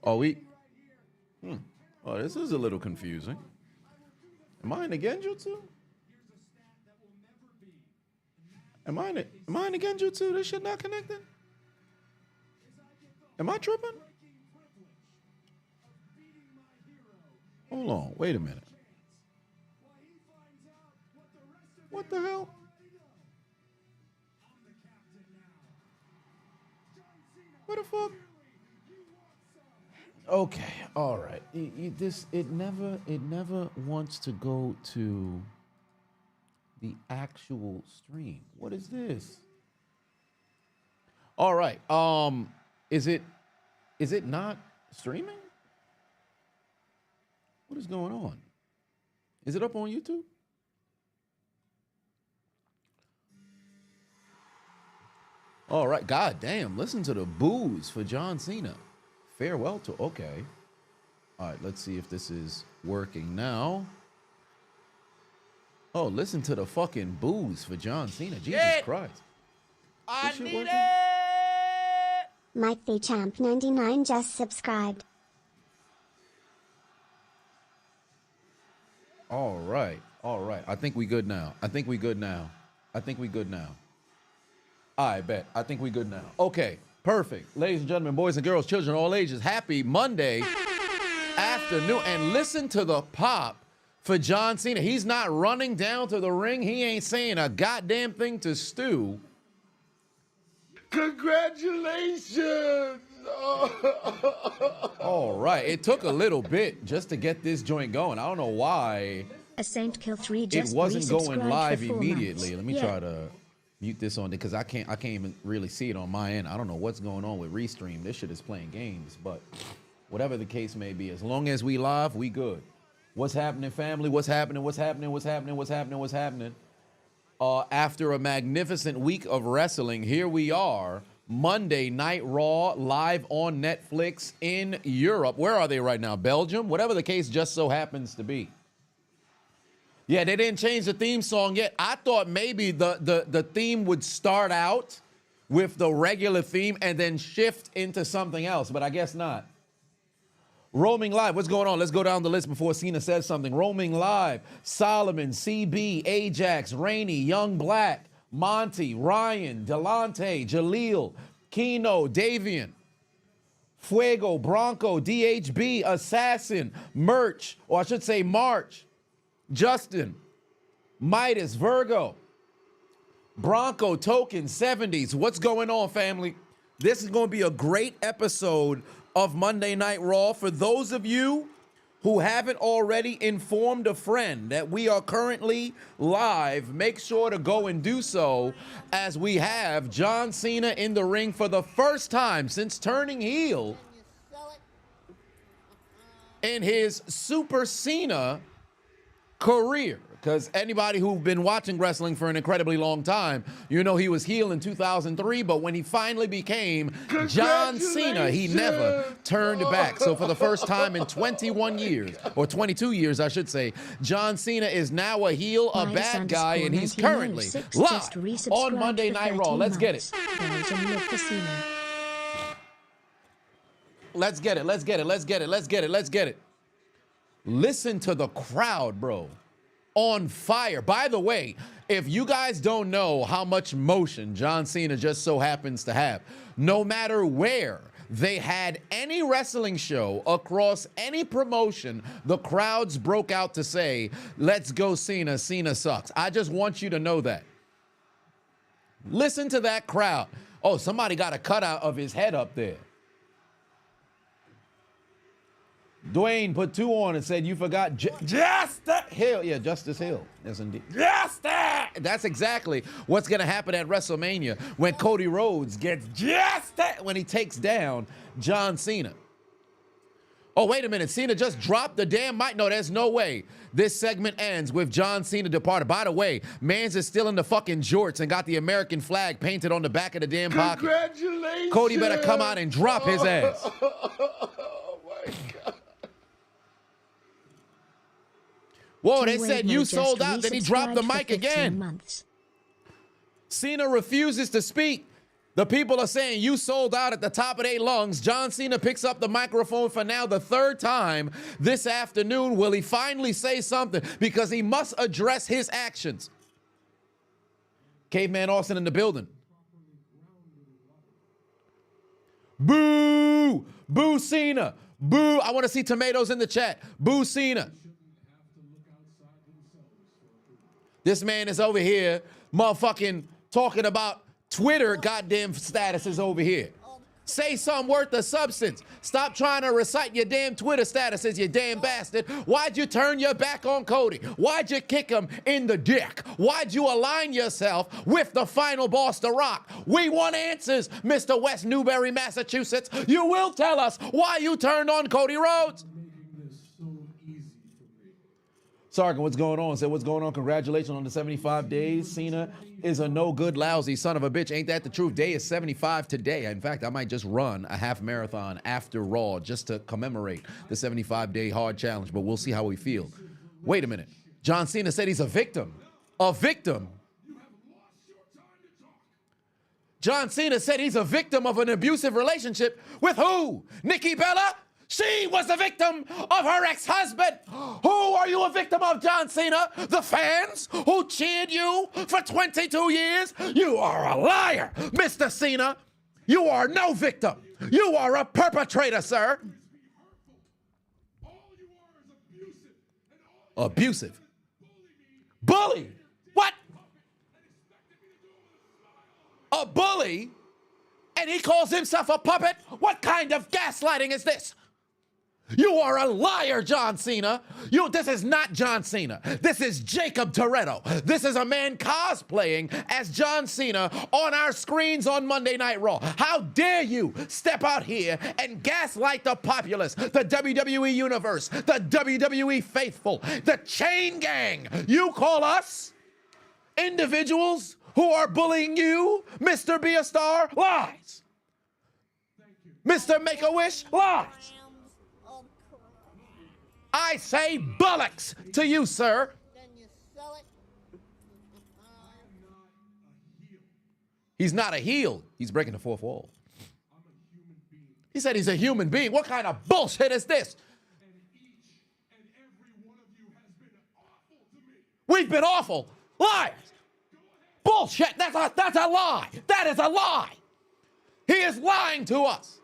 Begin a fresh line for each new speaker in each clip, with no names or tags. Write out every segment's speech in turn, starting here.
Oh, we. Oh, this is a little confusing. Am I in the Genjutsu? Am I in the Genjutsu? This shit not connected? Am I tripping? Hold on. Wait a minute. What the hell? What the fuck? Okay, all right. It never wants to go to the actual stream. What is this? All right. Is it not streaming? What is going on? Is it up on YouTube? All right. God damn. Listen to the boos for John Cena. Farewell to. Okay. All right. Let's see if this is working now. Oh, listen to the fucking boos for John Cena. Jesus Christ.
I need it.
Mike the Champ 99 just subscribed.
All right. All right. I think we good now. I think we good now. I bet. I think we good now. Okay. Perfect. Ladies and gentlemen, boys and girls, children, all ages, happy Monday afternoon. And listen to the pop for John Cena. He's not running down to the ring. He ain't saying a goddamn thing to Stu.
Congratulations.
All right. It took a little bit just to get this joint going. I don't know why
A Saint Kill 3 just
it wasn't going
resubscribed
live
for 4
immediately.
months.
Let me try to mute this on because I can't even really see it on my end. I don't know what's going on with Restream. This shit is playing games, but whatever the case may be, as long as we live, we good. What's happening, family? What's happening? After a magnificent week of wrestling, here we are, Monday Night Raw, live on Netflix in Europe. Where are they right now? Belgium? Whatever the case just so happens to be. Yeah, they didn't change the theme song yet. I thought maybe the theme would start out with the regular theme and then shift into something else, but I guess not. Roaming live, what's going on? Let's go down the list before Cena says something. Roaming live, Solomon, CB, Ajax, Rainey, Young Black, Monty, Ryan, Delante, Jaleel, Keno, Davian, Fuego, Bronco, DHB, Assassin, Merch, or I should say March, Justin, Midas, Virgo, Bronco, Token, 70s. What's going on, family? This is going to be a great episode of Monday Night Raw. For those of you who haven't already informed a friend that we are currently live, make sure to go and do so, as we have John Cena in the ring for the first time since turning heel in his Super Cena career. Because anybody who's been watching wrestling for an incredibly long time, you know he was heel in 2003, but when he finally became John Cena, he never turned back. So for the first time in 21 years, or 22 years, I should say, John Cena is now a heel, a bad guy, and he's currently live on Monday Night Raw. Let's get it. Let's get it. Listen to the crowd, bro. On fire. By the way, if you guys don't know how much motion John Cena just so happens to have, no matter where they had any wrestling show across any promotion, the crowds broke out to say, "Let's go Cena, Cena sucks." I just want you to know that. Listen to that crowd. Oh, somebody got a cutout of his head up there. Dwayne put 2 on and said, "You forgot Justice Hill." Yeah, Justice Hill. Yes, indeed. Justice! That's exactly what's going to happen at WrestleMania when Cody Rhodes gets Justice when he takes down John Cena. Oh, wait a minute. Cena just dropped the damn mic. No, there's no way this segment ends with John Cena departed. By the way, Mans is still in the fucking jorts and got the American flag painted on the back of the damn pocket.
Congratulations.
Cody better come out and drop his ass.
Oh, my God.
Whoa, they said you sold out, then he dropped the mic again. Cena refuses to speak. The people are saying you sold out at the top of their lungs. John Cena picks up the microphone for now the third time this afternoon. Will he finally say something? Because he must address his actions. Caveman Austin in the building. Boo! Boo Cena! Boo! I want to see tomatoes in the chat. Boo Cena! This man is over here motherfucking talking about Twitter goddamn statuses over here. Say something worth of substance. Stop trying to recite your damn Twitter statuses, you damn bastard. Why'd you turn your back on Cody? Why'd you kick him in the dick? Why'd you align yourself with the final boss, The Rock? We want answers, Mr. West Newbury, Massachusetts. You will tell us why you turned on Cody Rhodes. Sargon, what's going on? Said, what's going on? Congratulations on the 75 days. Cena is a no good, lousy son of a bitch. Ain't that the truth? Day is 75 today. In fact, I might just run a half marathon after Raw just to commemorate the 75-day hard challenge, but we'll see how we feel. Wait a minute. John Cena said he's a victim. A victim? John Cena said he's a victim of an abusive relationship with who? Nikki Bella? She was the victim of her ex-husband. Who are you a victim of, John Cena? The fans who cheered you for 22 years? You are a liar, Mr. Cena. You are no victim. You are a perpetrator, sir. Abusive. Bully. What? A bully? And he calls himself a puppet? What kind of gaslighting is this? You are a liar, John Cena. This is not John Cena. This is Jacob Toretto. This is a man cosplaying as John Cena on our screens on Monday Night Raw. How dare you step out here and gaslight the populace, the WWE universe, the WWE faithful, the chain gang. You call us individuals who are bullying you, Mr. Be a Star? Lies. Mr. Make-A-Wish? Lies. I say bullocks to you, sir.
Then you sell it.
He's not a heel. He's breaking the fourth wall. He said he's a human being. What kind of bullshit is this?
And each and every one of you has been awful to me.
We've been awful. Liars. Bullshit. That's a lie. That is a lie. He is lying to us.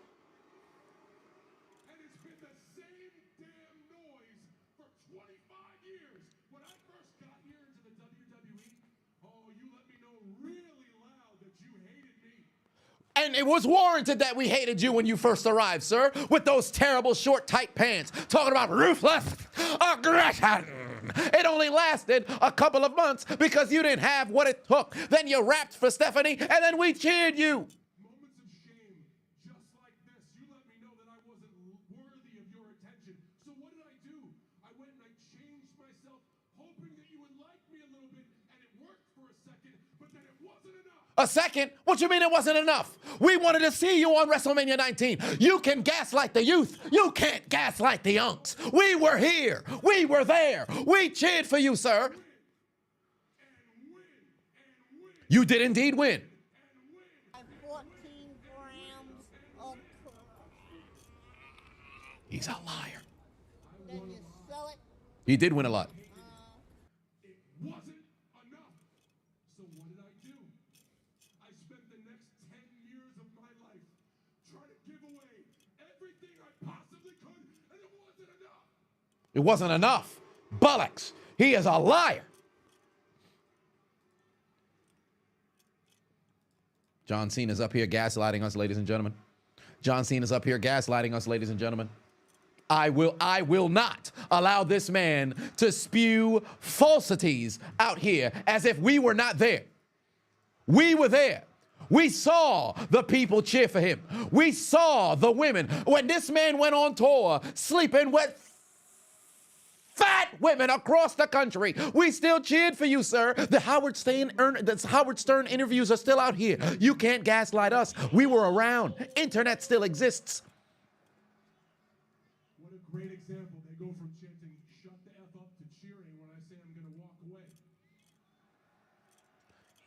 And it's been the same damn noise for 25 years. When I first got here into the WWE, oh, you let me know really loud that you hated me.
And it was warranted that we hated you when you first arrived, sir, with those terrible short, tight pants, talking about ruthless aggression. It only lasted a couple of months because you didn't have what it took. Then you rapped for Stephanie, and then we cheered you.
Moments of shame, just like this. You let me know that I wasn't worthy of your attention. So what did I do? I went and I changed myself, hoping that you would like me a little bit, and it worked for a second, but then it wasn't enough.
A second? What you mean it wasn't enough? We wanted to see you on WrestleMania 19. You can gaslight the youth. You can't gaslight the unks. We were here. We were there. We cheered for you, sir.
And win.
You did indeed win.
14 grams of coke.
He's a liar.
Then you sell it.
He did win a lot.
It wasn't enough. So what did I do? I spent the next 10 years of my life trying to give away everything I possibly could, and it wasn't enough.
It wasn't enough. Bullocks. He is a liar. John Cena's up here gaslighting us, ladies and gentlemen. John Cena's up here gaslighting us, ladies and gentlemen. I will not allow this man to spew falsities out here as if we were not there. We were there. We saw the people cheer for him. We saw the women. When this man went on tour, sleeping with fat women across the country, we still cheered for you, sir. The Howard Stern interviews are still out here. You can't gaslight us. We were around. Internet still exists.
What a great example. They go from chanting, shut the F up, to cheering when I say I'm going to walk away.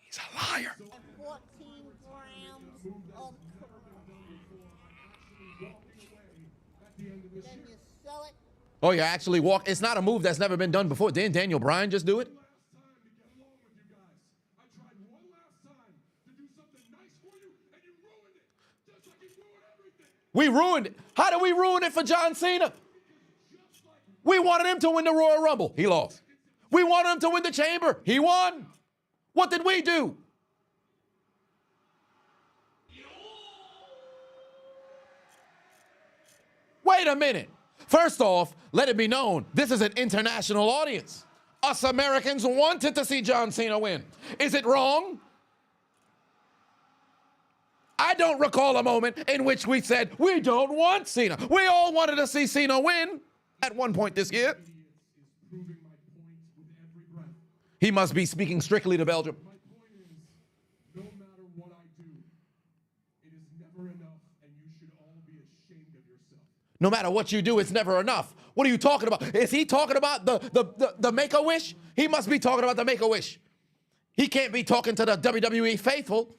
He's a liar.
14 grams Then you sell it.
Oh, you actually walk. It's not a move that's never been done before. Didn't Daniel Bryan just do it?
Last time to get along with you guys. I tried one last time to do something nice for you, and you ruined it. Just like you ruined everything.
We ruined it. How did we ruin it for John Cena? We wanted him to win the Royal Rumble. He lost. We wanted him to win the Chamber. He won. What did we do? Wait a minute. First off, let it be known, this is an international audience. Us Americans wanted to see John Cena win. Is it wrong? I don't recall a moment in which we said, we don't want Cena. We all wanted to see Cena win at one point this year.
Proving my point with every breath.
He must be speaking strictly to Belgium.
My point is, no matter what I do, it is never enough, and you should all be ashamed of yourself.
No matter what you do, it's never enough. What are you talking about? Is he talking about the Make-A-Wish? He must be talking about the Make-A-Wish. He can't be talking to the WWE faithful.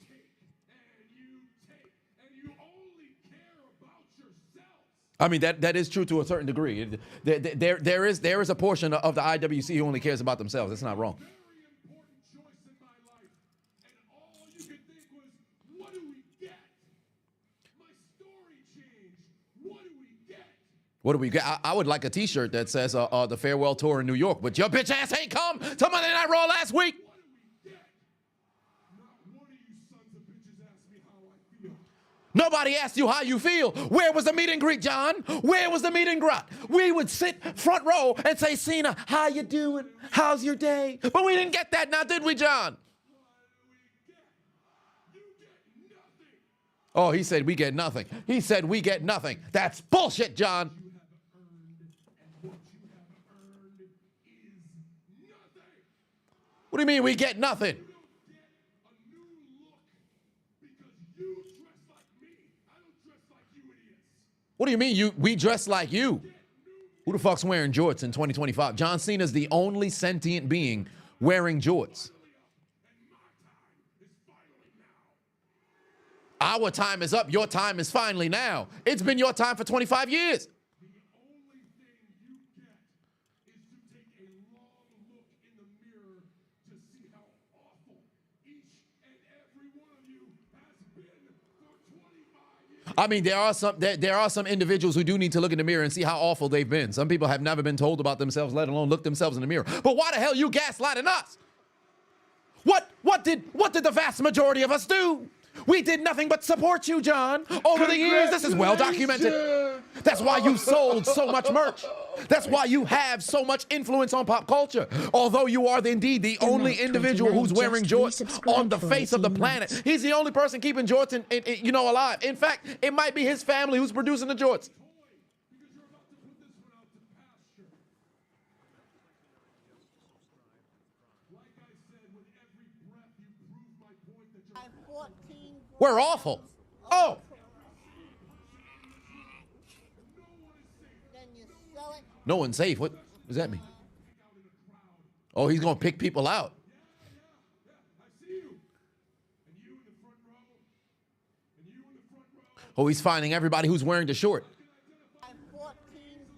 And you only care about yourselves.
I mean, that is true to a certain degree. There is a portion of the IWC who only cares about themselves. It's not wrong.
Very important choice in my life, and all you could think was, what do we get? My story changed. What do we get?
What do we get? I would like a T-shirt that says the farewell tour in New York, but your bitch ass ain't come to Monday Night Raw last week.
What do we get? Not one of you sons of bitches asked me how I feel.
Nobody asked you how you feel. Where was the meet and greet, John? Where was the meet and greet? We would sit front row and say, Cena, how you doing? How's your day? But we didn't get that now, did we, John?
You get nothing.
Oh, he said we get nothing. He said we get nothing. That's bullshit, John.
You have earned, and what you have earned is nothing.
What do you mean we get nothing?
You don't get a new look because you dress like me. I don't dress like you idiots.
What do you mean we dress like you? Who the fuck's wearing jorts in 2025? John Cena's the only sentient being wearing jorts.
And my time is finally now.
Our time is up. Your time is finally now. It's been your time for 25 years.
The only thing you get is to take a long look in the mirror to see how awful each and every one of you has been for 25 years.
I mean, there are some individuals who do need to look in the mirror and see how awful they've been. Some people have never been told about themselves, let alone look themselves in the mirror. But why the hell you gaslighting us? What did the vast majority of us do? We did nothing but support you, John. Over the years, this is well documented. That's why you sold so much merch. That's why you have so much influence on pop culture. Although you are indeed the only individual who's wearing jorts on the face of the planet. He's the only person keeping jorts alive. In fact, it might be his family who's producing the jorts.
Because you're about to put this one out to pasture. Like I said, with every breath, you prove my point that you're
I'm 14.
We're awful. Oh,
Then you sell it.
no one's safe. What does that mean? Oh, he's going to pick people out.
Yeah, I see you. And you in the front row. And you in the front row.
Oh, he's finding everybody who's wearing the short.
I'm 14.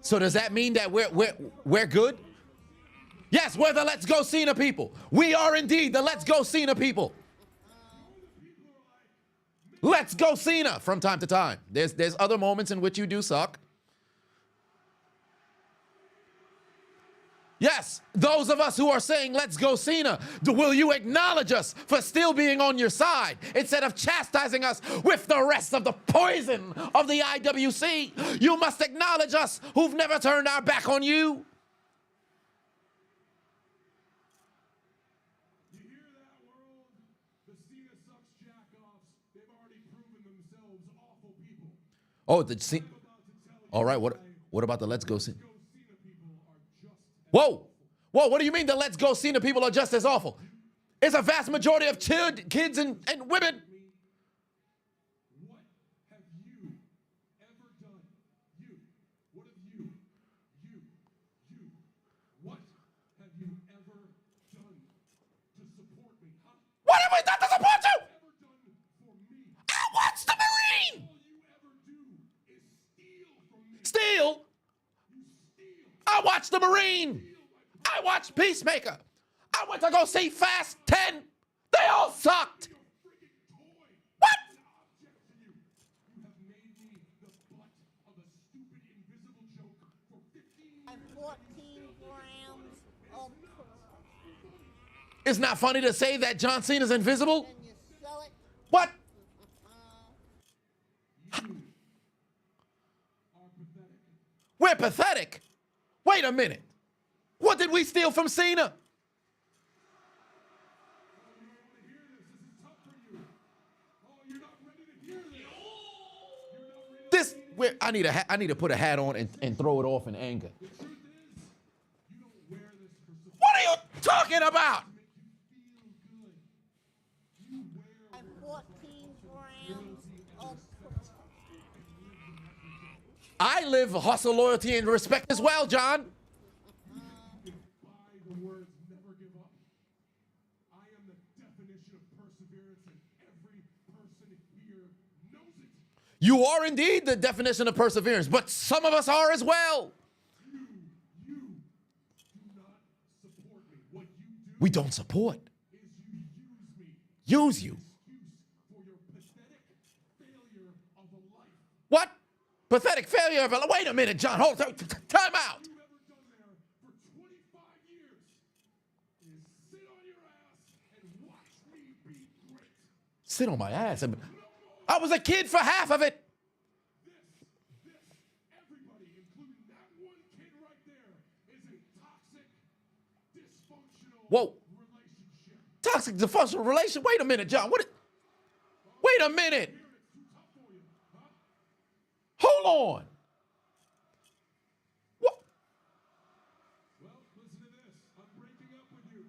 So does that mean that we're good? Yes, we're the Let's Go Cena people. We are indeed the Let's Go Cena people. Let's go Cena from time to time. There's other moments in which you do suck. Yes, those of us who are saying let's go Cena, will you acknowledge us for still being on your side instead of chastising us with the rest of the poison of the IWC? You must acknowledge us who've never turned our back on you.
You hear that, world? The Cena sucks jack-offs. They've already proven themselves awful people.
Oh, the Cena.
I'm about to tell you
All right, what about the let's go Cena?
Go Cena people are just as
Whoa, what do you mean the Let's Go Cena people are just as awful? It's a vast majority of kids and women.
What have you ever done? You. What have you? You. What have you ever done to support me, huh?
What have we done to support you?
Ever done for me?
I watched the Marine.
All you ever do is steal from me.
Steal? I watched The Marine. I watched Peacemaker. I went to go see Fast 10. They all sucked. What?
You have made me the butt of a stupid invisible joke for 15
And 14 grams of
It's not funny to say that John Cena's invisible.
and you sell it.
What?
are pathetic.
We're pathetic. Wait a minute. What did we steal from Cena?
You're not ready to hear this.
This, I need to put a hat on and throw it off in anger.
The truth is, you don't wear this for support.
What are you talking about?
You wear
And 14 grams of
I live hustle, loyalty, and respect as well, John.
by the words never give up. I am the definition of perseverance, and every person here knows it.
You are indeed the definition of perseverance, but some of us are as well.
You do not support me. What you do
We don't support.
is you use me.
Use you.
Excuse for your pathetic failure of a life.
What? Pathetic failure of a... Wait a minute, John. Hold on. Time out.
You've ever done there for 25 years is sit on your ass and watch me be great.
Sit on my ass. I was a kid for half of it.
Everybody, including that one kid right there, is a toxic, dysfunctional
Whoa.
relationship.
Toxic, dysfunctional relation. Wait a minute, John. Wait a minute.
It's too tough for you, huh?
Hold on. What?
Well, listen to this. I'm breaking up with you.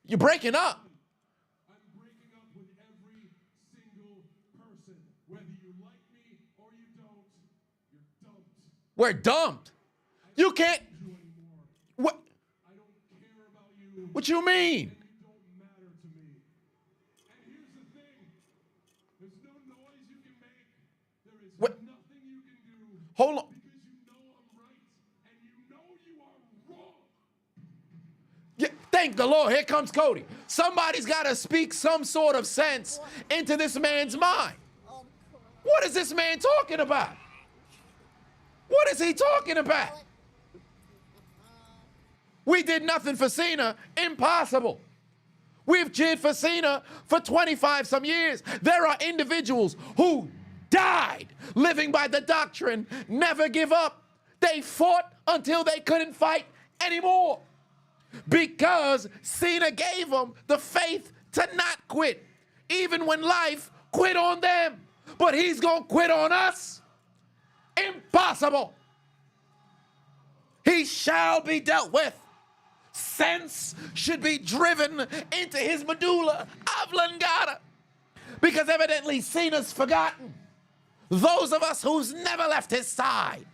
You're breaking up.
I'm breaking up with every single person. Whether you like me or you don't, you're dumped.
We're dumped. You can't...
You anymore.
What?
I don't care about you.
What you mean?
You don't matter to me. And here's the thing. There's no noise you can make. There is
What?
nothing you can do.
Hold on.
Because you know I'm right. And you know you are wrong.
Yeah, thank the Lord. Here comes Cody. Somebody's got to speak some sort of sense into this man's mind. What is this man talking about? What is he talking about? We did nothing for Cena. Impossible. We've cheered for Cena for 25 some years. There are individuals who died living by the doctrine, never give up. They fought until they couldn't fight anymore because Cena gave them the faith to not quit, even when life quit on them. But he's going to quit on us? Impossible. He shall be dealt with. Sense should be driven into his medulla oblongata because evidently Cena's forgotten. Those of us who's never left his side.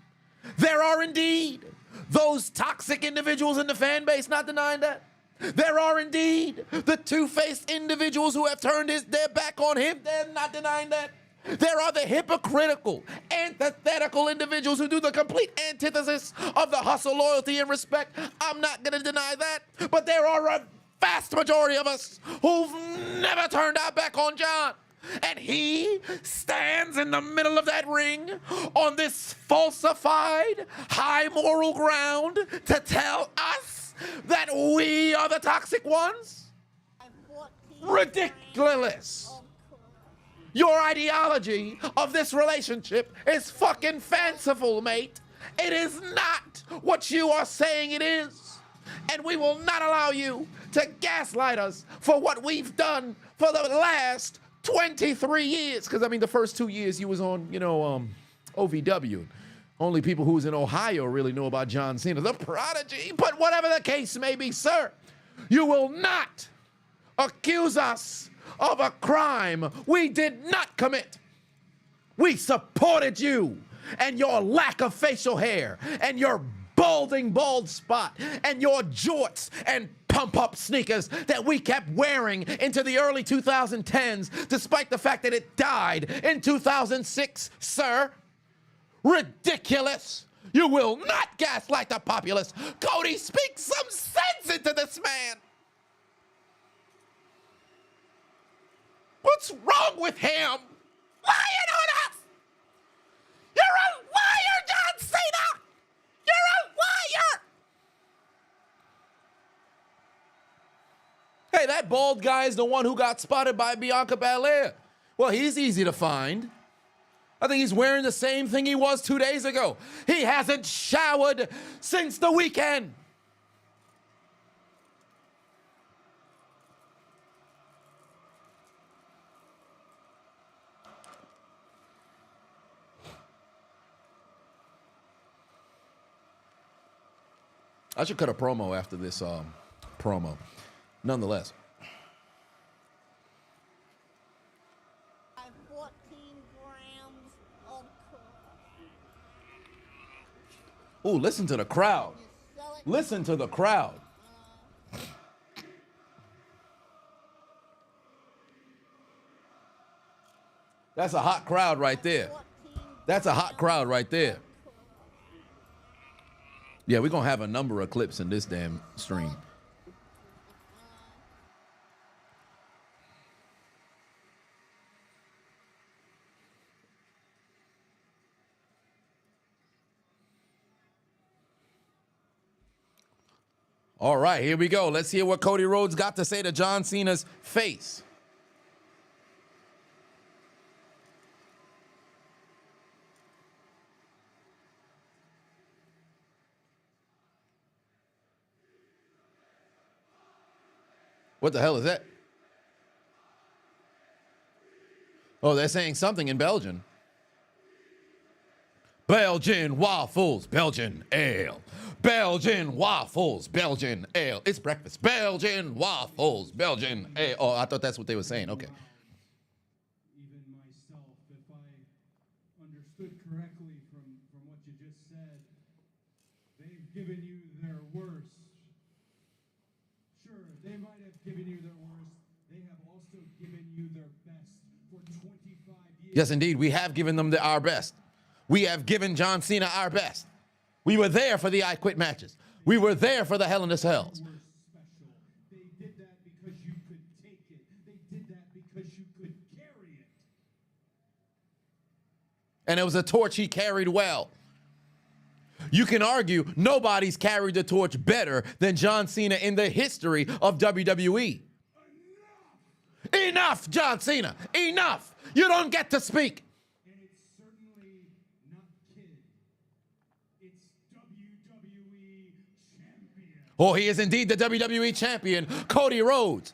There are indeed those toxic individuals in the fan base, not denying that. There are indeed the two-faced individuals who have turned their back on him. They're not denying that. There are the hypocritical, antithetical individuals who do the complete antithesis of the hustle, loyalty, and respect. I'm not going to deny that. But there are a vast majority of us who've never turned our back on John. And he stands in the middle of that ring on this falsified high moral ground to tell us that we are the toxic ones?
and 14
Ridiculous. Your ideology of this relationship is fucking fanciful, mate. It is not what you are saying it is. And we will not allow you to gaslight us for what we've done for the last 23 years. Because, I mean, the first 2 years you was on, OVW. Only people who was in Ohio really know about John Cena, the prodigy. But whatever the case may be, sir, you will not accuse us of a crime we did not commit. We supported you and your lack of facial hair and your balding bald spot and your jorts and pump-up sneakers that we kept wearing into the early 2010s, despite the fact that it died in 2006, sir. Ridiculous. You will not gaslight the populace. Cody, speak some sense into this man. What's wrong with him? Lying on us! You're a liar, John Cena! You're a liar! Hey, that bald guy is the one who got spotted by Bianca Belair. Well, he's easy to find. I think he's wearing the same thing he was 2 days ago. He hasn't showered since the weekend. I should cut a promo after this promo. Nonetheless.
14 grams of coke.
Ooh, listen to the crowd.
You sell it.
Listen to the crowd. That's a hot crowd right there.
14
That's a hot crowd right there. Yeah, we're going to have a number of clips in this damn stream. All right, here we go. Let's hear what Cody Rhodes got to say to John Cena's face. What the hell is that? Oh, they're saying something in Belgian. Belgian waffles, Belgian ale. Belgian waffles, Belgian ale. It's breakfast. Belgian waffles, Belgian ale. Oh, I thought that's what they were saying. Okay.
Even myself, if I understood correctly from what you just said, they've given you their worst. Sure, they might have given you their worst. They have also given you their best for 25 years.
Yes, indeed. We have given them our best. We have given John Cena our best. We were there for the I Quit matches. We were there for the Hell in a Cells.
You were special. They did that because you could take it. They did that because you could carry it.
And it was a torch he carried well. You can argue nobody's carried the torch better than John Cena in the history of WWE. Enough, John Cena. Enough. You don't get to speak.
And it's certainly not kid. It's WWE champion.
Oh, he is indeed the WWE champion, Cody Rhodes.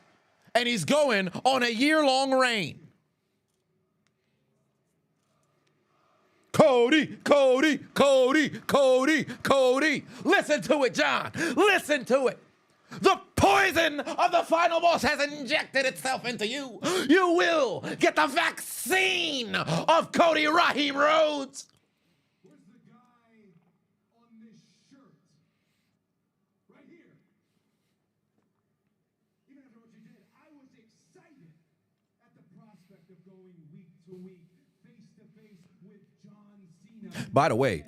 And he's going on a year-long reign. Cody, Cody, Cody, Cody, Cody. Listen to it, John. Listen to it. The poison of the final boss has injected itself into you. You will get the vaccine of Cody Raheem Rhodes.
Where's the guy on this shirt? Right here. Even after what you did, I was excited at the prospect of going week to week, face to face with John Cena.
By the way,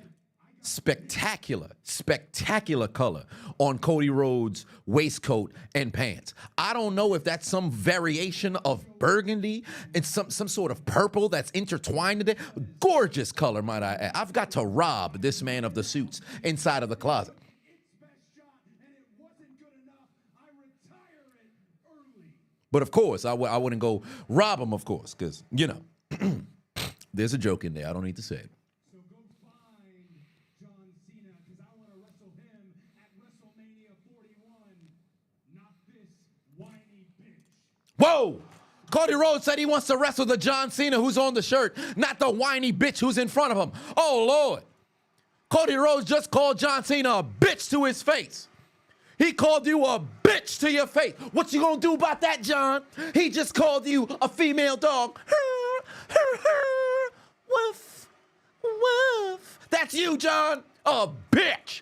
spectacular, spectacular color on Cody Rhodes' waistcoat and pants. I don't know if that's some variation of burgundy and some sort of purple that's intertwined in it. Gorgeous color, might I add. I've got to rob this man of the suits inside of the closet.
Its best shot, and it wasn't good enough. I retire it early.
But of course, I wouldn't go rob him, of course, because, you know, there's a joke in there. I don't need to say it.
So go find John Cena, because I want to wrestle him at WrestleMania 41. Not this whiny bitch.
Whoa! Cody Rhodes said he wants to wrestle the John Cena who's on the shirt, not the whiny bitch who's in front of him. Oh, Lord. Cody Rhodes just called John Cena a bitch to his face. He called you a bitch to your face. What you gonna do about that, John? He just called you a female dog. Woof, woof. That's you, John. A bitch.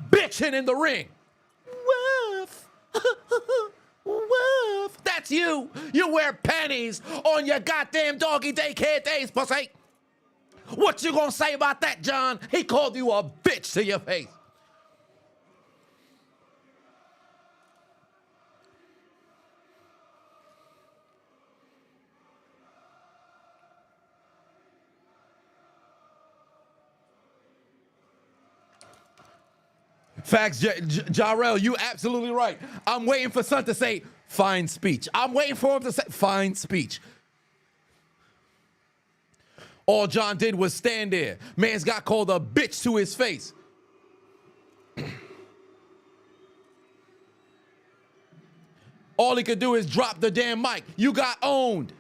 Bitching in the ring. Woof. Woof. That's you. You wear panties on your goddamn doggy daycare days, pussy. What you gonna say about that, John? He called you a bitch to your face. Facts, Jarrell, you absolutely right. I'm waiting for Son to say, fine speech. I'm waiting for him to say, fine speech. All John did was stand there. Man's got called a bitch to his face. All he could do is drop the damn mic. You got owned.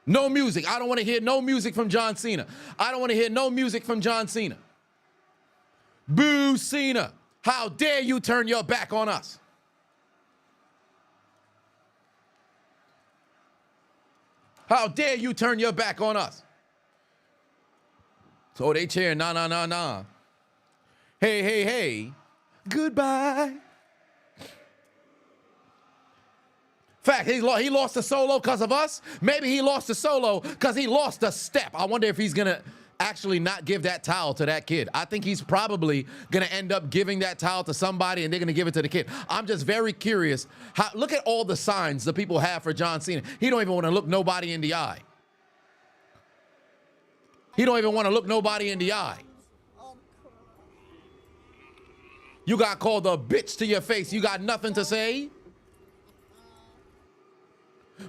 No music. I don't want to hear no music from John Cena. I don't want to hear no music from John Cena. Boo, Cena. How dare you turn your back on us? How dare you turn your back on us? So they cheering, nah, nah, nah, nah. Hey, hey, hey, goodbye. Fact, he lost the solo because of us. Maybe he lost the solo because he lost a step. I wonder if he's going to actually not give that towel to that kid. I think he's probably going to end up giving that towel to somebody and they're going to give it to the kid. I'm just very curious. Look at all the signs the people have for John Cena. He don't even want to look nobody in the eye. He don't even want to look nobody in the eye. You got called a bitch to your face. You got nothing to say?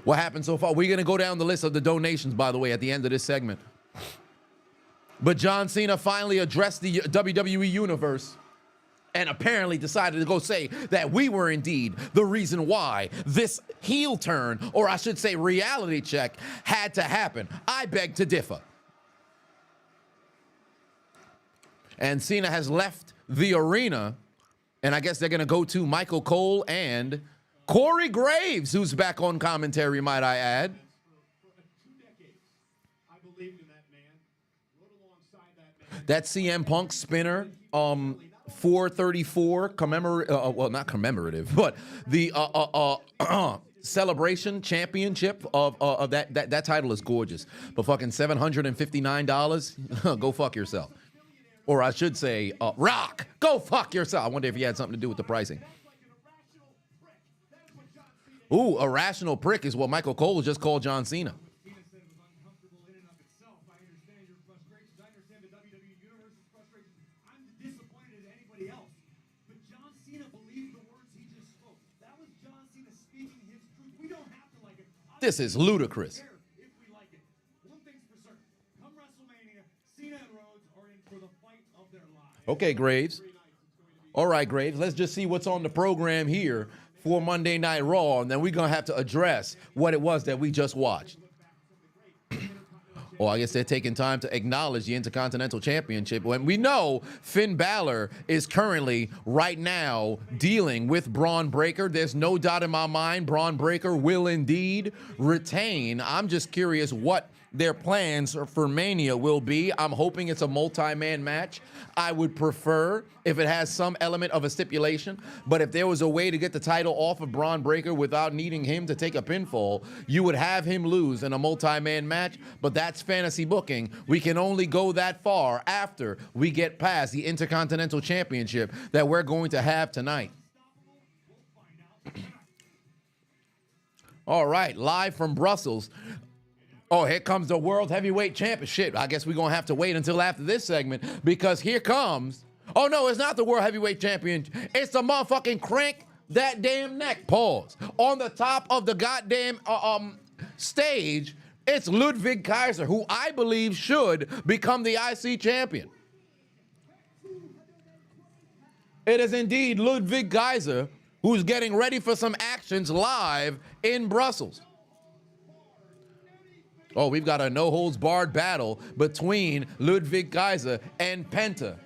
What happened so far? We're going to go down the list of the donations, by the way, at the end of this segment. But John Cena finally addressed the WWE Universe and apparently decided to go say that we were indeed the reason why this heel turn, or I should say reality check, had to happen. I beg to differ. And Cena has left the arena, and I guess they're going to go to Michael Cole and Corey Graves, who's back on commentary, might I add.
For 2 decades, I believed in that man. Rode alongside that man.
That CM Punk spinner, 434 well, not commemorative, but the celebration championship of that title is gorgeous. But fucking $759, go fuck yourself. Or I should say, Rock, go fuck yourself. I wonder if he had something to do with the pricing. Ooh, a rational prick is what Michael Cole just called John Cena.
Cena said it was uncomfortable in and of itself. I understand your frustrations. I understand the WWE Universe's frustrations. I'm disappointed as anybody else. But John Cena believed the words he just spoke. That was John Cena speaking his truth. We don't have to like it.
This is ludicrous.
If we like it. One thing's for certain. Come WrestleMania, Cena and Rhodes are in for the fight of their lives.
Okay, Graves. All right, Graves, let's just see what's on the program here for Monday Night Raw, and then we're going to have to address what it was that we just watched. Oh, I guess they're taking time to acknowledge the Intercontinental Championship when we know Finn Balor is currently, right now, dealing with Braun Breaker. There's no doubt in my mind Braun Breaker will indeed retain. I'm just curious what their plans for Mania will be. I'm hoping it's a multi-man match. I would prefer if it has some element of a stipulation, but if there was a way to get the title off of Braun Breaker without needing him to take a pinfall, you would have him lose in a multi-man match, but that's fantasy booking. We can only go that far after we get past the Intercontinental Championship that we're going to have tonight. All right, live from Brussels. Oh, here comes the World Heavyweight Championship. I guess we're going to have to wait until after this segment because here comes... Oh, no, it's not the World Heavyweight Champion. It's the motherfucking crank that damn neck. Pause. On the top of the goddamn stage, it's Ludwig Kaiser, who I believe should become the IC champion. It is indeed Ludwig Kaiser who's getting ready for some actions live in Brussels. Oh, we've got a no-holds-barred battle between Ludwig Kaiser and Penta.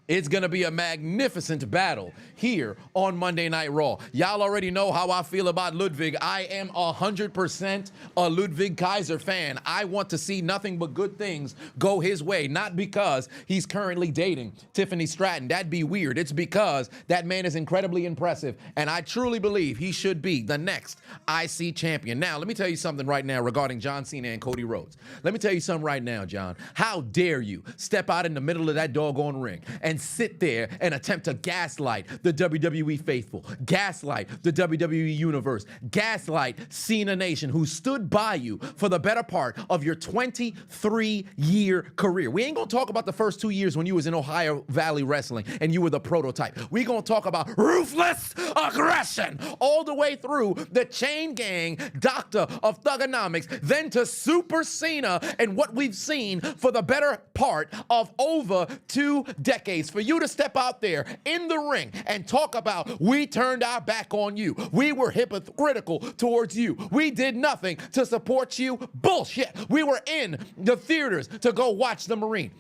It's going to be a magnificent battle here on Monday Night Raw. Y'all already know how I feel about Ludwig. I am 100% a Ludwig Kaiser fan. I want to see nothing but good things go his way, not because he's currently dating Tiffany Stratton. That'd be weird. It's because that man is incredibly impressive, and I truly believe he should be the next IC champion. Now, let me tell you something right now regarding John Cena and Cody Rhodes. Let me tell you something right now, John. How dare you step out in the middle of that doggone ring and sit there and attempt to gaslight the WWE faithful, gaslight the WWE universe, gaslight Cena Nation, who stood by you for the better part of your 23-year career. We ain't gonna talk about the first 2 years when you was in Ohio Valley Wrestling and you were the prototype. We gonna talk about ruthless aggression all the way through the Chain Gang, Doctor of Thugonomics, then to Super Cena, and what we've seen for the better part of over 2 decades. For you to step out there in the ring and talk about, we turned our back on you, we were hypocritical towards you, we did nothing to support you. Bullshit. We were in the theaters to go watch the Marine.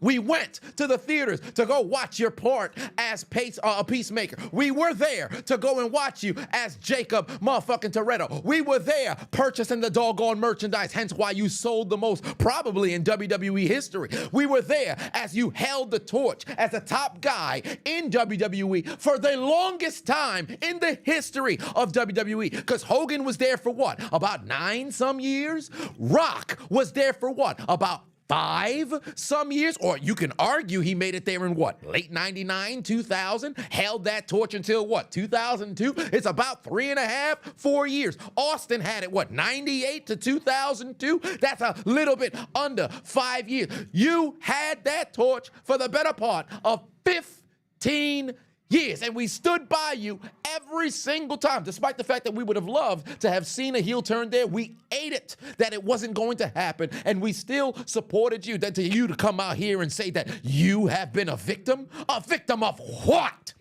We went to the theaters to go watch your part as a peacemaker. We were there to go and watch you as Jacob motherfucking Toretto. We were there purchasing the doggone merchandise, hence why you sold the most probably in WWE history. We were there as you held the torch as a top guy in WWE for the longest time in the history of WWE. Because Hogan was there for what? About 9 some years? Rock was there for what? About 5 some years, or you can argue he made it there in what, late 99, 2000, held that torch until what, 2002? It's about 3.5, 4 years. Austin had it, what, 98 to 2002? That's a little bit under 5 years. You had that torch for the better part of 15 years, and we stood by you every single time, despite the fact that we would have loved to have seen a heel turn there. We ate it that it wasn't going to happen, and we still supported you. Then to you to come out here and say that you have been a victim of what?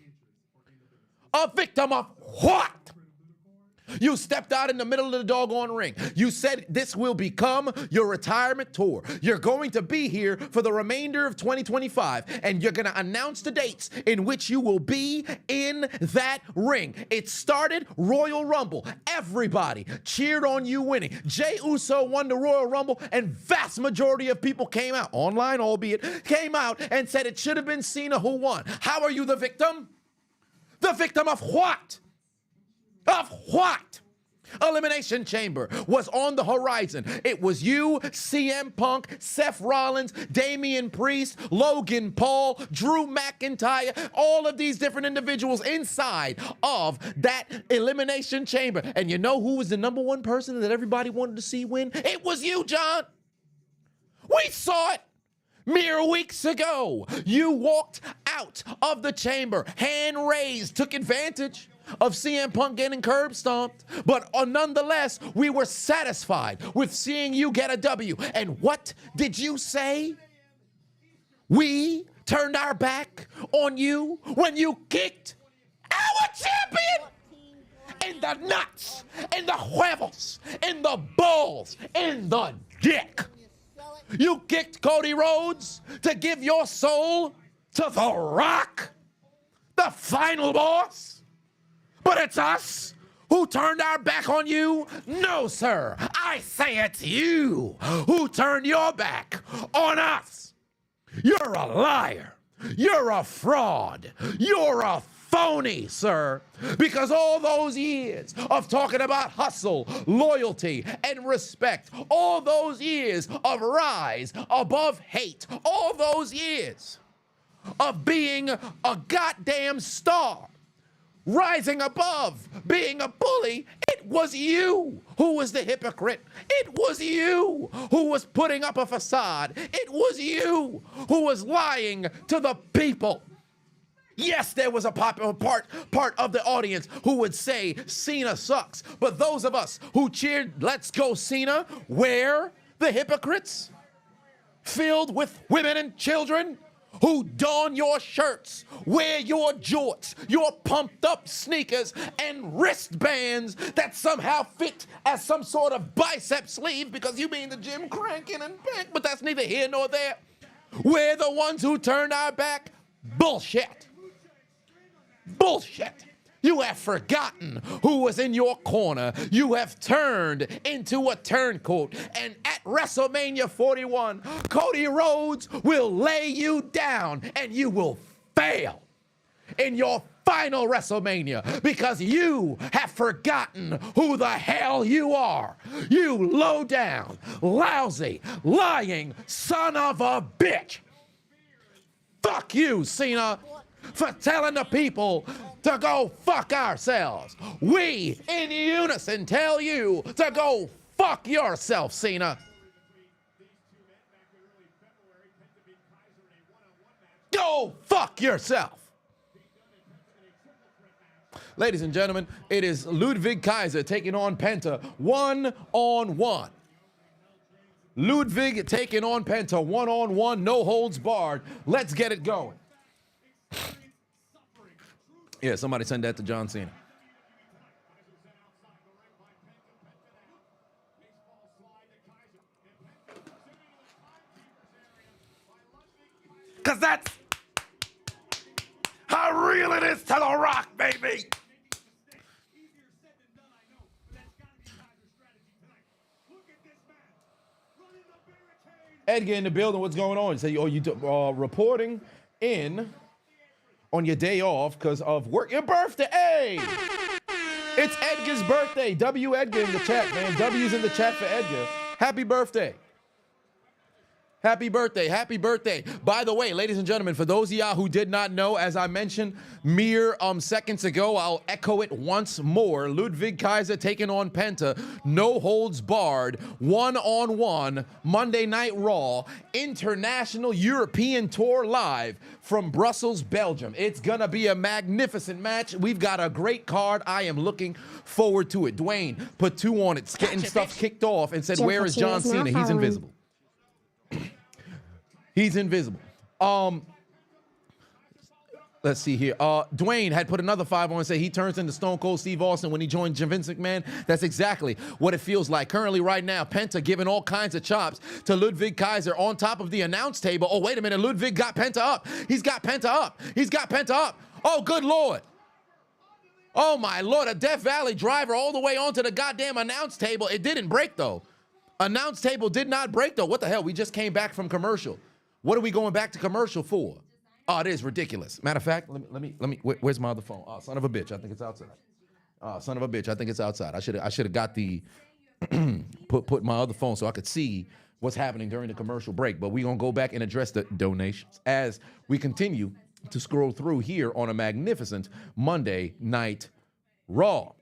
A victim of what? You stepped out in the middle of the doggone ring. You said this will become your retirement tour. You're going to be here for the remainder of 2025, and you're going to announce the dates in which you will be in that ring. It started Royal Rumble. Everybody cheered on you winning. Jey Uso won the Royal Rumble, and vast majority of people came out, online albeit, came out and said it should have been Cena who won. How are you the victim? The victim of what? Of what? Elimination Chamber was on the horizon. It was you, CM Punk, Seth Rollins, Damian Priest, Logan Paul, Drew McIntyre, all of these different individuals inside of that Elimination Chamber. And you know who was the number one person that everybody wanted to see win? It was you, John. We saw it mere weeks ago. You walked out of the chamber, hand raised, took advantage of CM Punk getting curb stomped, but nonetheless, we were satisfied with seeing you get a W. And what did you say? We turned our back on you when you kicked our champion in the nuts, in the huevos, in the balls, in the dick. You kicked Cody Rhodes to give your soul to The Rock, the final boss. But it's us who turned our back on you? No, sir. I say it's you who turned your back on us. You're a liar. You're a fraud. You're a phony, sir. Because all those years of talking about hustle, loyalty, and respect, all those years of rise above hate, all those years of being a goddamn star, rising above being a bully, it was you who was the hypocrite. It was you who was putting up a facade. It was you who was lying to the people. Yes, there was a popular part of the audience who would say Cena sucks, but those of us who cheered Let's Go Cena, where the hypocrites? Filled with women and children who don your shirts, wear your jorts, your pumped up sneakers, and wristbands that somehow fit as some sort of bicep sleeve because you be in the gym cranking and back, but that's neither here nor there. We're the ones who turned our back Bullshit. Bullshit. You have forgotten who was in your corner. You have turned into a turncoat. And at WrestleMania 41, Cody Rhodes will lay you down and you will fail in your final WrestleMania because you have forgotten who the hell you are. You low down, lousy, lying son of a bitch. Fuck you, Cena, for telling the people to go fuck ourselves. We, in unison, tell you to go fuck yourself, Cena. Go fuck yourself. Ladies and gentlemen, it is Ludwig Kaiser taking on Penta one-on-one. Ludwig taking on Penta one-on-one, no holds barred. Let's get it going. Yeah, somebody send that to John Cena. Because that's how real it is to The Rock, baby. Edgar in the building, what's going on? Say, you reporting in on your day off because of work. Your birthday, hey! It's Edgar's birthday. W Edgar in the chat, man. W's in the chat for Edgar. Happy birthday. Happy birthday, happy birthday. By the way, ladies and gentlemen, for those of y'all who did not know, as I mentioned mere seconds ago, I'll echo it once more. Ludwig Kaiser taking on Penta, no holds barred, one-on-one, Monday Night Raw, International European Tour live from Brussels, Belgium. It's gonna be a magnificent match. We've got a great card. I am looking forward to it. Dwayne put 2 on it, getting stuff kicked off and said, where is John Cena? He's invisible. He's invisible. Let's see here. Dwayne had put another 5 on and say he turns into Stone Cold Steve Austin when he joined Vince McMahon. That's exactly what it feels like. Currently, right now, Penta giving all kinds of chops to Ludwig Kaiser on top of the announce table. Oh, wait a minute. Ludwig got Penta up. He's got Penta up. He's got Penta up. Oh, good Lord. Oh, my Lord. A Death Valley driver all the way onto the goddamn announce table. It didn't break, though. Announce table did not break, though. What the hell? We just came back from commercial. What are we going back to commercial for? Oh, it is ridiculous. Matter of fact, let me. Where's my other phone? Oh, son of a bitch. I think it's outside. Son of a bitch. I think it's outside. I should have got the put my other phone so I could see what's happening during the commercial break. But we're gonna go back and address the donations as we continue to scroll through here on a magnificent Monday Night Raw.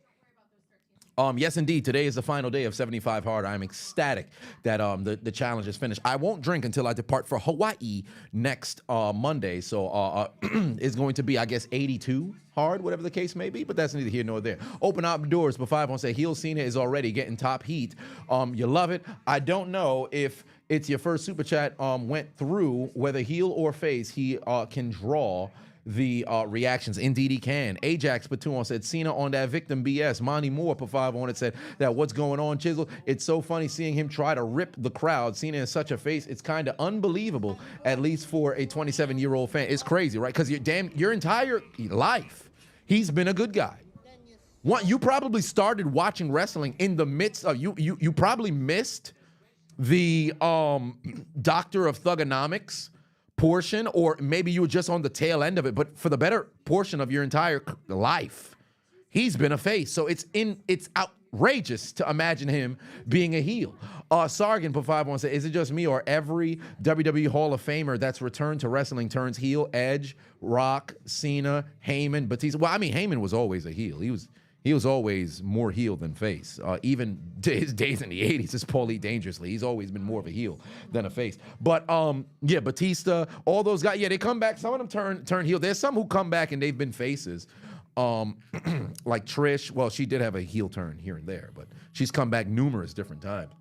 Yes, indeed. Today is the final day of 75 Hard. I'm ecstatic that the challenge is finished. I won't drink until I depart for Hawaii next Monday. So it's going to be, I guess, 82 hard, whatever the case may be. But that's neither here nor there. Open up doors. But 5 won't say Heel Cena is already getting top heat. You love it. I don't know if it's your first super chat went through, whether heel or face, he can draw the reactions. Indeed he can. Ajax Baton said Cena on that victim BS. Monty Moore put 5 on it, said that what's going on, Chisel? It's so funny seeing him try to rip the crowd. Cena is such a face. It's kind of unbelievable, at least for a 27-year-old fan. It's crazy, right? Because your entire life, he's been a good guy. You probably started watching wrestling in the midst of, you probably missed the Doctor of Thugonomics portion, or maybe you were just on the tail end of it, but for the better portion of your entire life, he's been a face. So it's outrageous to imagine him being a heel. Sargon put 5 on, say, is it just me or every WWE Hall of Famer that's returned to wrestling turns heel? Edge, Rock, Cena, Heyman, Batista. Well, I mean, Heyman was always a heel. He was always more heel than face. Even his days in the 80s, it's Paulie Dangerously. He's always been more of a heel than a face. But yeah, Batista, all those guys, yeah, they come back. Some of them turn heel. There's some who come back and they've been faces. Like Trish, well, she did have a heel turn here and there, but she's come back numerous different times.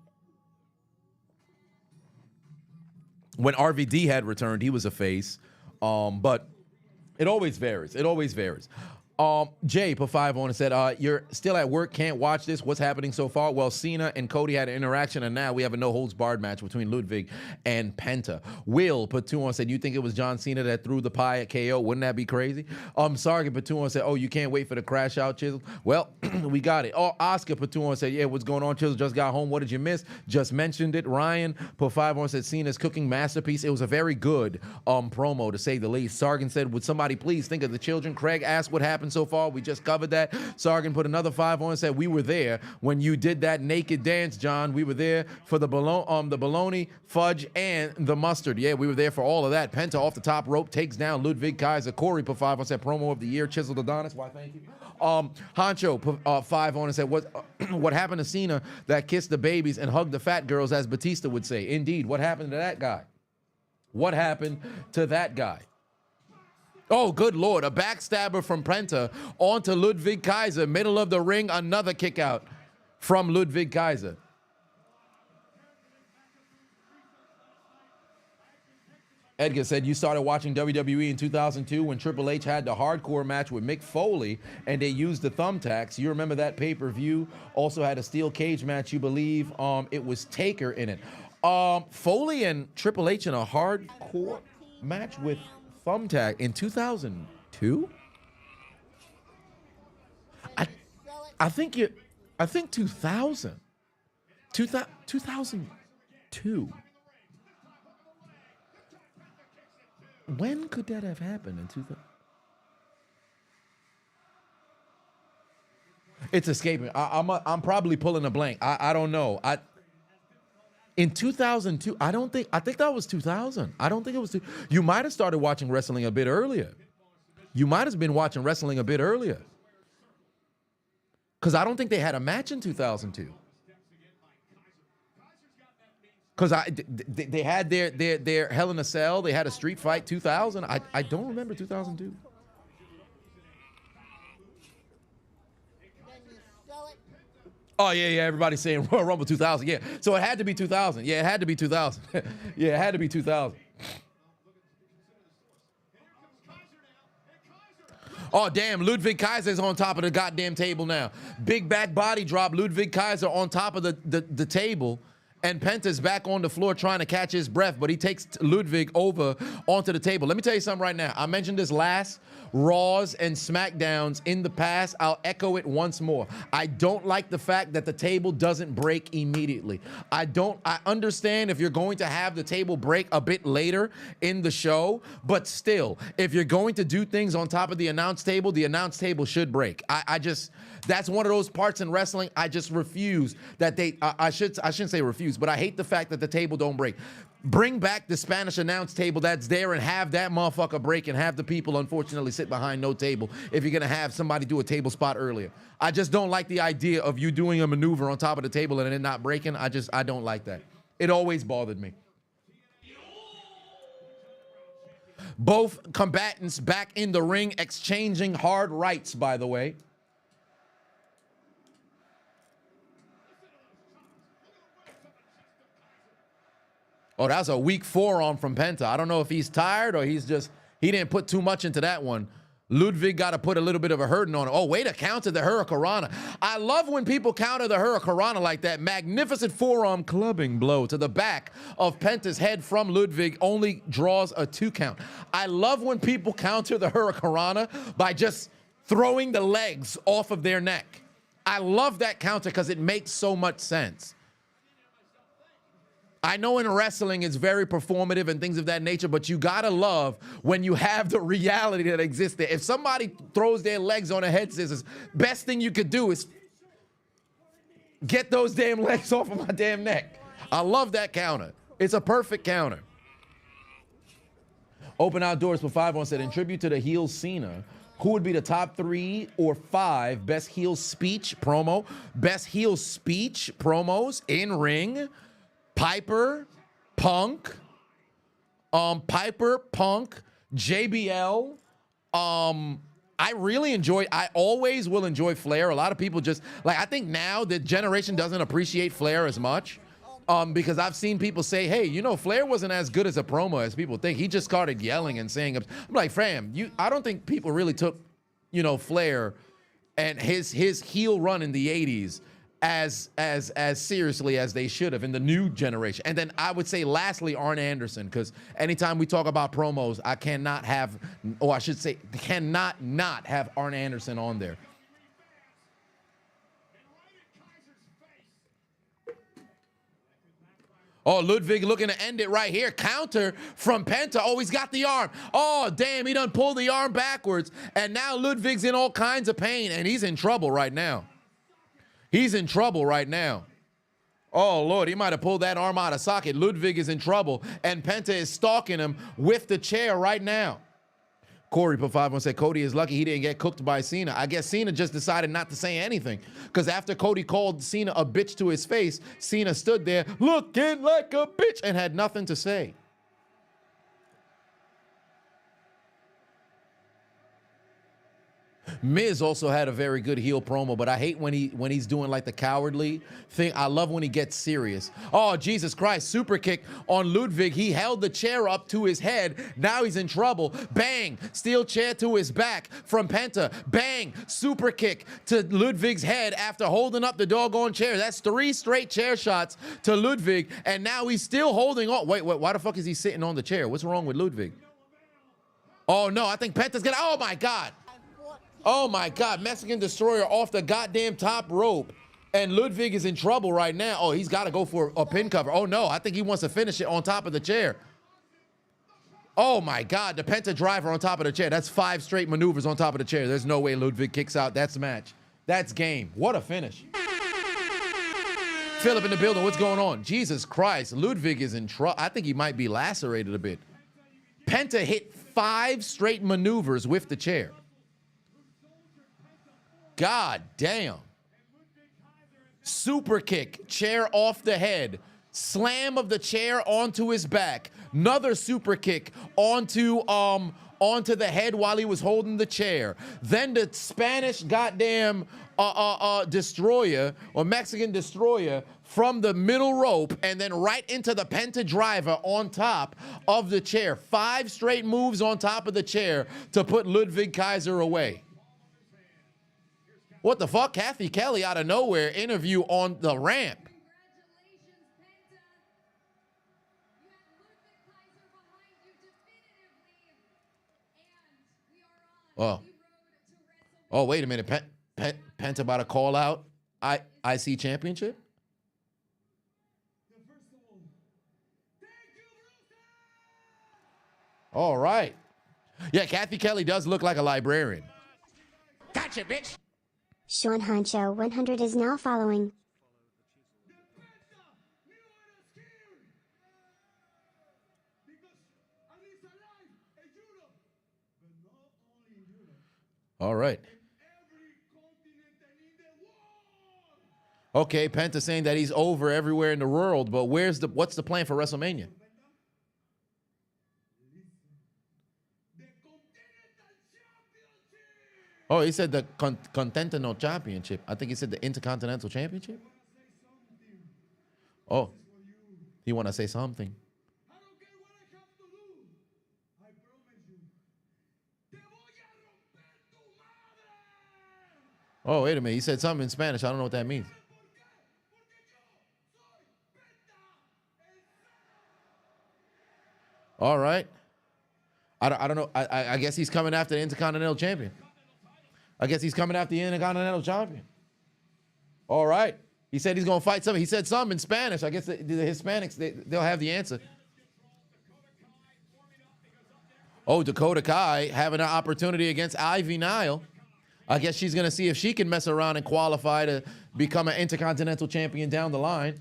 When RVD had returned, he was a face. But it always varies. It always varies. Jay put 5 on and said, you're still at work, can't watch this. What's happening so far? Well, Cena and Cody had an interaction, and now we have a no-holds-barred match between Ludwig and Penta. Will put 2 on and said, you think it was John Cena that threw the pie at KO? Wouldn't that be crazy? Sargent put 2 on and said, oh, you can't wait for the crash out, Chisel? Well, we got it. Oh, Oscar put 2 on and said, yeah, what's going on, Chisel? Just got home. What did you miss? Just mentioned it. Ryan put 5 on and said, Cena's cooking masterpiece. It was a very good promo, to say the least. Sargent said, would somebody please think of the children? Craig asked what happened so far. We just covered that. Sargent put another 5 on and said, we were there when you did that naked dance, John. We were there for the bologna, fudge, and the mustard. Yeah, we were there for all of that. Penta off the top rope takes down Ludwig Kaiser. Corey put 5 on and said, promo of the year, Chisel Adonis. Why, thank you. Honcho put 5 on and said, what happened to Cena that kissed the babies and hugged the fat girls, as Batista would say? Indeed, what happened to that guy? What happened to that guy? Oh, good Lord. A backstabber from Penta onto Ludwig Kaiser. Middle of the ring, another kick out from Ludwig Kaiser. Edgar said, you started watching WWE in 2002 when Triple H had the hardcore match with Mick Foley and they used the thumbtacks. You remember that pay-per-view? Also had a steel cage match, you believe. It was Taker in it. Foley and Triple H in a hardcore match with thumbtack in 2002? I think 2000. 2002. When could that have happened in 2000? It's escaping. I'm probably pulling a blank. I don't know. In 2002, I think that was 2000. I don't think it was. You might have started watching wrestling a bit earlier. You might have been watching wrestling a bit earlier. Because I don't think they had a match in 2002. Because they had their Hell in a Cell. They had a street fight 2000. I don't remember 2002. Oh, yeah, everybody's saying Royal Rumble 2000. Yeah, so it had to be 2000. Yeah, it had to be 2000. Yeah, it had to be 2000. Oh, damn, Ludwig Kaiser's on top of the goddamn table now. Big back body drop, Ludwig Kaiser on top of the table. And Penta's back on the floor trying to catch his breath, but he takes Ludwig over onto the table. Let me tell you something right now. I mentioned this last Raws and SmackDowns in the past. I'll echo it once more. I don't like the fact that the table doesn't break immediately. I understand if you're going to have the table break a bit later in the show, but still, if you're going to do things on top of the announce table should break. That's one of those parts in wrestling I just refuse that I shouldn't say refuse, but I hate the fact that the table don't break. Bring back the Spanish announce table that's there and have that motherfucker break and have the people unfortunately sit behind no table if you're gonna have somebody do a table spot earlier. I just don't like the idea of you doing a maneuver on top of the table and it not breaking. I don't like that. It always bothered me. Both combatants back in the ring exchanging hard rights, by the way. Oh, that's a weak forearm from Penta. I don't know if he's tired or he didn't put too much into that one. Ludwig got to put a little bit of a hurting on it. Oh, way to counter the Hurricanrana. I love when people counter the Hurricanrana like that. Magnificent forearm clubbing blow to the back of Penta's head from Ludwig only draws a 2 count. I love when people counter the Hurricanrana by just throwing the legs off of their neck. I love that counter because it makes so much sense. I know in wrestling it's very performative and things of that nature, but you gotta love when you have the reality that exists there. If somebody throws their legs on a head scissors, best thing you could do is get those damn legs off of my damn neck. I love that counter. It's a perfect counter. Open Outdoors for 5 on said, in tribute to the heel Cena, who would be the top 3 or 5 best heel speech promo? Best heel speech promos in ring? Piper, Punk, JBL. I always will enjoy Flair. A lot of people I think now the generation doesn't appreciate Flair as much because I've seen people say, hey, Flair wasn't as good as a promo as people think. He just started yelling and saying, I'm like, fam, I don't think people really took, Flair and his heel run in the 80s as seriously as they should have in the new generation. And then I would say lastly, Arn Anderson, because anytime we talk about promos, I cannot not have Arn Anderson on there. Oh, Ludwig looking to end it right here. Counter from Penta. Oh, he's got the arm. Oh, damn, he done pulled the arm backwards. And now Ludwig's in all kinds of pain, and he's in trouble right now. He's in trouble right now. Oh, Lord, he might have pulled that arm out of socket. Ludwig is in trouble, and Penta is stalking him with the chair right now. Corey put 5 said Cody is lucky he didn't get cooked by Cena. I guess Cena just decided not to say anything, because after Cody called Cena a bitch to his face, Cena stood there looking like a bitch and had nothing to say. Miz also had a very good heel promo, but I hate when he's doing like the cowardly thing. I love when he gets serious. Oh, Jesus Christ, super kick on Ludwig. He held the chair up to his head. Now he's in trouble. Bang, steel chair to his back from Penta. Bang, super kick to Ludwig's head after holding up the doggone chair. That's 3 straight chair shots to Ludwig, and now he's still holding on. Wait, why the fuck is he sitting on the chair? What's wrong with Ludwig? Oh, no, I think Penta's gonna, oh my God. Oh my God, Mexican Destroyer off the goddamn top rope. And Ludwig is in trouble right now. Oh, he's got to go for a pin cover. Oh no, I think he wants to finish it on top of the chair. Oh my God, the Penta driver on top of the chair. That's 5 straight maneuvers on top of the chair. There's no way Ludwig kicks out. That's the match. That's game. What a finish. Philip in the building, what's going on? Jesus Christ, Ludwig is in trouble. I think he might be lacerated a bit. Penta hit 5 straight maneuvers with the chair. God damn. Super kick, chair off the head, slam of the chair onto his back, another super kick onto the head while he was holding the chair. Then the Spanish goddamn destroyer or Mexican destroyer from the middle rope, and then right into the Penta driver on top of the chair. 5 straight moves on top of the chair to put Ludwig Kaiser away. What the fuck? Kathy Kelly out of nowhere interview on the ramp. Oh, wait a minute. Penta about to call out IC Championship? All right. Yeah, Kathy Kelly does look like a librarian. Gotcha, bitch.
Sean Hancho 100 is now following.
All right. Okay, Penta saying that he's over everywhere in the world, but what's the plan for WrestleMania? Oh, he said the Continental Championship. I think he said the Intercontinental Championship. Oh, he want to say something. Oh, wait a minute. He said something in Spanish. I don't know what that means. All right. I don't know. I guess he's coming after the Intercontinental Champion. I guess he's coming after the Intercontinental Champion. All right. He said he's going to fight something. He said something in Spanish. I guess the Hispanics, they'll have the answer. Oh, Dakota Kai having an opportunity against Ivy Nile. I guess she's going to see if she can mess around and qualify to become an Intercontinental Champion down the line.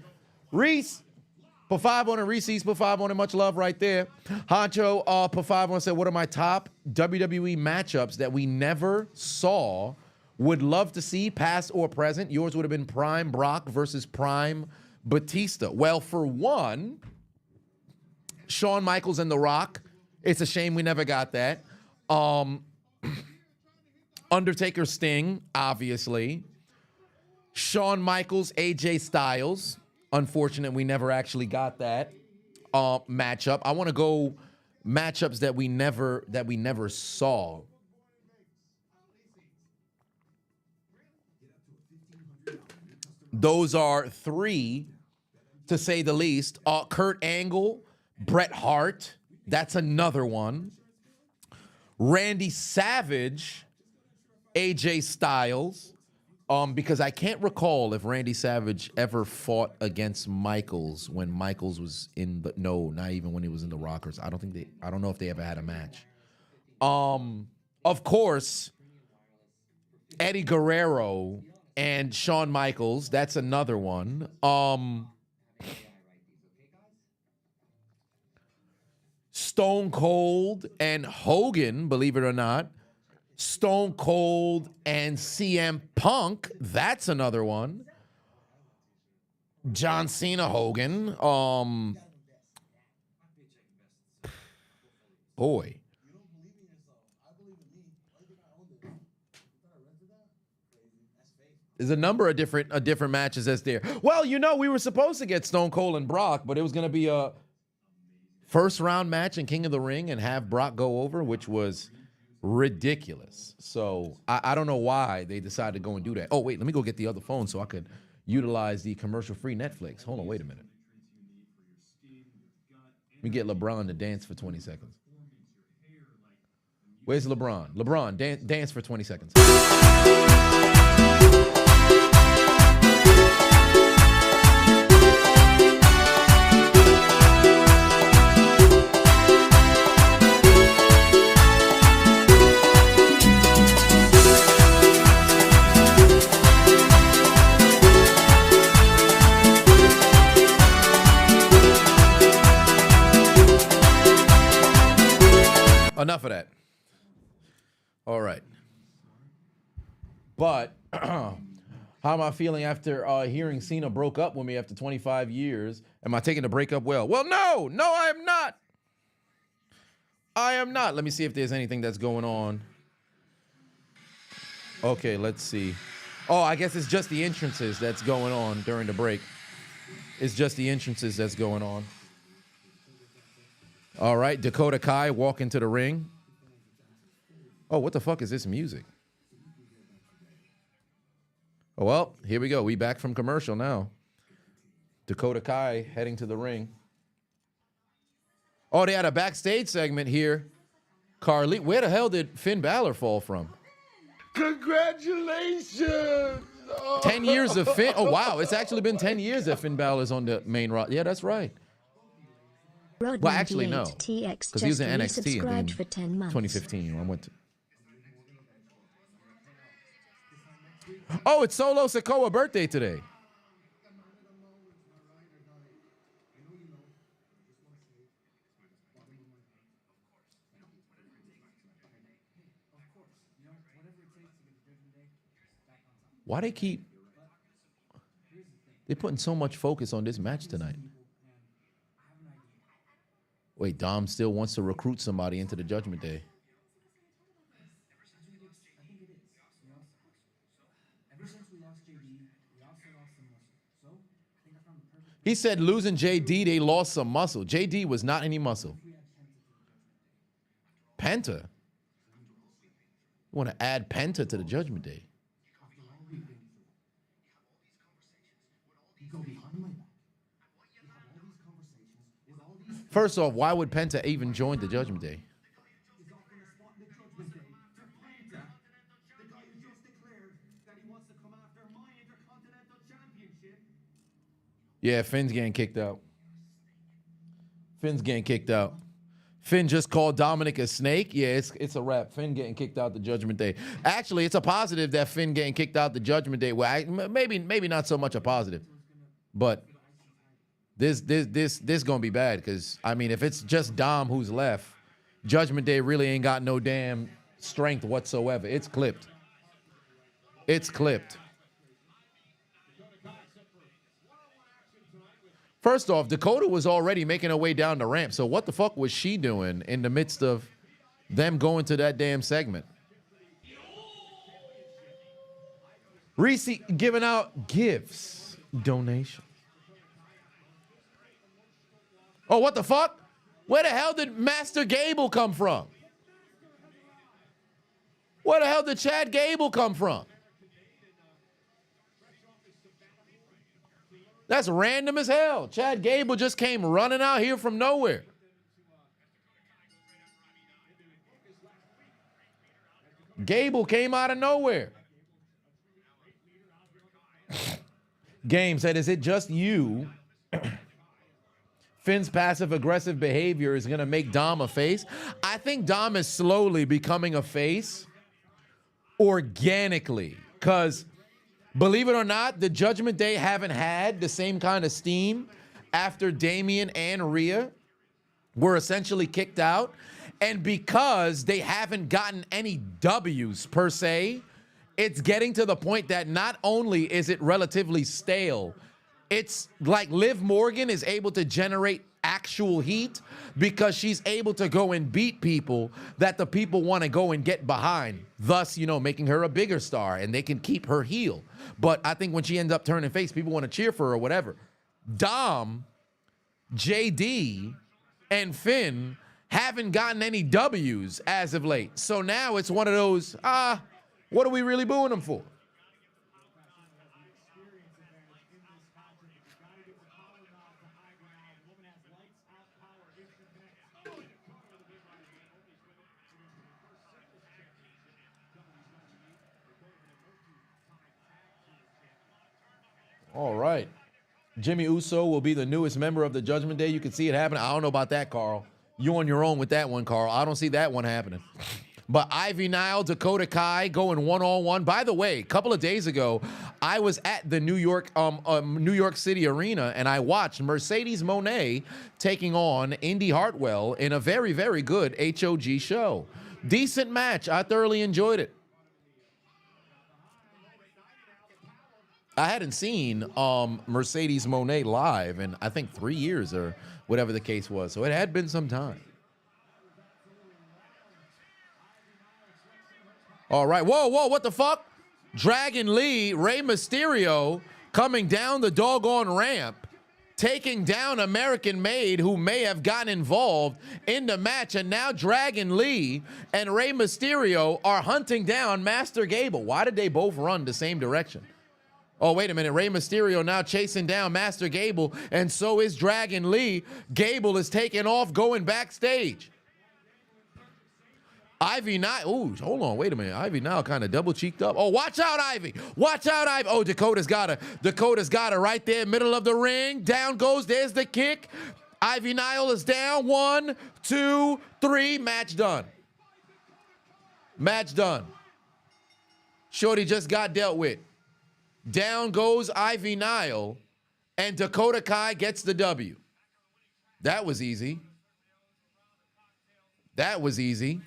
Reese, put 5 on it. Reese's put 5 on it. Much love right there. Honcho put 5 on it. Said, what are my top WWE matchups that we never saw? Would love to see, past or present. Yours would have been Prime Brock versus Prime Batista. Well, for one, Shawn Michaels and The Rock. It's a shame we never got that. Undertaker Sting, obviously. Shawn Michaels, AJ Styles. Unfortunate we never actually got that matchup. I want to go matchups that we never saw. Those are three, to say the least. Kurt Angle, Bret Hart, that's another one. Randy Savage, AJ Styles, because I can't recall if Randy Savage ever fought against Michaels when Michaels was in the, no, not even when he was in the Rockers. I don't know if they ever had a match. Of course, Eddie Guerrero and Shawn Michaels, that's another one. Stone Cold and Hogan, believe it or not. Stone Cold and CM Punk, that's another one. John Cena, Hogan. Boy. There's a number of different matches that's there. Well, you know, we were supposed to get Stone Cold and Brock, but it was going to be a first round match in King of the Ring and have Brock go over, which was ridiculous. So I don't know why they decided to go and do that. Oh, wait, let me go get the other phone so I could utilize the commercial-free Netflix. Hold on, wait a minute. Let me get LeBron to dance for 20 seconds. Where's LeBron? LeBron, dance for 20 seconds. Enough of that. All right. But how am I feeling after hearing Cena broke up with me after 25 years? Am I taking the breakup well? Well, no, I am not. I am not. Let me see if there's anything that's going on. Okay, let's see. Oh, I guess it's just the entrances that's going on during the break. It's just the entrances that's going on. All right, Dakota Kai walk into the ring. Oh, what the fuck is this music? Oh, well, here we go. We back from commercial now. Dakota Kai heading to the ring. Oh, they had a backstage segment here. Carly, where the hell did Finn Balor fall from?
Congratulations!
10 years of Finn. Oh, wow. It's actually been 10 years that Finn Balor's on the main roster. Yeah, that's right. Well, actually, no. Because he was in NXT in 2015 when I went to. Oh, it's Solo Sikoa's birthday today. Why they're putting so much focus on this match tonight? Wait, Dom still wants to recruit somebody into the Judgment Day. He said losing JD, they lost some muscle. JD was not any muscle. Penta? You want to add Penta to the Judgment Day? First off, why would Penta even join the Judgment Day? Yeah, Finn's getting kicked out. Finn's getting kicked out. Finn just called Dominic a snake. Yeah, it's a wrap. Finn getting kicked out the Judgment Day. Actually, it's a positive that Finn getting kicked out the Judgment Day. Well, maybe not so much a positive, but this gonna be bad because I mean, if it's just Dom who's left, Judgment Day really ain't got no damn strength whatsoever. It's clipped. It's clipped. First off, Dakota was already making her way down the ramp, so what the fuck was she doing in the midst of them going to that damn segment? Reese giving out gifts, donations. Oh, what the fuck? Where the hell did Master Gable come from? Where the hell did Chad Gable come from? That's random as hell. Chad Gable just came running out here from nowhere. Gable came out of nowhere. Game said, is it just you? Finn's passive-aggressive behavior is going to make Dom a face. I think Dom is slowly becoming a face organically. Because, believe it or not, the Judgment Day haven't had the same kind of steam after Damian and Rhea were essentially kicked out. And because they haven't gotten any W's per se, it's getting to the point that not only is it relatively stale, it's like Liv Morgan is able to generate actual heat because she's able to go and beat people that the people want to go and get behind, thus, you know, making her a bigger star, and they can keep her heel. But I think when she ends up turning face, people want to cheer for her or whatever. Dom, JD, and Finn haven't gotten any W's as of late. So now it's one of those, what are we really booing them for? All right. Jimmy Uso will be the newest member of the Judgment Day. You can see it happening. I don't know about that, Carl. You on your own with that one, Carl. I don't see that one happening. But Ivy Nile, Dakota Kai going one-on-one. By the way, a couple of days ago, I was at the New York City Arena, and I watched Mercedes Moné taking on Indy Hartwell in a very, very good HOG show. Decent match. I thoroughly enjoyed it. I hadn't seen Mercedes Moné live in, I think, 3 years or whatever the case was. So it had been some time. All right. Whoa, what the fuck? Dragon Lee, Rey Mysterio coming down the doggone ramp, taking down American Made, who may have gotten involved in the match. And now Dragon Lee and Rey Mysterio are hunting down Master Gable. Why did they both run the same direction? Oh, wait a minute. Rey Mysterio now chasing down Master Gable, and so is Dragon Lee. Gable is taking off, going backstage. Ivy Nile. Ooh, hold on. Wait a minute. Ivy Nile kind of double cheeked up. Oh, watch out, Ivy. Watch out, Ivy. Oh, Dakota's got her right there, middle of the ring. Down goes. There's the kick. Ivy Nile is down. 1, 2, 3. Match done. Match done. Shorty just got dealt with. Down goes Ivy Nile, and Dakota Kai gets the W. That was easy. That was easy.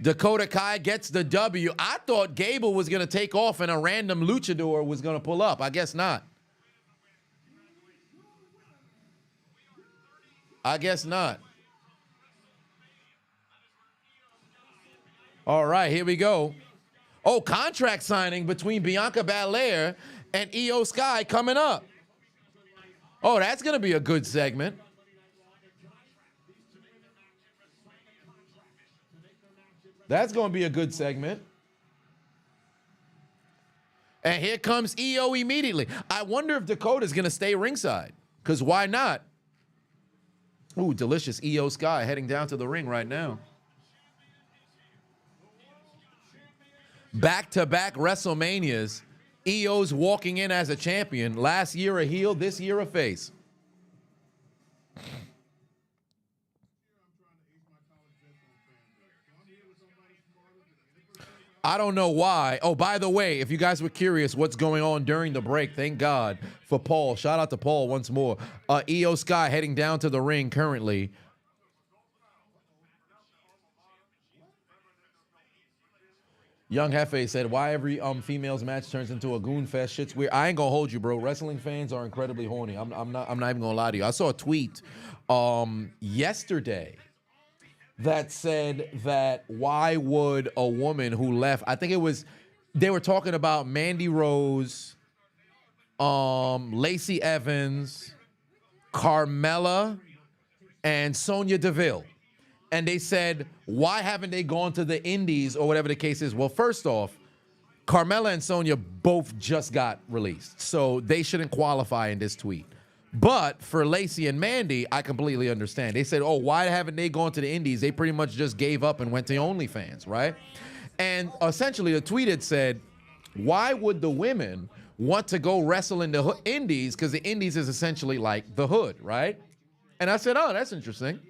Dakota Kai gets the W. I thought Gable was going to take off and a random luchador was going to pull up. I guess not. I guess not. All right, here we go. Oh, contract signing between Bianca Belair and Io Sky coming up. Oh, that's going to be a good segment. That's going to be a good segment. And here comes Io immediately. I wonder if Dakota's going to stay ringside, because why not? Ooh, delicious Io Sky heading down to the ring right now. Back-to-back WrestleManias, Io's walking in as a champion. Last year a heel, this year a face. I don't know why. Oh, by the way, if you guys were curious what's going on during the break, thank God for Paul. Shout out to Paul once more. Io Sky heading down to the ring currently. Young Hefe said, why every females match turns into a goon fest? Shit's weird. I ain't gonna hold you, bro. Wrestling fans are incredibly horny. I'm not even gonna lie to you. I saw a tweet yesterday that said that why would a woman who left, I think it was, they were talking about Mandy Rose, Lacey Evans, Carmella, and Sonya Deville. And they said, why haven't they gone to the indies or whatever the case is? Well, first off, Carmella and Sonya both just got released, so they shouldn't qualify in this tweet. But for Lacey and Mandy, I completely understand. They said, oh, why haven't they gone to the indies? They pretty much just gave up and went to OnlyFans, right? And essentially the tweet had said, why would the women want to go wrestle in the indies? Because the indies is essentially like the hood, right? And I said, oh, that's interesting.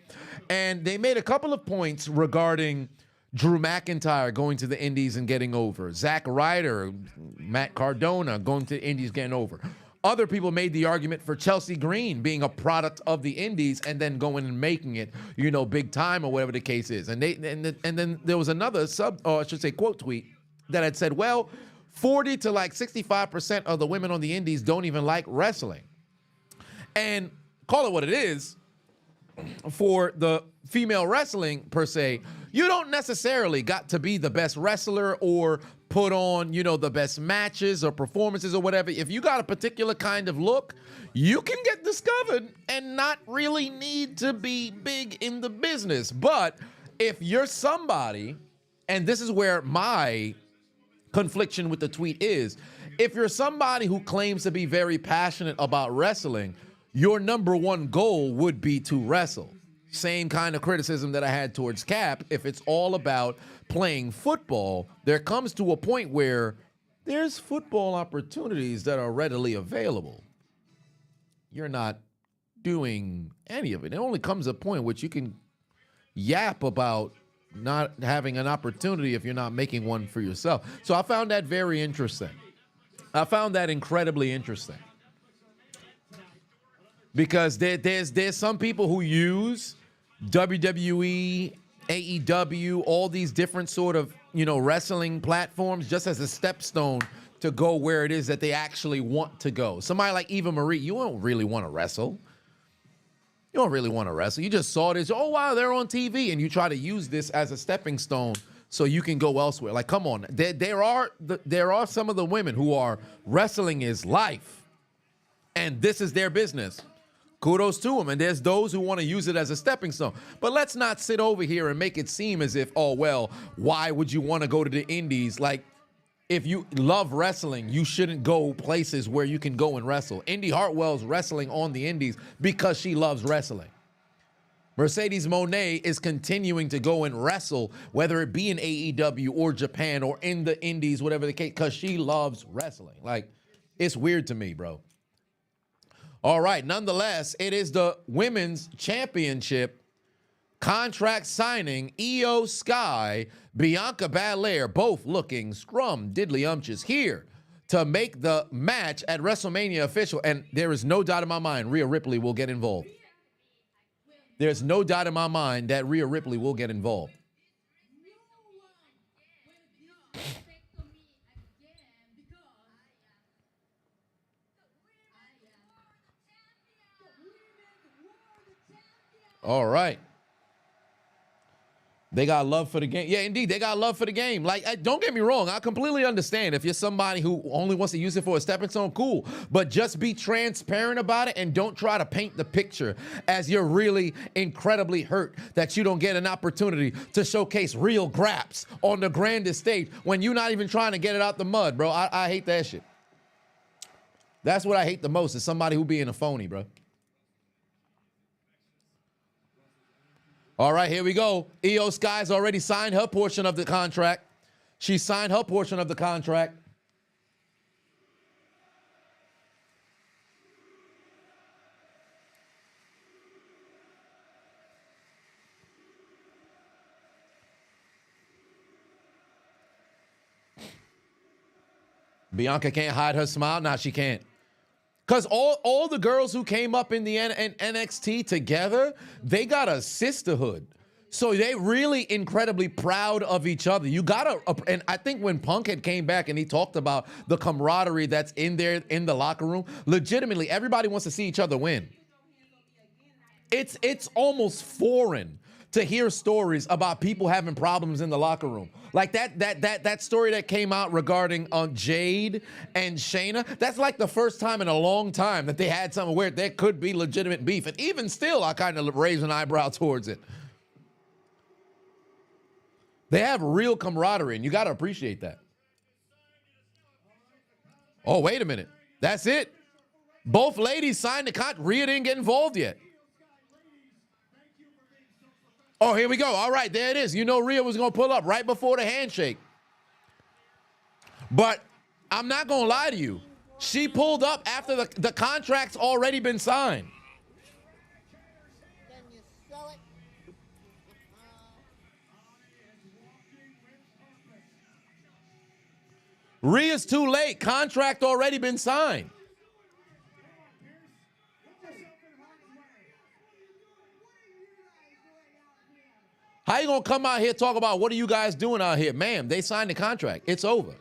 And they made a couple of points regarding Drew McIntyre going to the indies and getting over. Zack Ryder, Matt Cardona going to the indies, getting over. Other people made the argument for Chelsea Green being a product of the indies and then going and making it, you know, big time or whatever the case is. And then there was another quote tweet that had said, well, 40 to like 65% of the women on the indies don't even like wrestling. And call it what it is, for the female wrestling per se, you don't necessarily got to be the best wrestler or put on, you know, the best matches or performances or whatever. If you got a particular kind of look, you can get discovered and not really need to be big in the business. But if you're somebody, and this is where my confliction with the tweet is, if you're somebody who claims to be very passionate about wrestling, your number one goal would be to wrestle. Same kind of criticism that I had towards Cap. If it's all about playing football, there comes to a point where there's football opportunities that are readily available. You're not doing any of it. It only comes a point which you can yap about not having an opportunity if you're not making one for yourself. So I found that very interesting. I found that incredibly interesting. Because there's some people who use WWE, AEW, all these different sort of, you know, wrestling platforms just as a stepstone to go where it is that they actually want to go. Somebody like Eva Marie, you don't really want to wrestle. You don't really want to wrestle. You just saw this, oh, wow, they're on TV, and you try to use this as a stepping stone so you can go elsewhere. Like, come on. There are some of the women who are wrestling is life, and this is their business. Kudos to them. And there's those who want to use it as a stepping stone. But let's not sit over here and make it seem as if, oh, well, why would you want to go to the indies? Like, if you love wrestling, you shouldn't go places where you can go and wrestle. Indy Hartwell's wrestling on the indies because she loves wrestling. Mercedes Moné is continuing to go and wrestle, whether it be in AEW or Japan or in the indies, whatever the case, because she loves wrestling. Like, it's weird to me, bro. All right, nonetheless, it is the Women's Championship contract signing. Io Sky, Bianca Belair, both looking scrum diddly-umptious here to make the match at WrestleMania official. And there is no doubt in my mind Rhea Ripley will get involved. There's no doubt in my mind that Rhea Ripley will get involved. All right. They got love for the game. Yeah, indeed, they got love for the game. Like, don't get me wrong. I completely understand if you're somebody who only wants to use it for a stepping stone, cool. But just be transparent about it and don't try to paint the picture as you're really incredibly hurt that you don't get an opportunity to showcase real graps on the grandest stage when you're not even trying to get it out the mud, bro. I hate that shit. That's what I hate the most, is somebody who being a phony, bro. All right, here we go. Io Sky's already signed her portion of the contract. She signed her portion of the contract. Bianca can't hide her smile. Nah, she can't. Because all the girls who came up in the NXT together, they got a sisterhood. So they really incredibly proud of each other. You gotta, and I think when Punk had came back and he talked about the camaraderie that's in there in the locker room, legitimately, everybody wants to see each other win. It's almost foreign to hear stories about people having problems in the locker room. Like that story that came out regarding Jade and Shayna, that's like the first time in a long time that they had something where there could be legitimate beef. And even still, I kind of raise an eyebrow towards it. They have real camaraderie, and you got to appreciate that. Oh, wait a minute. That's it. Both ladies signed the contract. Rhea didn't get involved yet. Oh, here we go. All right, there it is. You know Rhea was going to pull up right before the handshake. But I'm not going to lie to you. She pulled up after the contract's already been signed.
Then you sell it.
Rhea's too late. Contract already been signed. How you gonna come out here talk about what are you guys doing out here? Ma'am, they signed the contract. It's over.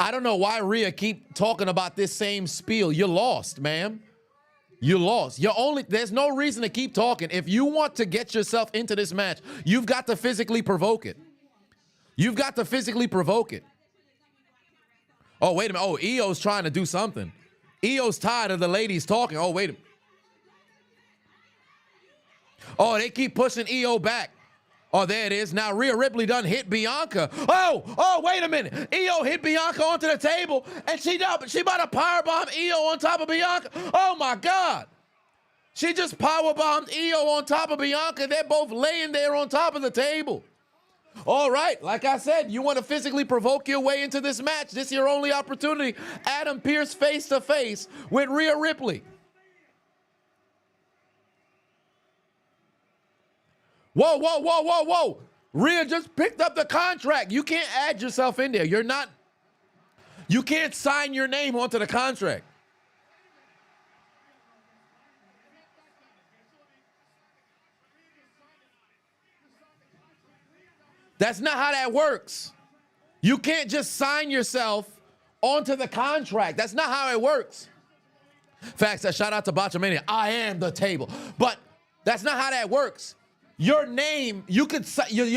I don't know why Rhea keep talking about this same spiel. You lost, ma'am. You lost. There's no reason to keep talking. If you want to get yourself into this match, you've got to physically provoke it. You've got to physically provoke it. Oh, wait a minute. Oh, Io's trying to do something. Io's tired of the ladies talking. Oh, wait a minute. Oh, they keep pushing Io back. Oh, there it is. Now Rhea Ripley done hit Bianca. Oh, wait a minute. Io hit Bianca onto the table, and she about to powerbomb Io on top of Bianca. Oh, my God. She just powerbombed Io on top of Bianca. They're both laying there on top of the table. All right, like I said, you want to physically provoke your way into this match. This is your only opportunity. Adam Pearce face-to-face with Rhea Ripley. Whoa. Rhea just picked up the contract. You can't add yourself in there. You can't sign your name onto the contract. That's not how that works. You can't just sign yourself onto the contract. That's not how it works. Facts, shout out to Botchamania. I am the table. But that's not how that works. Your name, your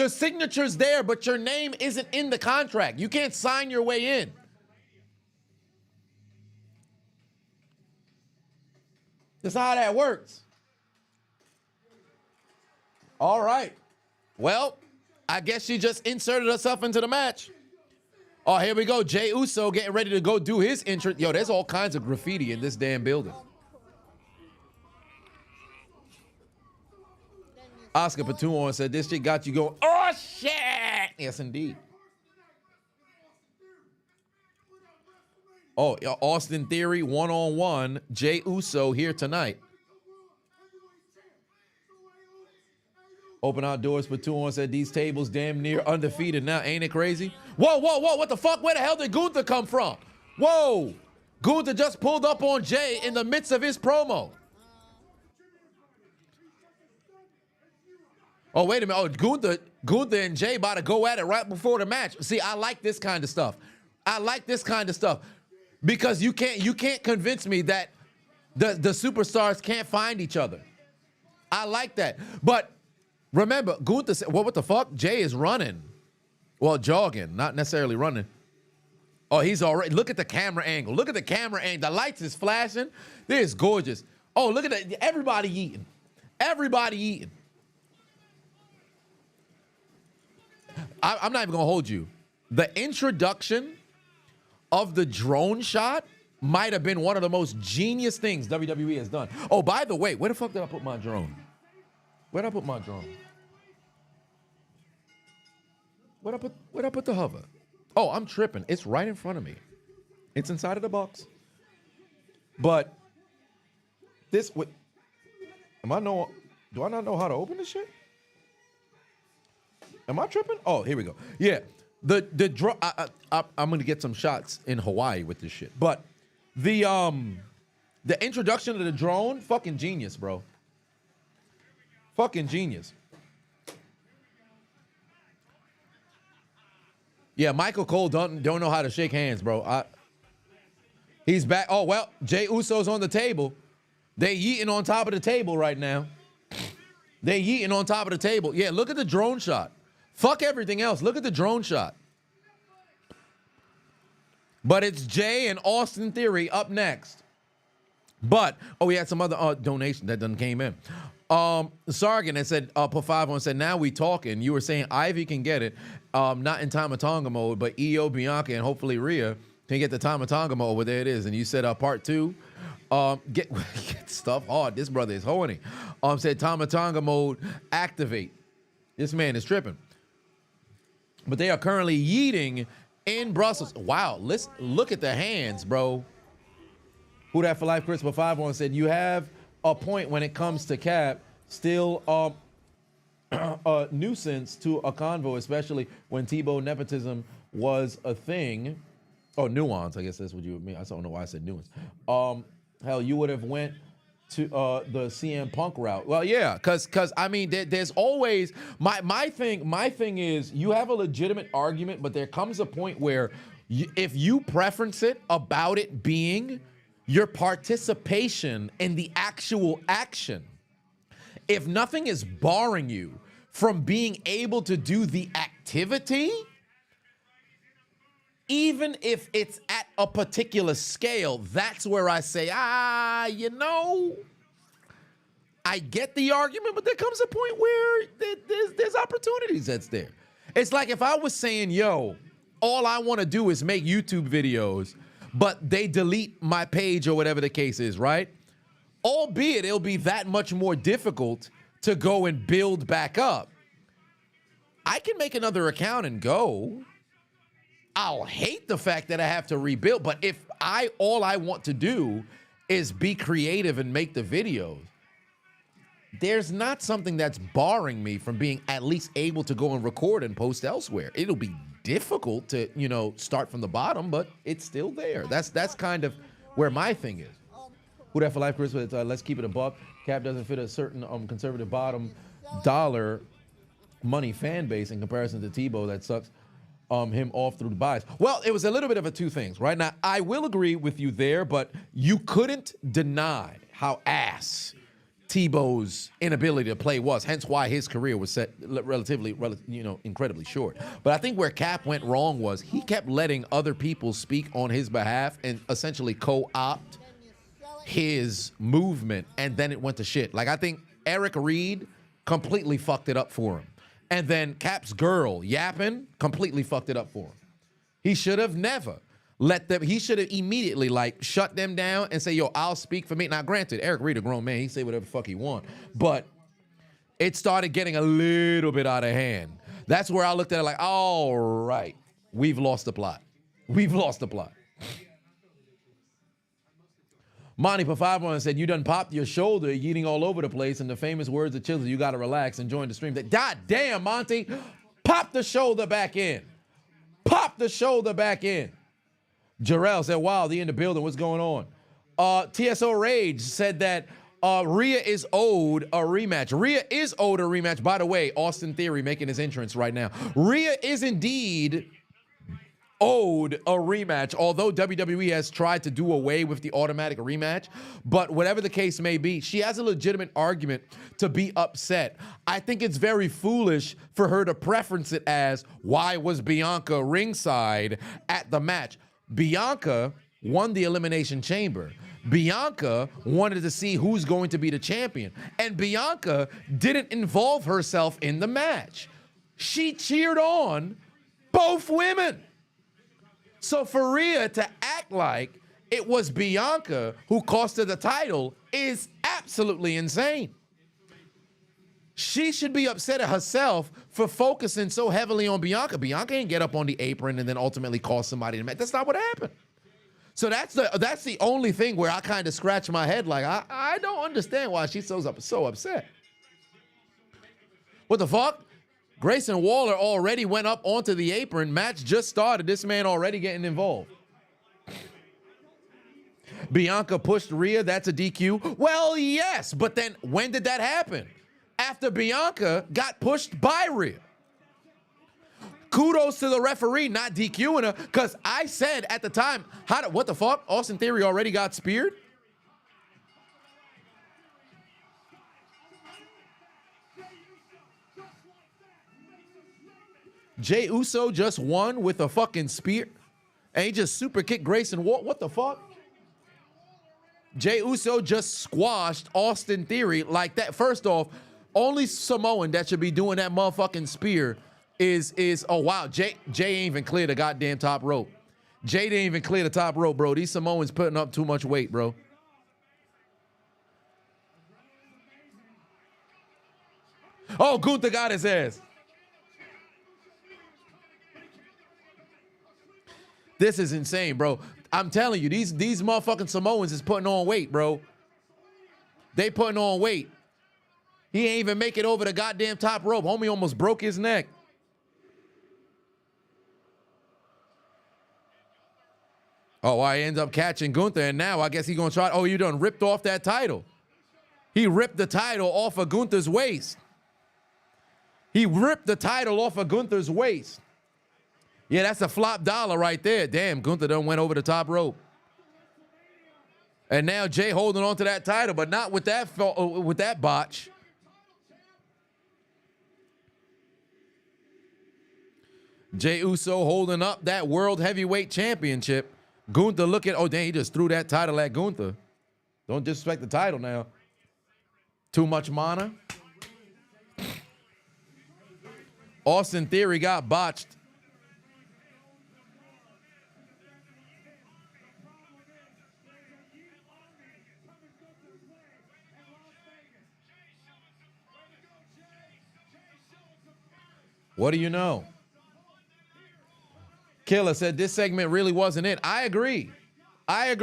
signature's there, but your name isn't in the contract. You can't sign your way in. That's not how that works. All right. Well, I guess she just inserted herself into the match. Oh, here we go. Jey Uso getting ready to go do his entrance. Yo, there's all kinds of graffiti in this damn building. Oscar Patuon said, this shit got you going, oh, shit. Yes, indeed. Oh, Austin Theory, one-on-one. Jey Uso here tonight. Open outdoors, Patuon said, these tables damn near undefeated now. Ain't it crazy? Whoa, what the fuck? Where the hell did Gunther come from? Whoa. Gunther just pulled up on Jey in the midst of his promo. Oh, wait a minute. Oh, Gunther and Jey about to go at it right before the match. See, I like this kind of stuff. Because you can't convince me that the superstars can't find each other. I like that. But remember, Gunther said, well, what the fuck? Jey is running. Well, jogging, not necessarily running. Oh, he's already, look at the camera angle. Look at the camera angle. The lights is flashing. This is gorgeous. Oh, look at that. Everybody eating. I'm not even gonna hold you. The introduction of the drone shot might have been one of the most genius things WWE has done. Oh, by the way, where the fuck did I put my drone? Where'd I put my drone? Where'd I put the hover? Oh, I'm tripping. It's right in front of me. It's inside of the box. But this would, do I not know how to open this shit? Am I tripping? Oh, here we go. Yeah, the drone. I'm gonna get some shots in Hawaii with this shit. But the introduction of the drone, fucking genius, bro. Fucking genius. Yeah, Michael Cole don't know how to shake hands, bro. He's back. Oh well, Jey Uso's on the table. They eating on top of the table right now. They yeeting on top of the table. Yeah, look at the drone shot. Fuck everything else. Look at the drone shot. But it's Jay and Austin Theory up next. But, we had some other donation that done came in. Sargon that said, put 5 on, said, now we talking. You were saying Ivy can get it, not in Tama Tonga mode, but EO, Bianca, and hopefully Rhea can get the Tama Tonga mode, where there it is. And you said part 2, get stuff hard. This brother is horny. Said Tama Tonga mode, activate. This man is tripping. But they are currently yeeting in Brussels. Wow, let's look at the hands, bro. Who that for life? Christopher 5 on said, you have a point when it comes to Cap, still a nuisance to a convo, especially when Tebow nepotism was a thing. Oh, nuance, I guess that's what you would mean. I don't know why I said nuance. Hell, you would have went to the CM Punk route. Well, yeah, because I mean, there's always my thing is you have a legitimate argument, but there comes a point where if you preference it about it being your participation in the actual action, if nothing is barring you from being able to do the activity, even if it's at a particular scale, that's where I say, you know, I get the argument, but there comes a point where there's opportunities that's there. It's like if I was saying, yo, all I want to do is make YouTube videos, but they delete my page or whatever the case is, right? Albeit it'll be that much more difficult to go and build back up. I can make another account and go. I'll hate the fact that I have to rebuild, but if all I want to do is be creative and make the videos, there's not something that's barring me from being at least able to go and record and post elsewhere. It'll be difficult to, you know, start from the bottom, but it's still there. That's kind of where my thing is. Who that for life, Chris? Let's keep it a buck. Cap doesn't fit a certain conservative bottom dollar money fan base in comparison to Tebow that sucks him off through the buys. Well, it was a little bit of a two things, right? Now, I will agree with you there, but you couldn't deny how ass Tebow's inability to play was, hence why his career was set relatively, incredibly short. But I think where Cap went wrong was he kept letting other people speak on his behalf and essentially co-opt his movement, and then it went to shit. Like, I think Eric Reed completely fucked it up for him. And then Cap's girl, Yappin, completely fucked it up for him. He should have never let them, he should have immediately, like, shut them down and say, yo, I'll speak for me. Now, granted, Eric Reed, a grown man, he say whatever the fuck he want. But it started getting a little bit out of hand. That's where I looked at it like, all right, we've lost the plot. We've lost the plot. Monty Pafavon said, you done popped your shoulder, yeeting all over the place, and the famous words of Chills, you gotta relax and join the stream. God damn, Monty, pop the shoulder back in. Pop the shoulder back in. Jarrell said, wow, they in the building, what's going on? TSO Rage said that Rhea is owed a rematch. Rhea is owed a rematch. By the way, Austin Theory making his entrance right now. Rhea is indeed owed a rematch, although WWE has tried to do away with the automatic rematch. But whatever the case may be, she has a legitimate argument to be upset. I think it's very foolish for her to preference it as, why was Bianca ringside at the match? Bianca won the Elimination Chamber. Bianca wanted to see who's going to be the champion. And Bianca didn't involve herself in the match. She cheered on both women. So for Rhea to act like it was Bianca who cost her the title is absolutely insane. She should be upset at herself for focusing so heavily on Bianca. Bianca ain't get up on the apron and then ultimately cost somebody the match. That's not what happened. So that's the only thing where I kind of scratch my head like, I don't understand why she's so upset. What the fuck? Grayson Waller already went up onto the apron. Match just started. This man already getting involved. Bianca pushed Rhea. That's a DQ. Well, yes, but then when did that happen? After Bianca got pushed by Rhea. Kudos to the referee not DQing her, because I said at the time, what the fuck? Austin Theory already got speared? Jey Uso just won with a fucking spear. And he just super kicked Grayson Waller. What the fuck? Jey Uso just squashed Austin Theory like that. First off, only Samoan that should be doing that motherfucking spear is oh wow, Jay ain't even clear the goddamn top rope. Jay didn't even clear the top rope, bro. These Samoans putting up too much weight, bro. Oh, Gunther got his ass. This is insane, bro. I'm telling you, these motherfucking Samoans is putting on weight, bro. They putting on weight. He ain't even make it over the goddamn top rope. Homie almost broke his neck. Oh, I end up catching Gunther, and now I guess he's gonna try. Oh, you done ripped off that title. He ripped the title off of Gunther's waist. He ripped the title off of Gunther's waist. Yeah, that's a flop dollar right there. Damn, Gunther done went over the top rope. And now Jay holding on to that title, but not with that botch. Jey Uso holding up that World Heavyweight Championship. Gunther looking, oh, dang, he just threw that title at Gunther. Don't disrespect the title now. Too much mana. Austin Theory got botched. What do you know? Killer said this segment really wasn't it. I agree. I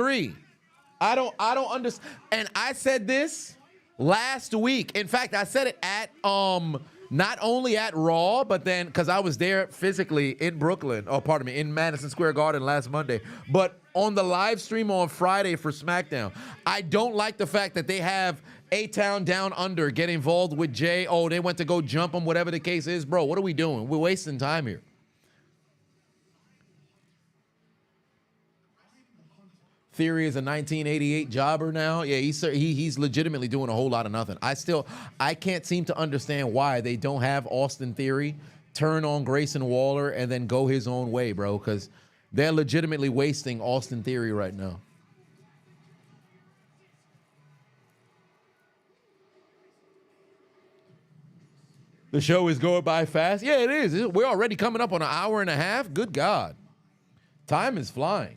don't understand. And I said this last week. In fact, I said it at not only at Raw, but then because I was there physically in Brooklyn, oh pardon me, in Madison Square Garden last Monday, but on the live stream on Friday for SmackDown. I don't like the fact that they have A-Town Down Under get involved with Jay. Oh, they went to go jump him, whatever the case is. Bro, what are we doing? We're wasting time here. Theory is a 1988 jobber now. Yeah, he's legitimately doing a whole lot of nothing. I can't seem to understand why they don't have Austin Theory turn on Grayson Waller and then go his own way, bro, because they're legitimately wasting Austin Theory right now. The show is going by fast. Yeah, it is. We're already coming up on an hour and a half. Good God. Time is flying.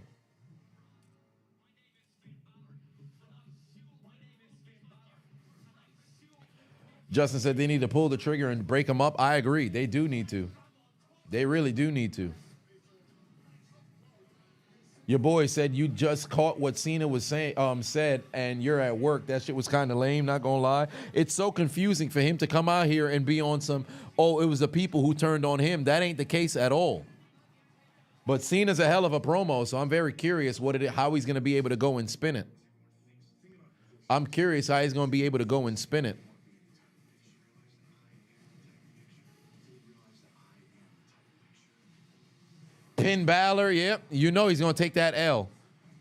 Justin said they need to pull the trigger and break them up. I agree. They do need to. They really do need to. Your boy said you just caught what CENA was saying, said, and you're at work. That shit was kind of lame, not gonna lie. It's so confusing for him to come out here and be on some, oh, it was the people who turned on him. That ain't the case at all. But CENA's a hell of a promo, so I'm very curious how he's gonna be able to go and spin it. I'm curious how he's gonna be able to go and spin it. Finn Balor, yep. You know he's going to take that L.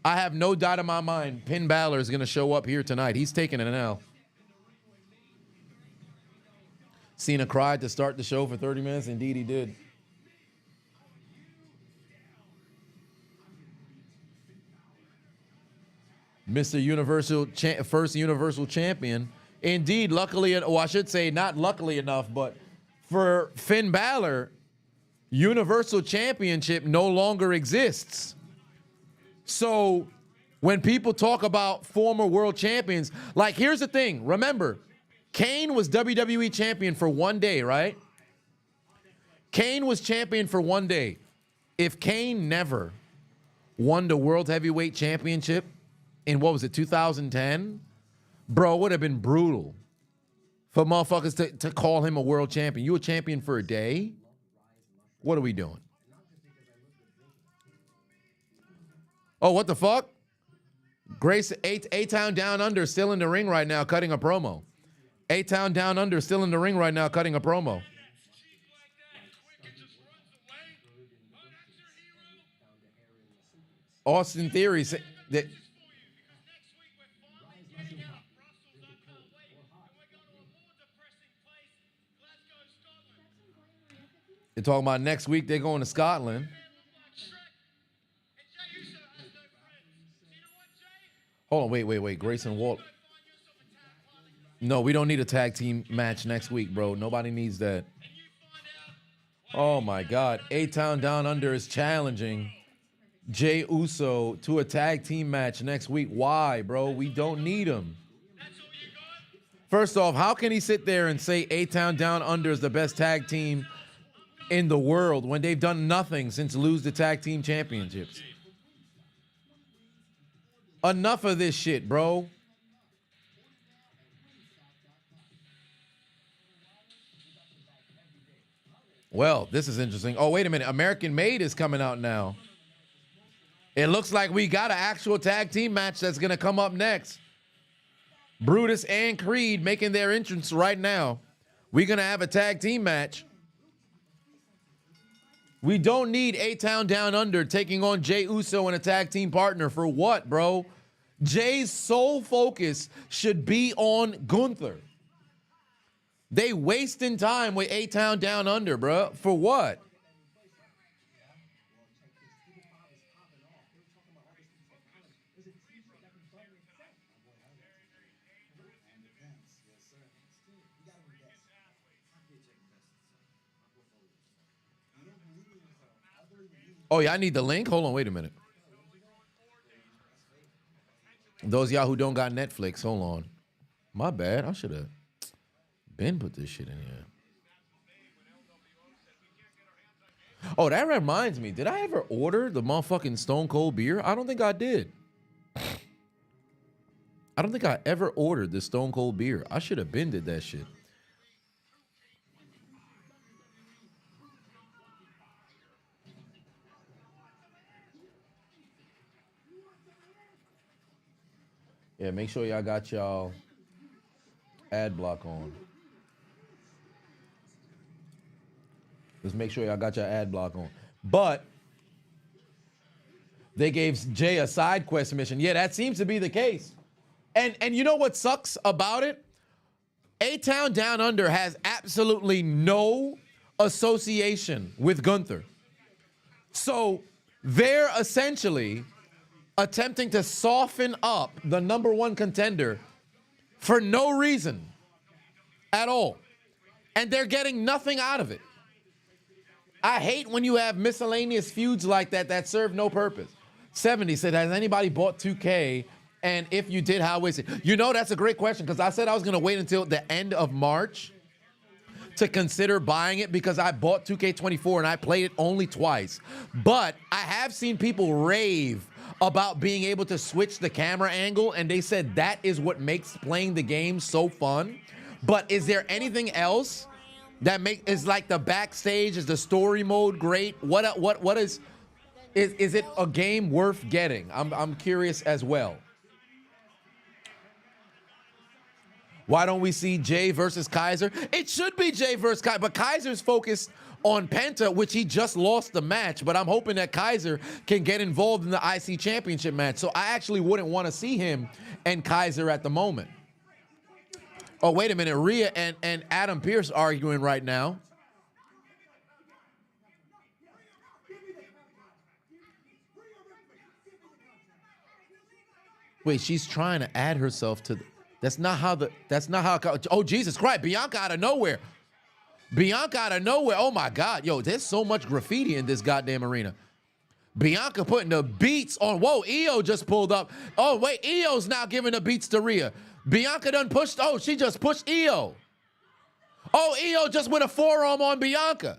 I have no doubt in my mind Finn Balor is going to show up here tonight. He's taking an L. CENA cried to start the show for 30 minutes. Indeed, he did. Mr. Universal, first Universal Champion. Indeed, luckily, or I should say not luckily enough, but for Finn Balor, Universal Championship no longer exists. So when people talk about former world champions, like here's the thing. Remember, Kane was WWE champion for one day, right? Kane was champion for one day. If Kane never won the World Heavyweight Championship in, what was it, 2010? Bro, it would have been brutal for motherfuckers to call him a world champion. You a champion for a day? What are we doing? Oh, what the fuck? Grace, A-Town Down Under still in the ring right now cutting a promo. A-Town Down Under still in the ring right now cutting a promo. Austin Theory said that They're talking about next week they're going to Scotland. Hold on, wait. Grayson Walt. No, we don't need a tag team match next week, bro. Nobody needs that. Oh my God. A-Town Down Under is challenging Jey Uso to a tag team match next week. Why, bro? We don't need him. First off, how can he sit there and say A-Town Down Under is the best tag team in the world when they've done nothing since lose the tag team championships? Enough of this shit, bro. Well, this is interesting. Oh, wait a minute. American Made is coming out now. It looks like we got an actual tag team match that's going to come up next. Brutus and Creed making their entrance right now. We're going to have a tag team match. We don't need A-Town Down Under taking on Jey Uso and a tag team partner for what, bro? Jay's sole focus should be on Gunther. They wasting time with A-Town Down Under, bro. For what? Oh, yeah, I need the link. Hold on, wait a minute. Those of y'all who don't got Netflix, hold on. My bad. I should have been put this shit in here. Oh, that reminds me. Did I ever order the motherfucking Stone Cold beer? I don't think I did. I don't think I ever ordered the Stone Cold beer. I should have been did that shit. Yeah, make sure y'all got y'all ad block on. Let's make sure y'all got your ad block on. But they gave Jay a side quest mission. Yeah, that seems to be the case. And you know what sucks about it? A-Town Down Under has absolutely no association with Gunther. So they're essentially attempting to soften up the number one contender for no reason at all. And they're getting nothing out of it. I hate when you have miscellaneous feuds like that serve no purpose. 70 said, has anybody bought 2K? And if you did, how is it? You know, that's a great question because I said I was going to wait until the end of March to consider buying it because I bought 2K24 and I played it only twice. But I have seen people rave about being able to switch the camera angle, and they said that is what makes playing the game so fun. But is there anything else that is like the backstage? Is the story mode great? What is it a game worth getting? I'm curious as well. Why don't we see Jay versus Kaiser? It should be Jay versus Kaiser, but Kaiser's focused on Penta, which he just lost the match, but I'm hoping that Kaiser can get involved in the IC Championship match. So I actually wouldn't want to see him and Kaiser at the moment. Oh, wait a minute. Rhea and Adam Pearce arguing right now. Wait, she's trying to add herself to the... That's not how... Oh, Jesus Christ. Bianca out of nowhere. Oh, my God. Yo, there's so much graffiti in this goddamn arena. Bianca putting the beats on... Whoa, Io just pulled up. Oh, wait, Io's now giving the beats to Rhea. Bianca done pushed... Oh, she just pushed Io. Oh, Io just went a forearm on Bianca.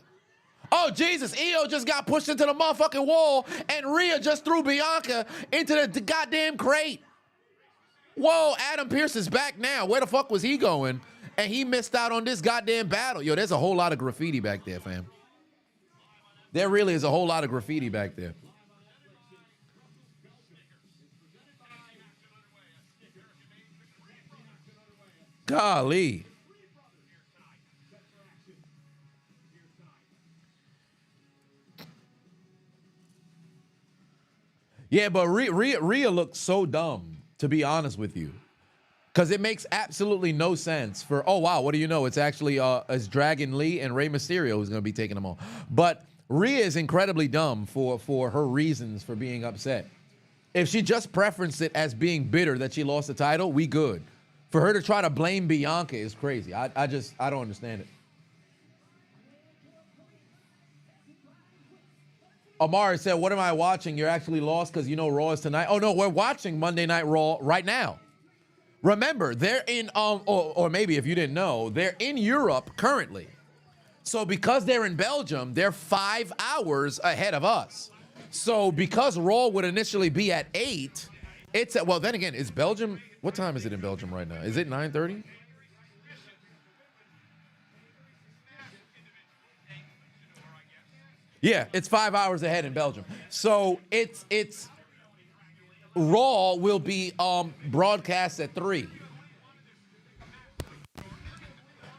Oh, Jesus, Io just got pushed into the motherfucking wall, and Rhea just threw Bianca into the goddamn crate. Whoa, Adam Pearce is back now. Where the fuck was he going? And he missed out on this goddamn battle. Yo, there's a whole lot of graffiti back there, fam. There really is a whole lot of graffiti back there. Golly. Yeah, but Rhea looked so dumb, to be honest with you. Because it makes absolutely no sense for, oh, wow, what do you know? It's actually it's Dragon Lee and Rey Mysterio who's going to be taking them on. But Rhea is incredibly dumb for her reasons for being upset. If she just preferenced it as being bitter that she lost the title, we good. For her to try to blame Bianca is crazy. I don't understand it. Amari said, what am I watching? You're actually lost because you know Raw is tonight. Oh, no, we're watching Monday Night Raw right now. Remember, they're in, or maybe if you didn't know, they're in Europe currently. So because they're in Belgium, they're 5 hours ahead of us. So because Raw would initially be at 8, it's at, well, then again, is Belgium, what time is it in Belgium right now? Is it 9:30? Yeah, it's 5 hours ahead in Belgium. So it's Raw will be broadcast at 3.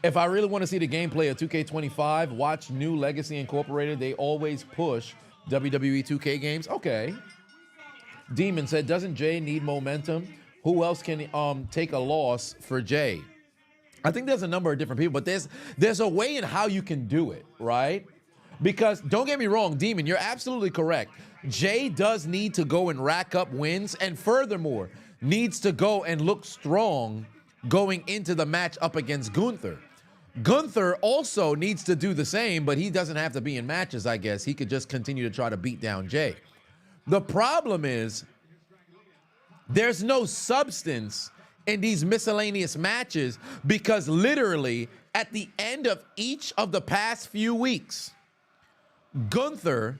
If I really want to see the gameplay of 2K25, watch New Legacy Incorporated. They always push WWE 2K games. Okay. Demon said, doesn't Jay need momentum? Who else can take a loss for Jay? I think there's a number of different people, but there's a way in how you can do it, right? Because don't get me wrong, Demon, you're absolutely correct. Jay does need to go and rack up wins, and furthermore, needs to go and look strong going into the match up against Gunther. Gunther also needs to do the same, but he doesn't have to be in matches, I guess. He could just continue to try to beat down Jay. The problem is there's no substance in these miscellaneous matches because literally at the end of each of the past few weeks, Gunther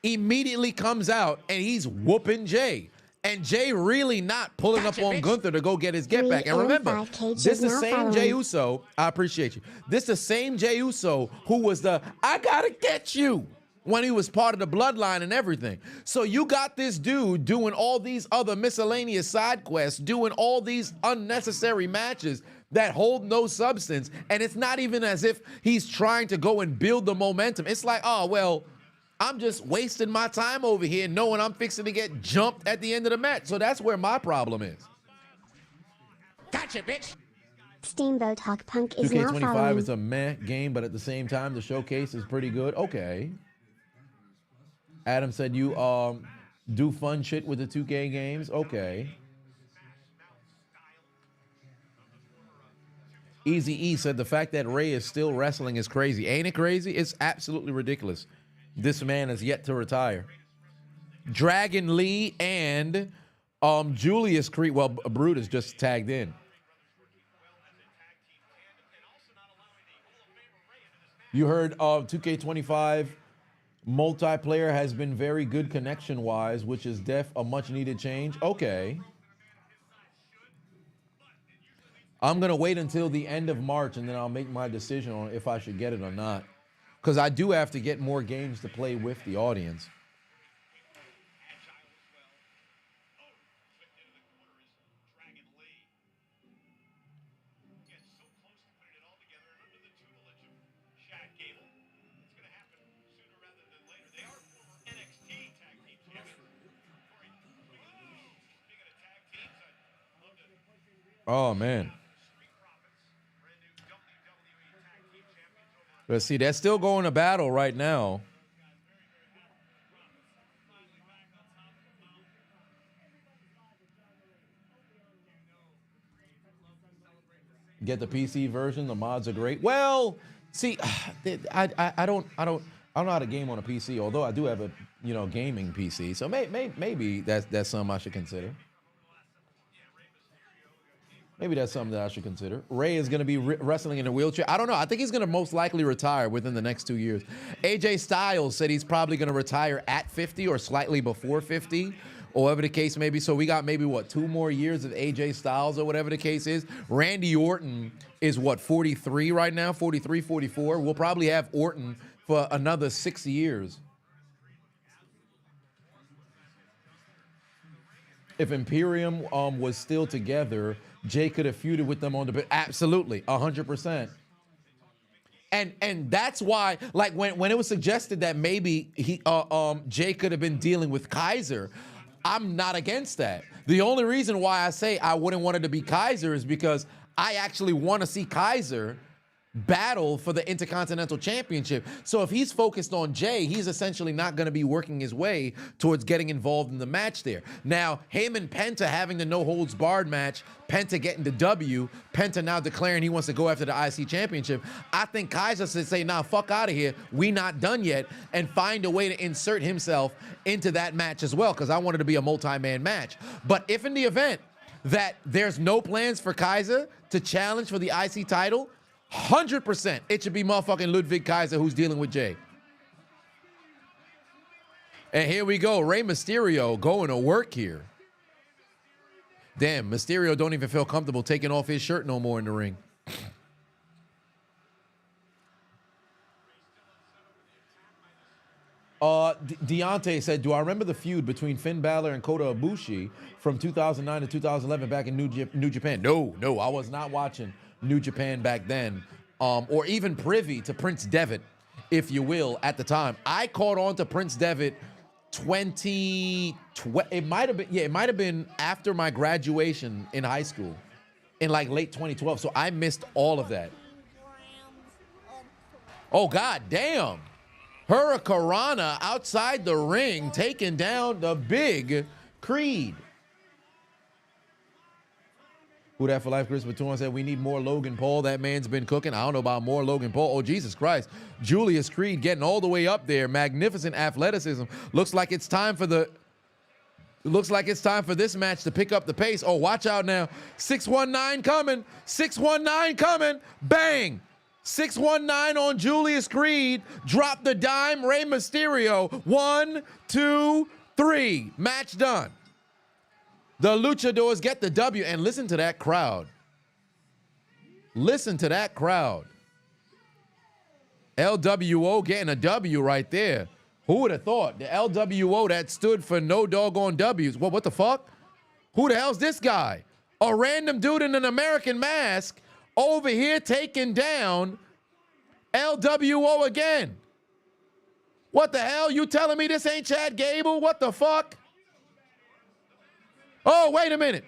immediately comes out and he's whooping Jay. And Jay really not pulling up on Gunther to go get his get back. And remember, this the same Jey Uso, I appreciate you. This the same Jey Uso who was the, I gotta get you, when he was part of the bloodline and everything. So you got this dude doing all these other miscellaneous side quests, doing all these unnecessary matches that hold no substance. And it's not even as if he's trying to go and build the momentum. It's like, oh, well, I'm just wasting my time over here knowing I'm fixing to get jumped at the end of the match. So that's where my problem is.
Gotcha, bitch.
Steamboat Hawk Punk is now
2K25
following.
is a meh game, but at the same time, the showcase is pretty good. Okay. Adam said you do fun shit with the 2K games. Okay. Easy E said the fact that Ray is still wrestling is crazy. Ain't it crazy? It's absolutely ridiculous. This man is yet to retire. Dragon Lee and Julius Creed. Well, Brutus just tagged in. You heard 2K25 multiplayer has been very good connection-wise, which is a much-needed change. Okay. I'm going to wait until the end of March, and then I'll make my decision on if I should get it or not. Because I do have to get more games to play with the audience. Oh, man. Let's see, they're still going to battle right now. Get the PC version. The mods are great. Well, see, I don't know how to game on a PC. Although I do have a gaming PC, so maybe that's something I should consider. Maybe that's something that I should consider. Ray is going to be wrestling in a wheelchair. I don't know. I think he's going to most likely retire within the next 2 years. AJ Styles said he's probably going to retire at 50 or slightly before 50, or whatever the case may be. So we got maybe, 2 more years of AJ Styles or whatever the case is. Randy Orton is, 43 right now? 43, 44. We'll probably have Orton for another 6 years. If Imperium was still together, Jay could have feuded with them on the absolutely 100%. And that's why, like when it was suggested that maybe Jay could have been dealing with Kaiser, I'm not against that. The only reason why I say I wouldn't want it to be Kaiser is because I actually want to see Kaiser battle for the Intercontinental Championship. So if he's focused on Jay, he's essentially not going to be working his way towards getting involved in the match there. Now, him and Penta having the no-holds-barred match, Penta getting the W, Penta now declaring he wants to go after the IC Championship, I think Kaiser should say, nah, fuck out of here. We not done yet, and find a way to insert himself into that match as well, because I want it to be a multi-man match. But if in the event that there's no plans for Kaiser to challenge for the IC title, 100% it should be motherfucking Ludwig Kaiser who's dealing with Jay. And here we go, Rey Mysterio going to work here. Damn, Mysterio don't even feel comfortable taking off his shirt no more in the ring. Deontay said, do I remember the feud between Finn Balor and Kota Ibushi from 2009 to 2011 back in New Japan? No, I was not watching New Japan back then, or even privy to Prince Devitt, if you will, at the time. I caught on to Prince Devitt it might have been after my graduation in high school in like late 2012, so I missed all of that. Oh, god damn. Hurricanrana outside the ring taking down the big Creed. Who that for life? Chris Baton said, we need more Logan Paul. That man's been cooking. I don't know about more Logan Paul. Oh, Jesus Christ. Julius Creed getting all the way up there. Magnificent athleticism. Looks like it's time for this match to pick up the pace. Oh, watch out now. 619 coming. 619 coming. Bang. 619 on Julius Creed. Drop the dime. Rey Mysterio. 1, 2, 3. Match done. The Luchadors get the W, and listen to that crowd. Listen to that crowd. LWO getting a W right there. Who would have thought? The LWO that stood for no doggone W's. Well, what the fuck? Who the hell's this guy? A random dude in an American mask over here taking down LWO again. What the hell? You telling me this ain't Chad Gable? What the fuck? Oh, wait a minute.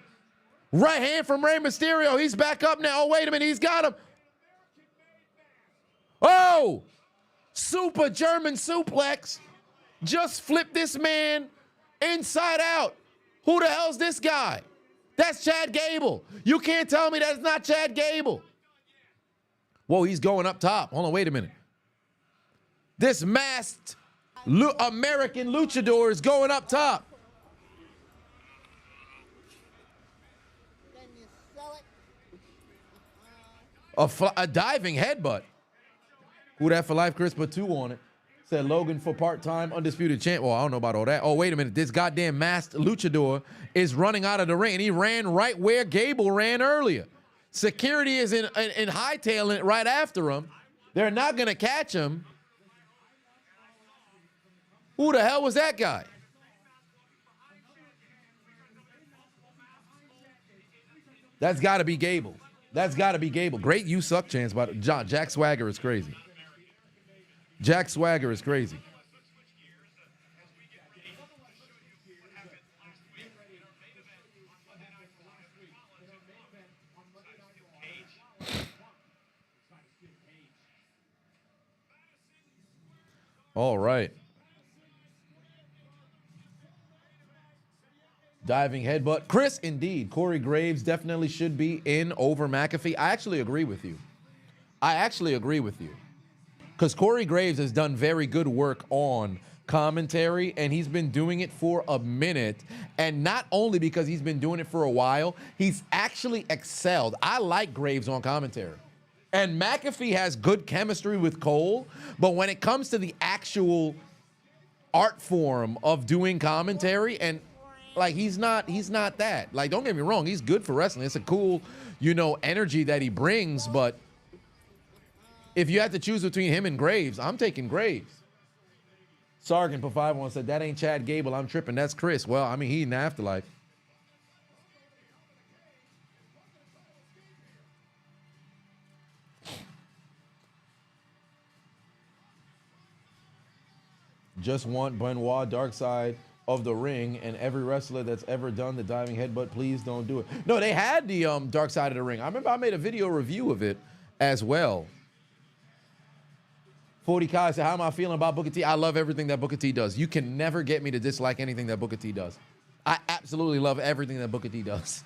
Right hand from Rey Mysterio. He's back up now. Oh, wait a minute. He's got him. Oh, super German suplex. Just flip this man inside out. Who the hell's this guy? That's Chad Gable. You can't tell me that's not Chad Gable. Whoa, he's going up top. Hold on, wait a minute. This masked American luchador is going up top. A diving headbutt. Who that for life? Chris put 2 on it. Said Logan for part-time undisputed champ. Well, I don't know about all that. Oh, wait a minute. This goddamn masked luchador is running out of the ring. And he ran right where Gable ran earlier. Security is in hightailing it right after him. They're not going to catch him. Who the hell was that guy? That's got to be Gable. That's got to be Gable. Great you suck chance, but Jack Swagger is crazy. Jack Swagger is crazy. All right. Diving headbutt. Chris, indeed. Corey Graves definitely should be in over McAfee. I actually agree with you. Because Corey Graves has done very good work on commentary, and he's been doing it for a minute. And not only because he's been doing it for a while, he's actually excelled. I like Graves on commentary. And McAfee has good chemistry with Cole, but when it comes to the actual art form of doing commentary, and like he's not that. Like, don't get me wrong, he's good for wrestling. It's a cool, energy that he brings, but if you had to choose between him and Graves, I'm taking Graves. Sargent for 5-1 said, that ain't Chad Gable, I'm tripping. That's Chris. Well, I mean, he in the afterlife. Just want Benoit, Dark Side. of the ring, and every wrestler that's ever done the diving headbutt, please don't do it. No, they had the dark side of the ring. I remember I made a video review of it as well. 40 Kai said, how am I feeling about Booker T? I love everything that Booker T does. You can never get me to dislike anything that Booker T does. I absolutely love everything that Booker T does.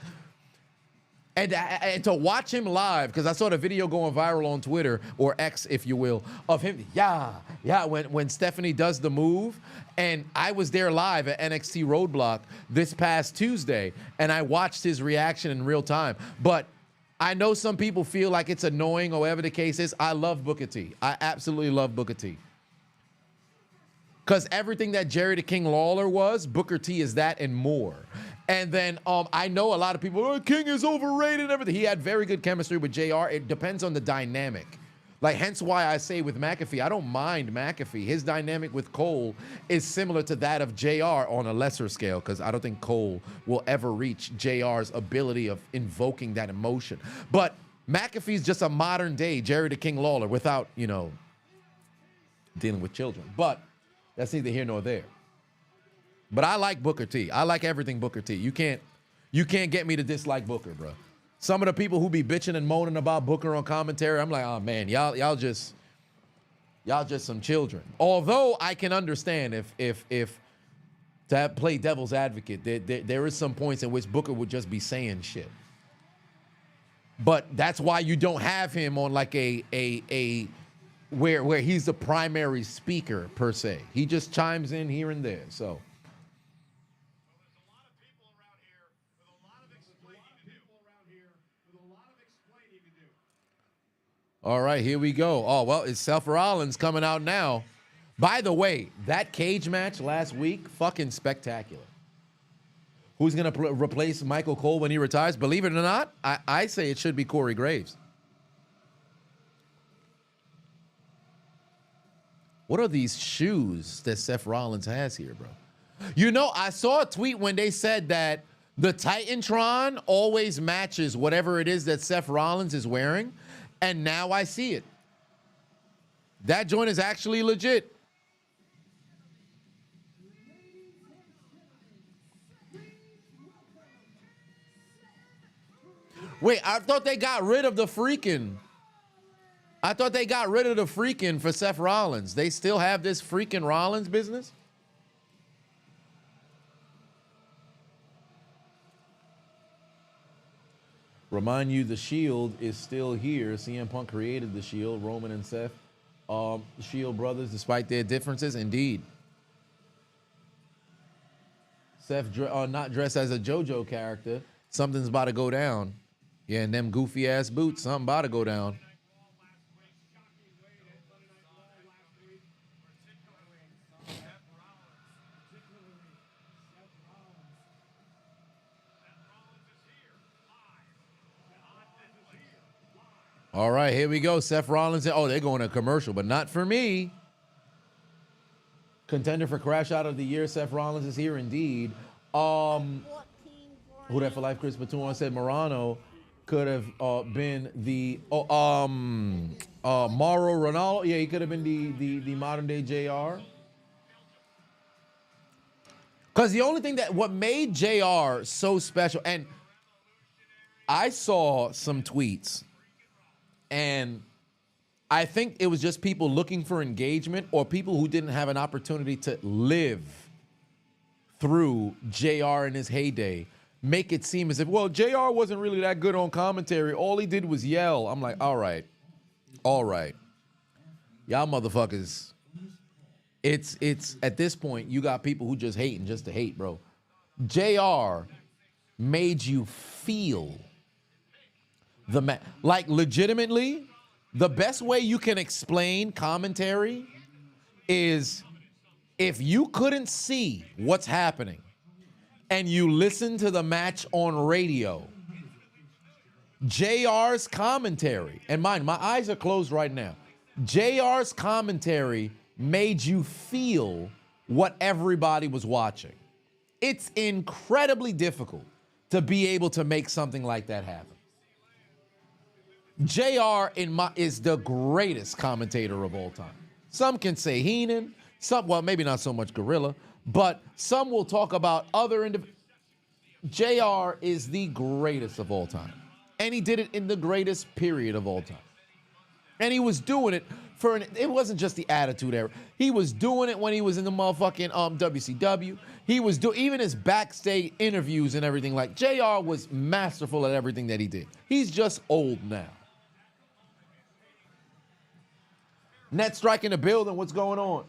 And to watch him live, because I saw the video going viral on Twitter, or X, if you will, of him, when Stephanie does the move, and I was there live at NXT Roadblock this past Tuesday, and I watched his reaction in real time. But I know some people feel like it's annoying, or whatever the case is. I love Booker T. I absolutely love Booker T. Because everything that Jerry the King Lawler was, Booker T is that and more. And then I know a lot of people, oh, King is overrated and everything. He had very good chemistry with JR. It depends on the dynamic. Like, hence why I say with McAfee, I don't mind McAfee. His dynamic with Cole is similar to that of JR on a lesser scale, because I don't think Cole will ever reach JR's ability of invoking that emotion. But McAfee's just a modern day Jerry the King Lawler without, you know, dealing with children. But that's neither here nor there. But I like Booker T. I like everything Booker T. You can't get me to dislike Booker, bro. Some of the people who be bitching and moaning about Booker on commentary, I'm like, oh man, y'all just some children. Although I can understand if to play devil's advocate, there is some points in which Booker would just be saying shit. But that's why you don't have him on like a where he's the primary speaker per se. He just chimes in here and there. So. All right, here we go. Oh, well, it's Seth Rollins coming out now. By the way, that cage match last week, fucking spectacular. Who's going to replace Michael Cole when he retires? Believe it or not, I say it should be Corey Graves. What are these shoes that Seth Rollins has here, bro? You know, I saw a tweet when they said that the Titantron always matches whatever it is that Seth Rollins is wearing. And now I see it. That joint is actually legit. Wait, I thought they got rid of the freaking. For Seth Rollins. They still have this freaking Rollins business? Remind you, the Shield is still here. CM Punk created the Shield. Roman and Seth, Shield brothers, despite their differences, indeed. Seth not dressed as a JoJo character. Something's about to go down. Yeah, and them goofy ass boots. Something about to go down. All right, here we go. Seth Rollins. Oh, they're going to commercial, but not for me. Contender for Crash Out of the Year. Seth Rollins is here indeed. Who that for life? Chris Batuan said Morano could have been the Mauro Ronaldo. Yeah, he could have been the modern day JR. Because the only thing what made JR so special, and I saw some tweets. And I think it was just people looking for engagement, or people who didn't have an opportunity to live through JR in his heyday, make it seem as if, well, JR wasn't really that good on commentary. All he did was yell. I'm like, all right. Y'all motherfuckers. It's at this point, you got people who just hating just to hate, bro. JR made you feel like legitimately, the best way you can explain commentary is if you couldn't see what's happening and you listen to the match on radio, JR's commentary, and mind, my eyes are closed right now. JR's commentary made you feel what everybody was watching. It's incredibly difficult to be able to make something like that happen. JR is the greatest commentator of all time. Some can say Heenan, well, maybe not so much Gorilla, But some will talk about other individuals. JR is the greatest of all time. And he did it in the greatest period of all time. And he was doing it it wasn't just the Attitude Era. He was doing it when he was in the motherfucking WCW. He was doing, even his backstage interviews and everything. Like, JR was masterful at everything that he did. He's just old now. Net Strike in the building. What's going on?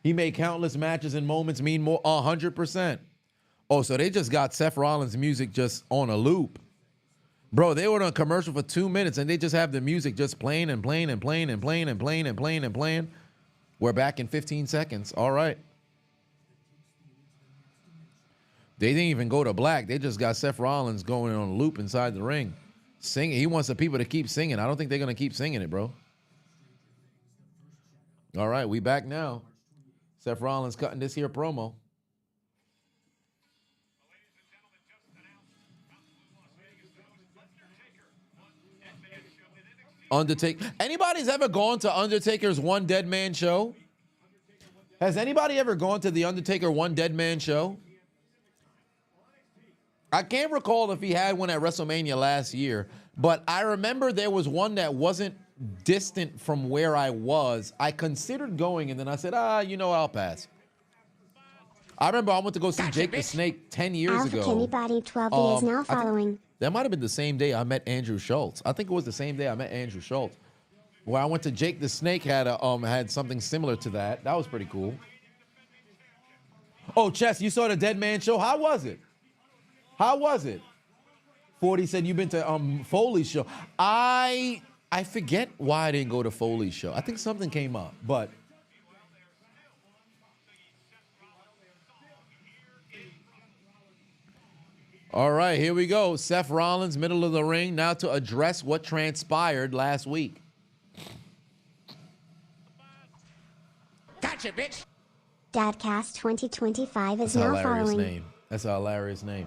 He made countless matches and moments mean more. 100%. Oh, so they just got Seth Rollins' music just on a loop. Bro, they were on a commercial for 2 minutes and they just have the music just playing and playing and playing and playing and playing and playing and playing. We're back in 15 seconds. All right. They didn't even go to black. They just got Seth Rollins going on a loop inside the ring. Singing. He wants the people to keep singing. I don't think they're going to keep singing it, bro. All right, we back now. Seth Rollins cutting this here promo. Undertaker. Anybody's ever gone to Undertaker's One Dead Man show? Has anybody ever gone to the Undertaker One Dead Man show? I can't recall if he had one at WrestleMania last year, but I remember there was one that wasn't distant from where I was. I considered going, and then I said, I'll pass. I remember I went to go see Jake the Snake 10 years
Alpha
ago.
Kenny Body 12 is now following.
That might have been the same day I met Andrew Schultz. I think it was the same day I met Andrew Schultz. Where I went to Jake the Snake had something similar to that. That was pretty cool. Oh, Chess, you saw the Dead Man show? How was it? How was it? 40 said you've been to Foley's show. I forget why I didn't go to Foley's show. I think something came up, but all right, here we go. Seth Rollins, middle of the ring, now to address what transpired last week.
Gotcha, bitch.
Dadcast 2025 is
That's a
now
hilarious
following.
name. That's a hilarious name.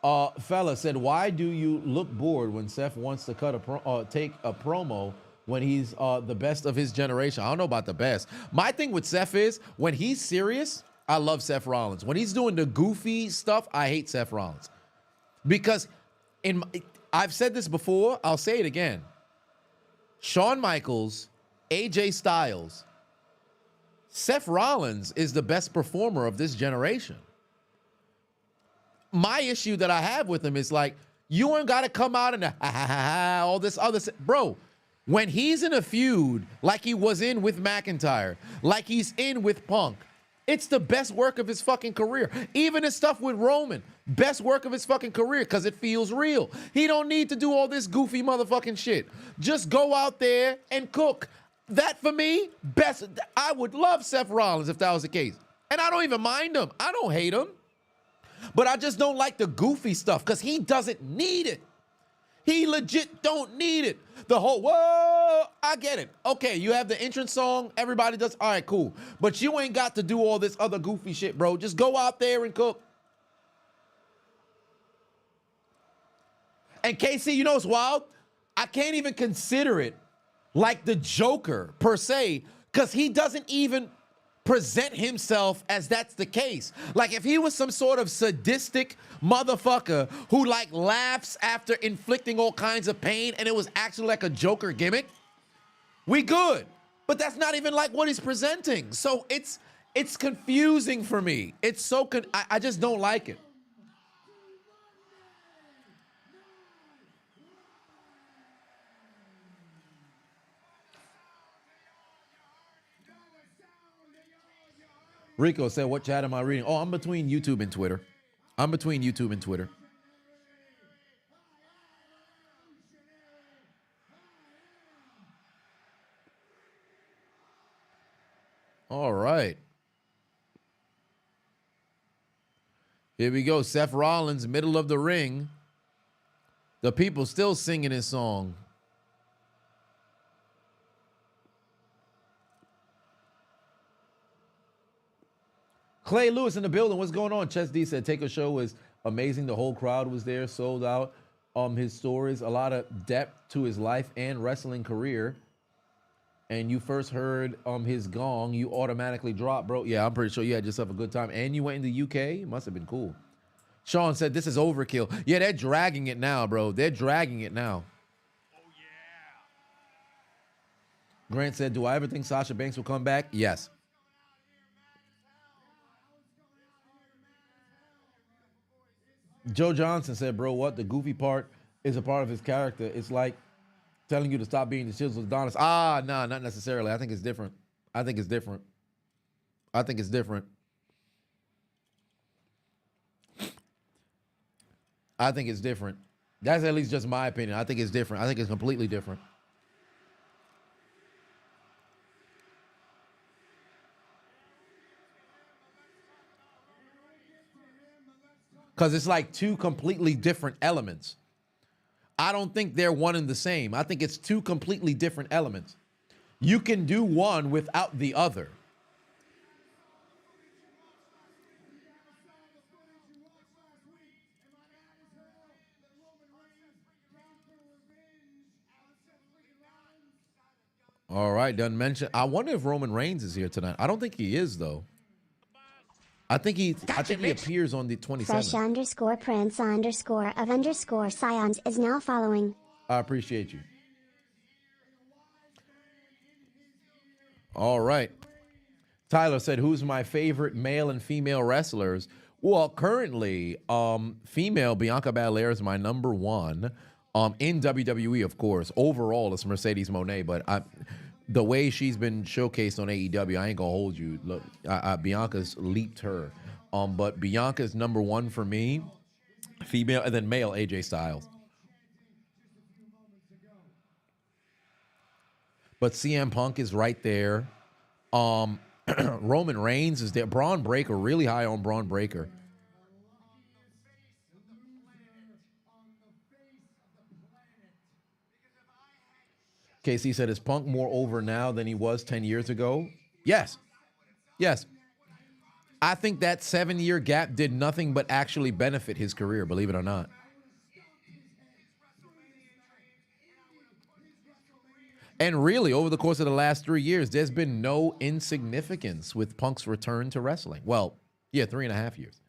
Fella said, why do you look bored when Seth wants to take a promo when he's the best of his generation? I don't know about the best. My thing with Seth is, when he's serious, I love Seth Rollins. When he's doing the goofy stuff, I hate Seth Rollins. Because I've said this before, I'll say it again. Shawn Michaels, AJ Styles, Seth Rollins is the best performer of this generation. My issue that I have with him is like, you ain't got to come out and all this other bro. When he's in a feud like he was in with McIntyre, like he's in with Punk, it's the best work of his fucking career. Even his stuff with Roman, best work of his fucking career because it feels real. He don't need to do all this goofy motherfucking shit. Just go out there and cook. That for me, best. I would love Seth Rollins if that was the case. And I don't even mind him. I don't hate him. But I just don't like the goofy stuff because he doesn't need it. He legit don't need it. The whole, whoa, I get it. Okay, you have the entrance song. Everybody does. All right, cool. But you ain't got to do all this other goofy shit, bro. Just go out there and cook. And KC, you know what's wild? I can't even consider it like the Joker per se because he doesn't even present himself as that's the case. Like if he was some sort of sadistic motherfucker who like laughs after inflicting all kinds of pain and it was actually like a Joker gimmick, we good. But that's not even like what he's presenting. So it's confusing for me. It's so I just don't like it. Rico said, what chat am I reading? Oh, I'm between YouTube and Twitter. I'm between YouTube and Twitter. All right. Here we go. Seth Rollins, middle of the ring. The people still singing his song. Clay Lewis in the building. What's going on? Chess D said, Taker show was amazing. The whole crowd was there, sold out. His stories, a lot of depth to his life and wrestling career. and you first heard his gong, you automatically dropped, bro. Yeah, I'm pretty sure you had yourself a good time. And you went in the UK? It must have been cool. Sean said, this is overkill. Yeah, they're dragging it now, bro. They're dragging it now. Grant said, do I ever think Sasha Banks will come back? Yes. Joe Johnson said, bro, what? The goofy part is a part of his character. It's like telling you to stop being the Chisel Adonis. Ah, no, not necessarily. I think it's different. I think it's different. I think it's different. I think it's different. That's at least just my opinion. I think it's different. I think it's completely different. Because it's like two completely different elements. I don't think they're one and the same. I think it's two completely different elements. You can do one without the other. All right, done mention. I wonder if Roman Reigns is here tonight. I don't think he is, though. I think he appears on the 27th.
Fresh underscore Prince underscore of underscore Scions is now following.
I appreciate you. All right. Tyler said, who's my favorite male and female wrestlers? Well, currently, female Bianca Belair is my number one. In WWE, of course. Overall, it's Mercedes Moné, but the way she's been showcased on AEW, I ain't gonna hold you. Look, Bianca's leaped her. But Bianca's number one for me, female, and then male AJ Styles. But CM Punk is right there. Roman Reigns is there. Braun Breaker, really high on Braun Breaker. KC said, is Punk more over now than he was 10 years ago? Yes. Yes. I think that 7-year gap did nothing but actually benefit his career, believe it or not. And really, over the course of the last 3 years, there's been no insignificance with Punk's return to wrestling. Well, yeah, 3.5 years.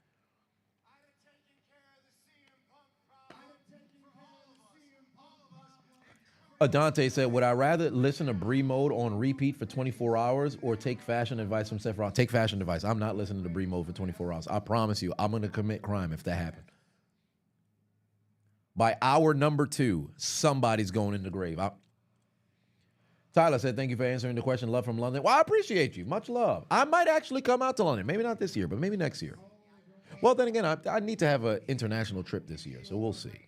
Adante said, would I rather listen to Bree Mode on repeat for 24 hours or take fashion advice from Seth Rollins? Take fashion advice. I'm not listening to Bree Mode for 24 hours. I promise you, I'm going to commit crime if that happened. By hour number 2, somebody's going in the grave. Tyler said, thank you for answering the question. Love from London. Well, I appreciate you. Much love. I might actually come out to London. Maybe not this year, but maybe next year. Well, then again, I need to have an international trip this year, so we'll see.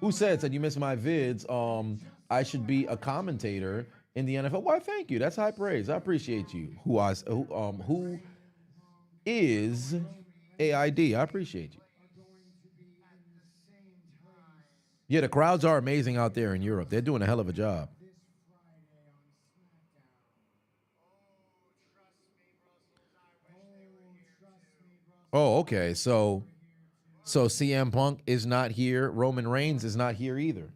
Who said you missed my vids? I should be a commentator in the NFL. Why, thank you. That's high praise. I appreciate you. Who is AID? I appreciate you. Yeah, the crowds are amazing out there in Europe. They're doing a hell of a job. Oh, okay. So CM Punk is not here. Roman Reigns is not here either.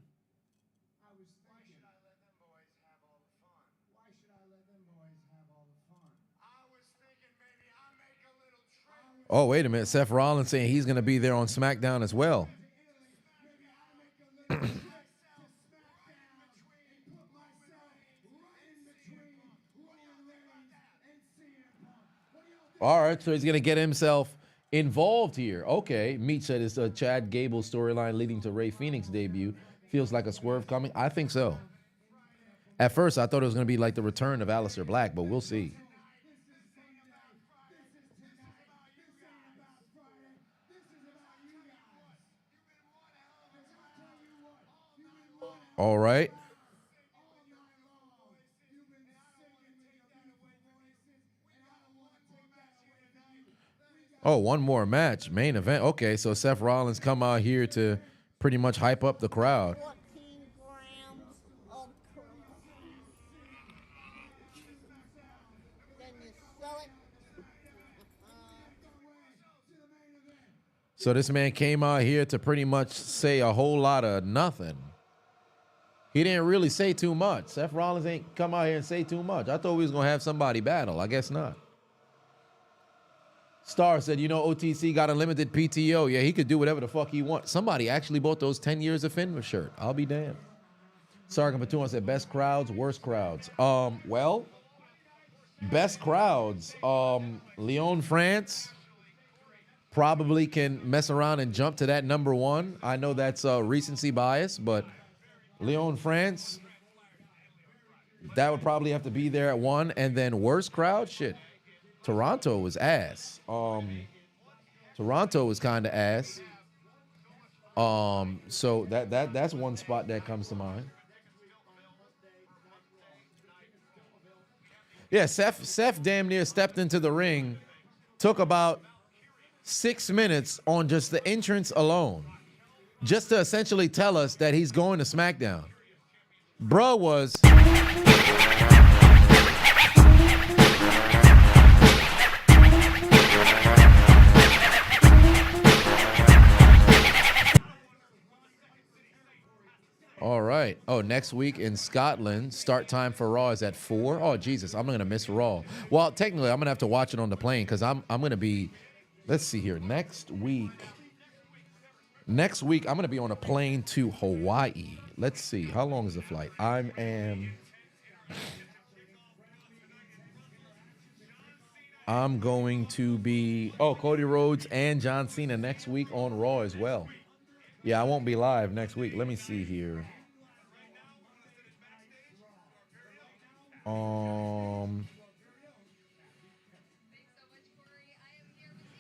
Oh, wait a minute. Seth Rollins saying he's going to be there on SmackDown as well. All right, so he's going to get himself involved here. Okay. Meat said it's a Chad Gable storyline leading to Rey Fenix debut. Feels like a swerve coming. I think so. At first, I thought it was going to be like the return of Aleister Black, but we'll see. All right. Oh, one more match. Main event. Okay, so Seth Rollins come out here to pretty much hype up the crowd.
14 grams of then you sell it.
So this man came out here to pretty much say a whole lot of nothing. He didn't really say too much. Seth Rollins ain't come out here and say too much. I thought we was going to have somebody battle. I guess not. Star said, you know, OTC got unlimited PTO. Yeah, he could do whatever the fuck he wants. Somebody actually bought those 10 years of Finva shirt. I'll be damned. Sargon Patuan said, best crowds, worst crowds. Well, best crowds. Lyon, France probably can mess around and jump to that number one. I know that's recency bias, but Lyon, France, that would probably have to be there at one. And then worst crowd, shit. Toronto was ass. Toronto was kind of ass. So that's one spot that comes to mind. Yeah, Seth damn near stepped into the ring, took about 6 minutes on just the entrance alone, just to essentially tell us that he's going to SmackDown. Bruh was... All right. Oh, next week in Scotland, start time for Raw is at 4. Oh, Jesus, I'm going to miss Raw. Well, technically, I'm going to have to watch it on the plane because I'm going to be, let's see here, next week, I'm going to be on a plane to Hawaii. Let's see. How long is the flight? I'm going to be, Cody Rhodes and John Cena next week on Raw as well. Yeah, I won't be live next week. Let me see here.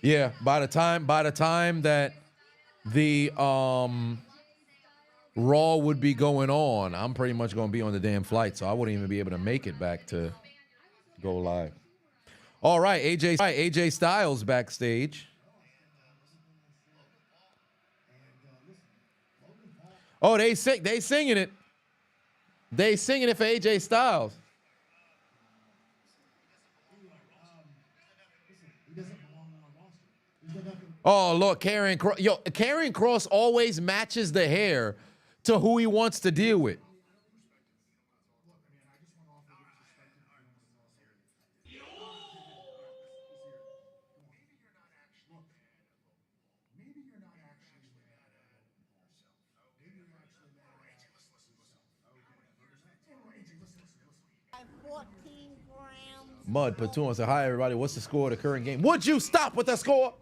Yeah, by the time that the Raw would be going on, I'm pretty much going to be on the damn flight, so I wouldn't even be able to make it back to go live. All right, AJ Styles backstage. Oh, they singing it. They singing it for AJ Styles. Oh, look, Karrion Kross. Yo, Karrion Kross always matches the hair to who he wants to deal with. Mud Patoon said, hi, everybody. What's the score of the current game? Would you stop with the score?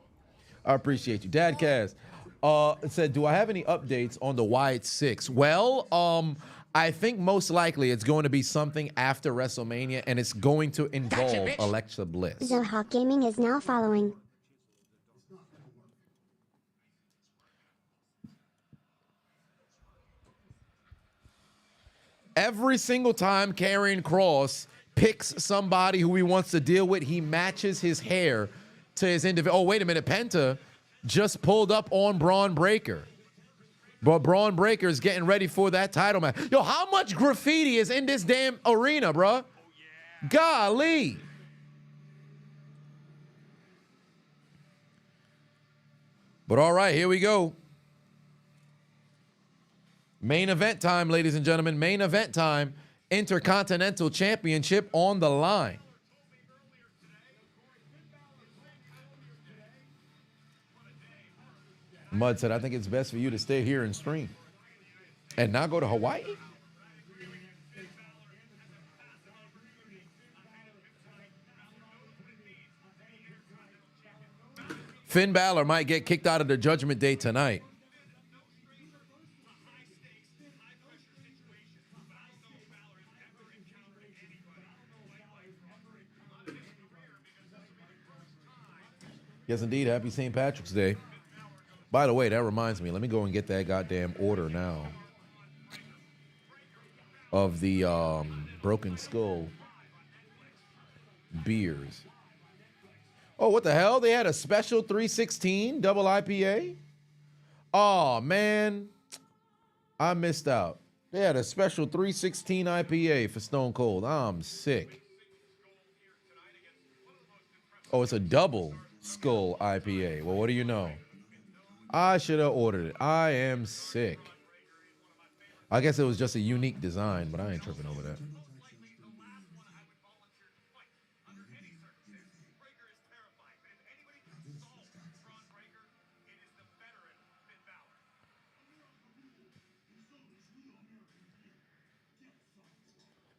I appreciate you. Dad Kaz said, do I have any updates on the Wyatt 6? Well, I think most likely it's going to be something after WrestleMania, and it's going to involve Alexa Bliss.
Zohawk Gaming is now following.
Every single time Karrion Kross picks somebody who he wants to deal with, he matches his hair to his individual. Oh, wait a minute. Penta just pulled up on Braun Breaker. But Braun Breaker is getting ready for that title match. Yo, how much graffiti is in this damn arena, bruh? Golly. But all right, here we go. Main event time, ladies and gentlemen. Main event time. Intercontinental Championship on the line. Mud said, I think it's best for you to stay here and stream. And not go to Hawaii? Finn Balor might get kicked out of the Judgment Day tonight. Yes, indeed. Happy St. Patrick's Day. By the way, that reminds me. Let me go and get that goddamn order now of the Broken Skull beers. Oh, what the hell? They had a special 316 double IPA? Oh, man. I missed out. They had a special 316 IPA for Stone Cold. I'm sick. Oh, it's a double Skull IPA. Well, what do you know? I should have ordered it. I am sick. I guess it was just a unique design, but I ain't tripping over that.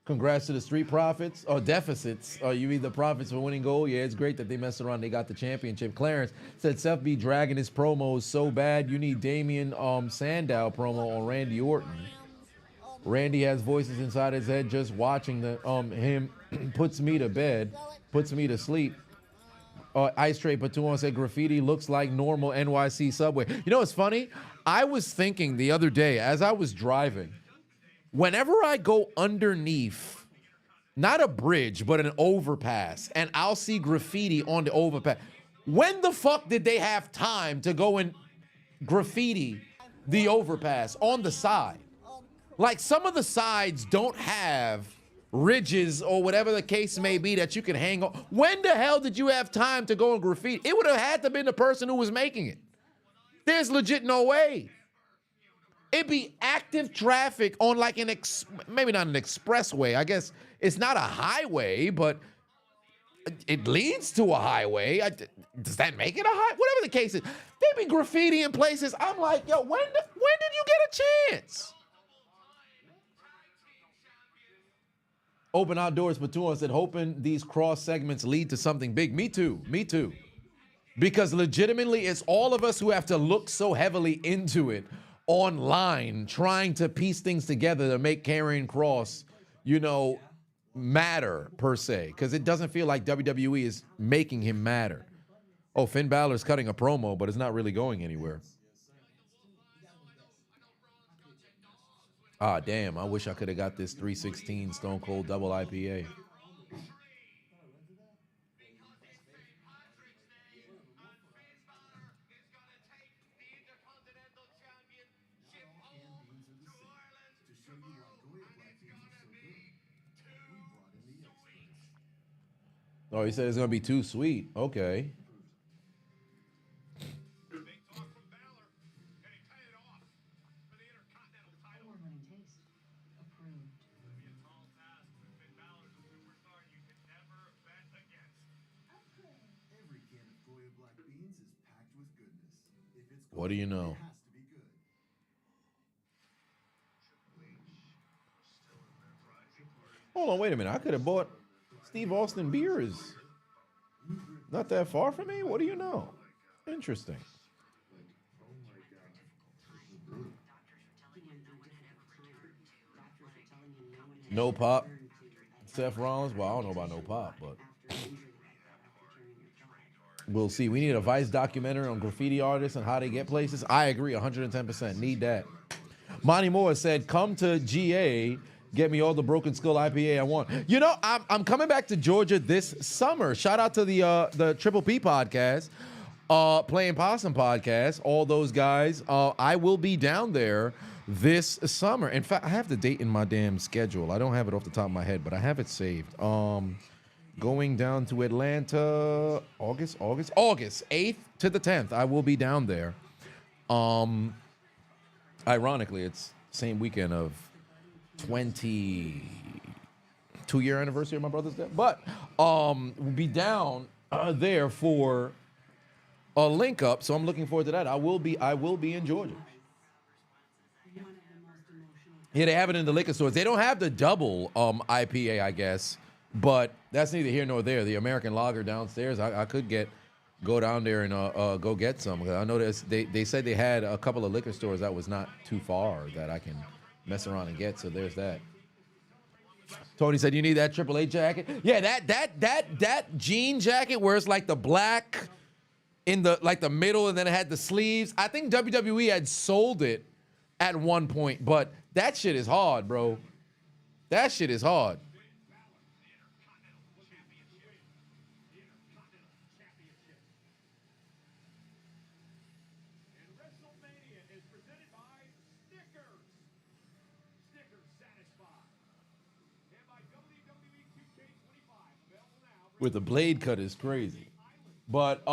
Congrats to the Street Profits or deficits. You mean the profits for winning gold? Yeah, it's great that they messed around. They got the championship. Clarence said Seth be dragging his promos so bad. You need Damian Sandow promo on Randy Orton. Randy has voices inside his head just watching the him puts me to bed, puts me to sleep. Ice Tray Patuan said graffiti looks like normal NYC subway. You know what's funny? I was thinking the other day as I was driving, whenever I go underneath, not a bridge, but an overpass, and I'll see graffiti on the overpass. When the fuck did they have time to go and graffiti the overpass on the side? Like, some of the sides don't have ridges or whatever the case may be that you can hang on. When the hell did you have time to go and graffiti? It would have had to been the person who was making it. There's legit no way. It'd be active traffic on like maybe not an expressway. I guess it's not a highway, but it leads to a highway. Does that make it a highway? Whatever the case is, they be graffiti in places. I'm like, yo, when did you get a chance? Open Outdoors Patuan said, hoping these cross segments lead to something big. Me too. Me too. Because legitimately, it's all of us who have to look so heavily into it online, trying to piece things together to make Karrion Kross, matter per se. Because it doesn't feel like WWE is making him matter. Oh, Finn Balor's cutting a promo, but it's not really going anywhere. Ah, damn, I wish I could have got this 316 Stone Cold Double IPA. Oh, he said it's going to be too sweet. Okay. What do you know? Hold on, wait a minute. I could have bought Steve Austin beers. Not that far from me? What do you know? Interesting. No pop. Seth Rollins? Well, I don't know about no pop, but we'll see. We need a Vice documentary on graffiti artists and how they get places. I agree 110%. Need that. Monty Moore said, come to GA, get me all the Broken Skull IPA I want. I'm coming back to Georgia this summer. Shout out to the Triple P podcast, Playing Possum podcast, all those guys. I will be down there this summer. In fact, I have the date in my damn schedule. I don't have it off the top of my head, but I have it saved. Going down to Atlanta, August 8th to the 10th. I will be down there. Ironically, it's same weekend of 22-year anniversary of my brother's death. But we'll be down there for a link up, so I'm looking forward to that. I will be in Georgia. Yeah, they have it in the liquor stores. They don't have the double IPA, I guess, but that's neither here nor there. The American Lager downstairs, I could go down there and go get some. I know they said they had a couple of liquor stores that was not too far that I can mess around and get. So there's that. Tony said, you need that Triple H jacket? Yeah, that jean jacket where it's like the black in the middle and then it had the sleeves. I think WWE had sold it at one point, but that shit is hard, bro. That shit is hard. With the blade cut is crazy. But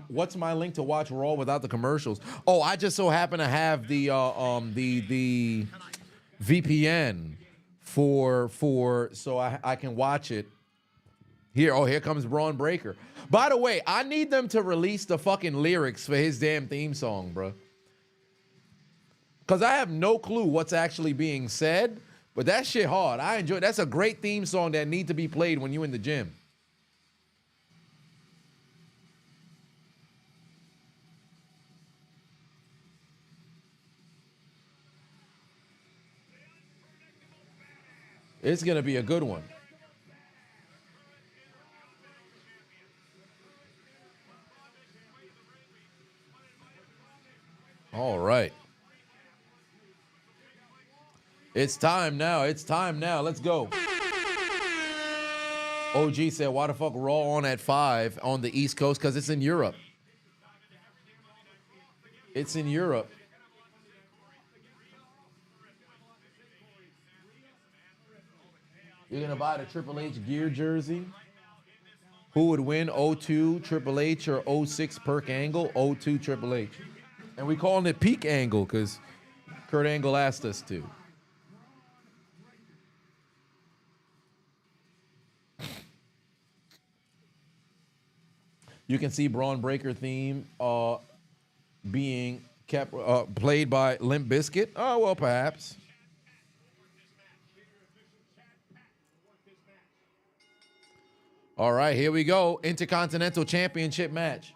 what's my link to watch Raw without the commercials? Oh, I just so happen to have the VPN for so I can watch it. Here, oh, here comes Braun Breaker. By the way, I need them to release the fucking lyrics for his damn theme song, bro. Because I have no clue what's actually being said, but that shit hard. I enjoy it. That's a great theme song that need to be played when you're in the gym. It's going to be a good one. All right. It's time now. It's time now. Let's go. OG said, why the fuck Raw on at 5 on the East Coast? Because it's in Europe. It's in Europe. You're going to buy the Triple H gear jersey? Who would win, 02 Triple H or 06 Perk Angle? 02 Triple H. And we calling it Peak Angle because Kurt Angle asked us to. You can see Braun Breaker theme being kept played by Limp Bizkit. Oh, well, perhaps. All right, here we go. Intercontinental Championship match.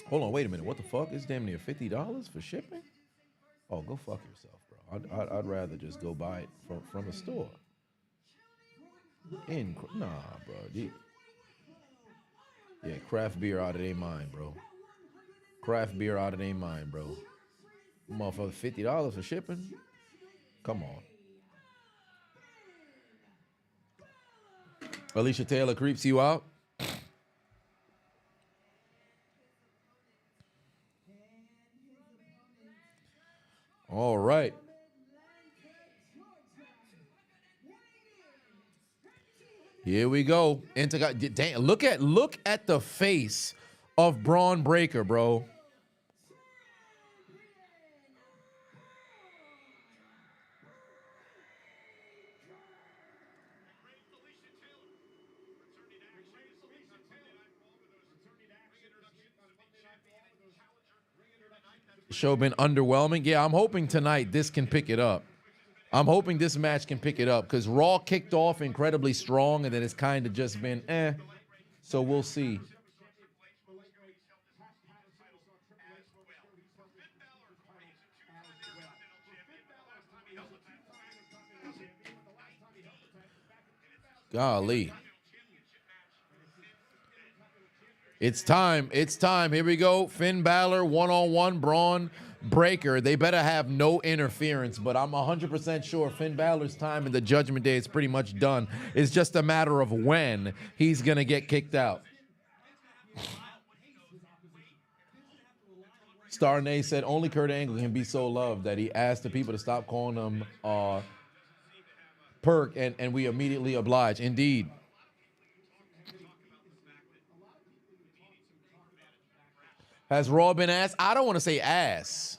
Hold on, wait a minute. What the fuck? It's damn near $50 for shipping? Oh, go fuck yourself, bro. I'd rather just go buy it from a store. Nah, bro. Yeah, craft beer out of their mind, bro. Craft beer out of their mind, bro. Motherfucker, $50 for shipping? Come on. Alicia Taylor creeps you out? All right. Here we go. Damn, look at the face of Braun Breaker, bro. Show been underwhelming. Yeah, I'm hoping tonight this can pick it up. I'm hoping this match can pick it up because Raw kicked off incredibly strong and then it's kind of just been So we'll see. Golly. It's time. It's time. Here we go. Finn Balor, one-on-one, Braun Breaker. They better have no interference, but I'm 100% sure Finn Balor's time in the Judgment Day is pretty much done. It's just a matter of when he's going to get kicked out. Star Nay said only Kurt Angle can be so loved that he asked the people to stop calling him Perk, and we immediately oblige. Indeed. Has Raw been ass? I don't want to say ass,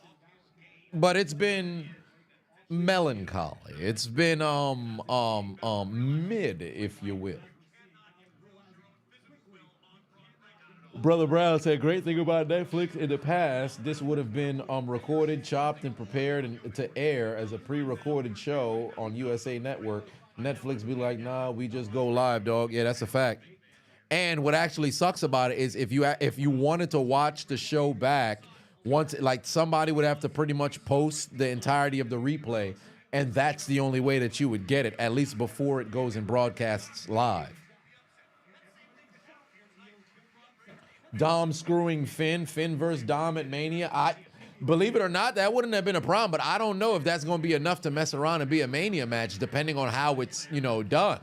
but it's been melancholy. It's been mid, if you will. Brother Brown said, great thing about Netflix in the past, this would have been recorded, chopped, and prepared to air as a pre-recorded show on USA Network. Netflix be like, nah, we just go live, dog. Yeah, that's a fact. And what actually sucks about it is if you wanted to watch the show back, once like somebody would have to pretty much post the entirety of the replay, and that's the only way that you would get it, at least before it goes and broadcasts live. Dom screwing Finn versus Dom at Mania. Believe it or not, that wouldn't have been a problem, but I don't know if that's going to be enough to mess around and be a Mania match, depending on how it's, done.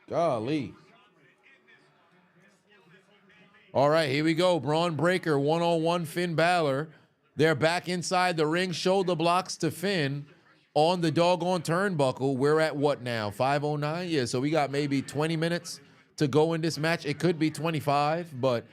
Golly. All right, here we go. Braun Breaker, one-on-one Finn Balor. They're back inside the ring. Shoulder blocks to Finn. on the doggone turnbuckle. We're at what now? 5:09? Yeah, so we got maybe 20 minutes to go in this match. It could be 25, but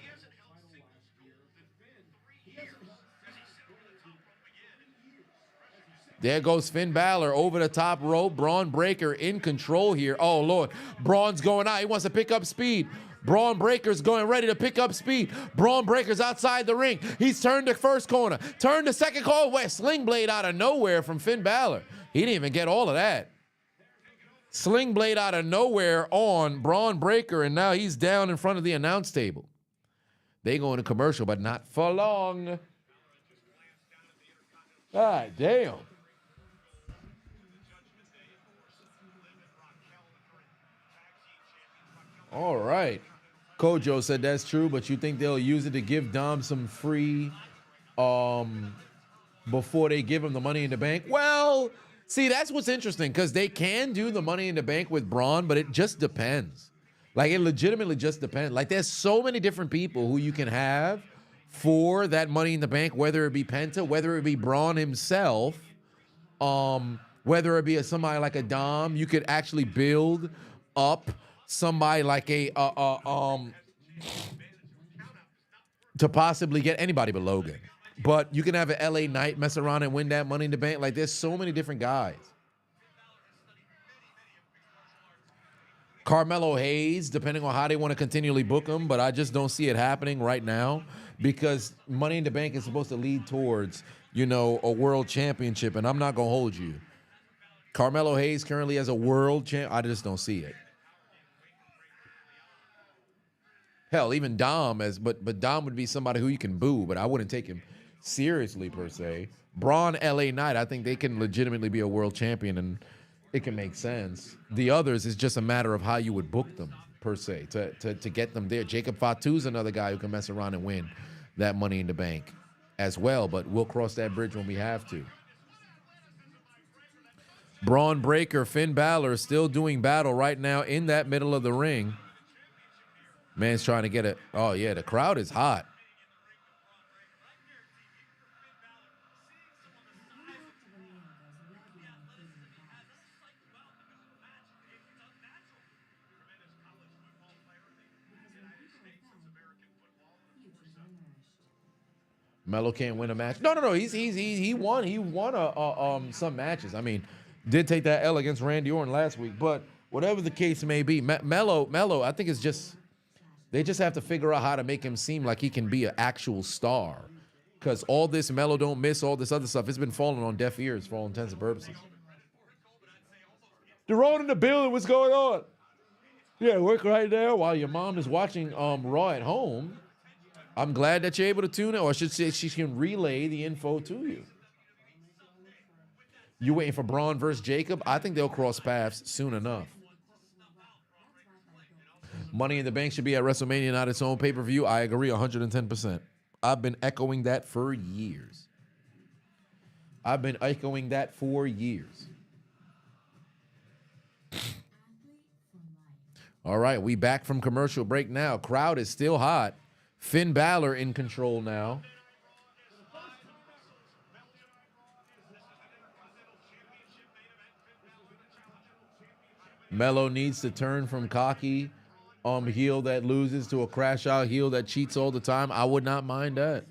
there goes Finn Balor over the top rope. Braun Breaker in control here. Oh, Lord. Braun's going out. He wants to pick up speed. Braun Breaker's going ready to pick up speed. Braun Breaker's outside the ring. He's turned the first corner. Turned the second corner. Where Sling Blade out of nowhere from Finn Balor. He didn't even get all of that. Sling Blade out of nowhere on Braun Breaker, and now he's down in front of the announce table. They go into commercial, but not for long. God damn. All right. Kojo said that's true, but you think they'll use it to give Dom some free before they give him the Money in the Bank? Well, see, that's what's interesting, because they can do the Money in the Bank with Braun, but it just depends. Like, it legitimately just depends. Like, there's so many different people who you can have for that Money in the Bank, whether it be Penta, whether it be Braun himself, whether it be somebody like a Dom. You could actually build up somebody like to possibly get anybody but Logan. But you can have an LA Knight mess around and win that Money in the Bank. Like, there's so many different guys. Carmelo Hayes, depending on how they want to continually book him, but I just don't see it happening right now, because Money in the Bank is supposed to lead towards, you know, a world championship, and I'm not going to hold you. Carmelo Hayes currently as a world champ, I just don't see it. Hell, even Dom, but Dom would be somebody who you can boo, but I wouldn't take him seriously per se. Braun, LA Knight, I think they can legitimately be a world champion, and it can make sense. The others is just a matter of how you would book them per se to get them there. Jacob Fatu's another guy who can mess around and win that Money in the Bank as well, but we'll cross that bridge when we have to. Braun Breaker, Finn Balor still doing battle right now in that middle of the ring. Man's trying to get it. Oh, yeah, the crowd is hot. Melo can't win a match. No. He won. He won some matches. I mean, did take that L against Randy Orton last week, but whatever the case may be, Melo, I think it's just. They just have to figure out how to make him seem like he can be an actual star. Because all this Melo don't miss, all this other stuff, it's been falling on deaf ears for all intents and purposes. Deron in the building, what's going on? Yeah, work right there while your mom is watching Raw at home. I'm glad that you're able to tune in, or I should say she can relay the info to you. You waiting for Braun versus Jacob? I think they'll cross paths soon enough. Money in the Bank should be at WrestleMania, not its own pay-per-view. I agree 110%. I've been echoing that for years. All right, we back from commercial break now. Crowd is still hot. Finn Balor in control now. Melo needs to turn from cocky heel that loses to a crash out heel that cheats all the time. I would not mind that.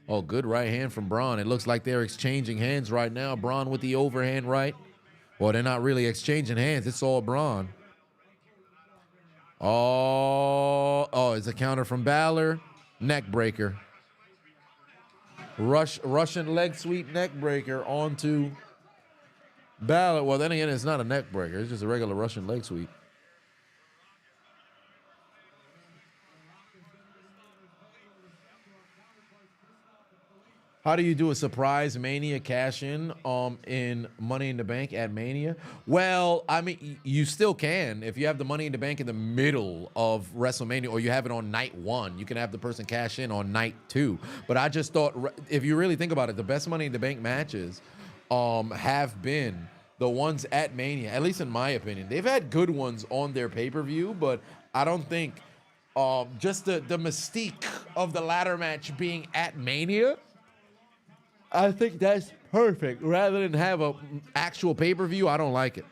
Oh, good right hand from Braun. It looks like they're exchanging hands right now. Braun with the overhand right. Well, they're not really exchanging hands. It's all Braun. Oh, it's a counter from Balor. Neck breaker. Russian leg sweep neck breaker onto Balor. Well, then again, it's not a neck breaker. It's just a regular Russian leg sweep. How do you do a surprise Mania cash-in in Money in the Bank at Mania? Well, I mean, you still can. If you have the Money in the Bank in the middle of WrestleMania, or you have it on night 1, you can have the person cash in on night 2. But I just thought, if you really think about it, the best Money in the Bank matches have been the ones at Mania, at least in my opinion. They've had good ones on their pay-per-view, but I don't think just the mystique of the ladder match being at Mania, I think that's perfect. Rather than have a actual pay-per-view, I don't like it.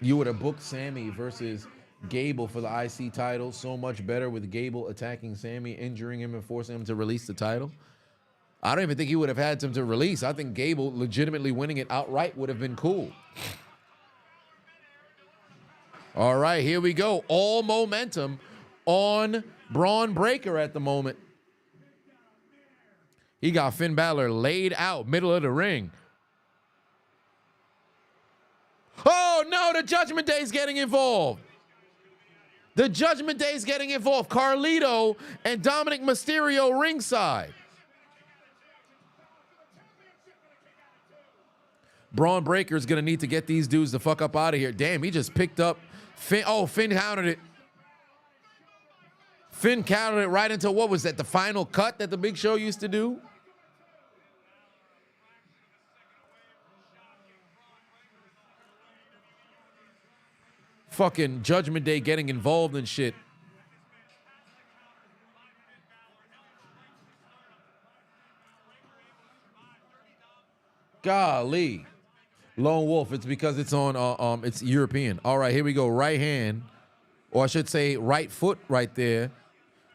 You would have booked Sammy versus Gable for the IC title so much better with Gable attacking Sammy, injuring him, and forcing him to release the title. I don't even think he would have had him to release. I think Gable legitimately winning it outright would have been cool. All right, here we go. All momentum on Braun Breaker at the moment. He got Finn Balor laid out, middle of the ring. Oh, no, the Judgment Day's getting involved. The Judgment Day's getting involved. Carlito and Dominic Mysterio ringside. Braun Breaker's going to need to get these dudes the fuck up out of here. Damn, he just picked up Finn. Oh, Finn countered it. Finn countered it right into, what was that, the final cut that the Big Show used to do? Fucking Judgment Day getting involved in shit. Golly. Lone Wolf, it's because it's on, it's European. All right, here we go. Right hand, or I should say right foot right there.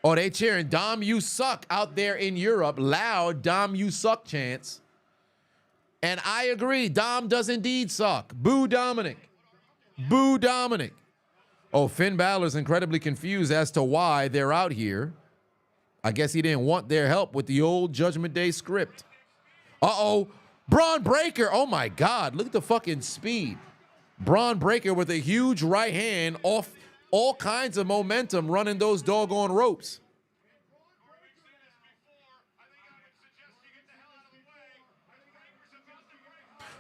Oh, they cheering Dom, you suck out there in Europe. Loud Dom, you suck chants. And I agree, Dom does indeed suck. Boo Dominic. Boo Dominic. Oh, Finn Balor's incredibly confused as to why they're out here. I guess he didn't want their help with the old Judgment Day script. Uh-oh. Braun Breaker, oh my God, look at the fucking speed. Braun Breaker with a huge right hand off all kinds of momentum running those doggone ropes.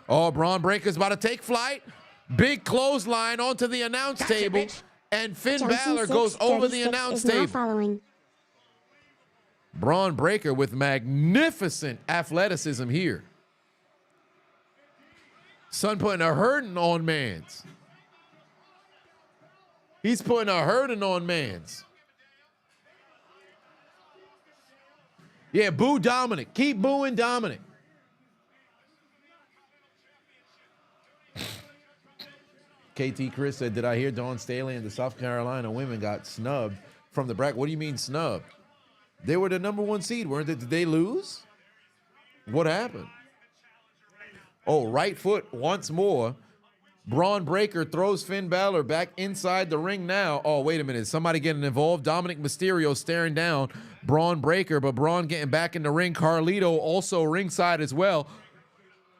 Oh, Braun Breaker's about to take flight. Big clothesline onto the announce table, and Finn Balor goes over the announce table.
Following.
Braun Breaker with magnificent athleticism here. Son putting a hurting on mans. He's putting a hurting on mans. Yeah, boo Dominic. Keep booing Dominic. KT Chris said, did I hear Dawn Staley and the South Carolina women got snubbed from the bracket? What do you mean snubbed? They were the #1 seed, weren't they? Did they lose? What happened? Oh, right foot once more. Braun Breaker throws Finn Balor back inside the ring now. Oh, wait a minute. Somebody getting involved. Dominic Mysterio staring down Braun Breaker, but Braun getting back in the ring. Carlito also ringside as well.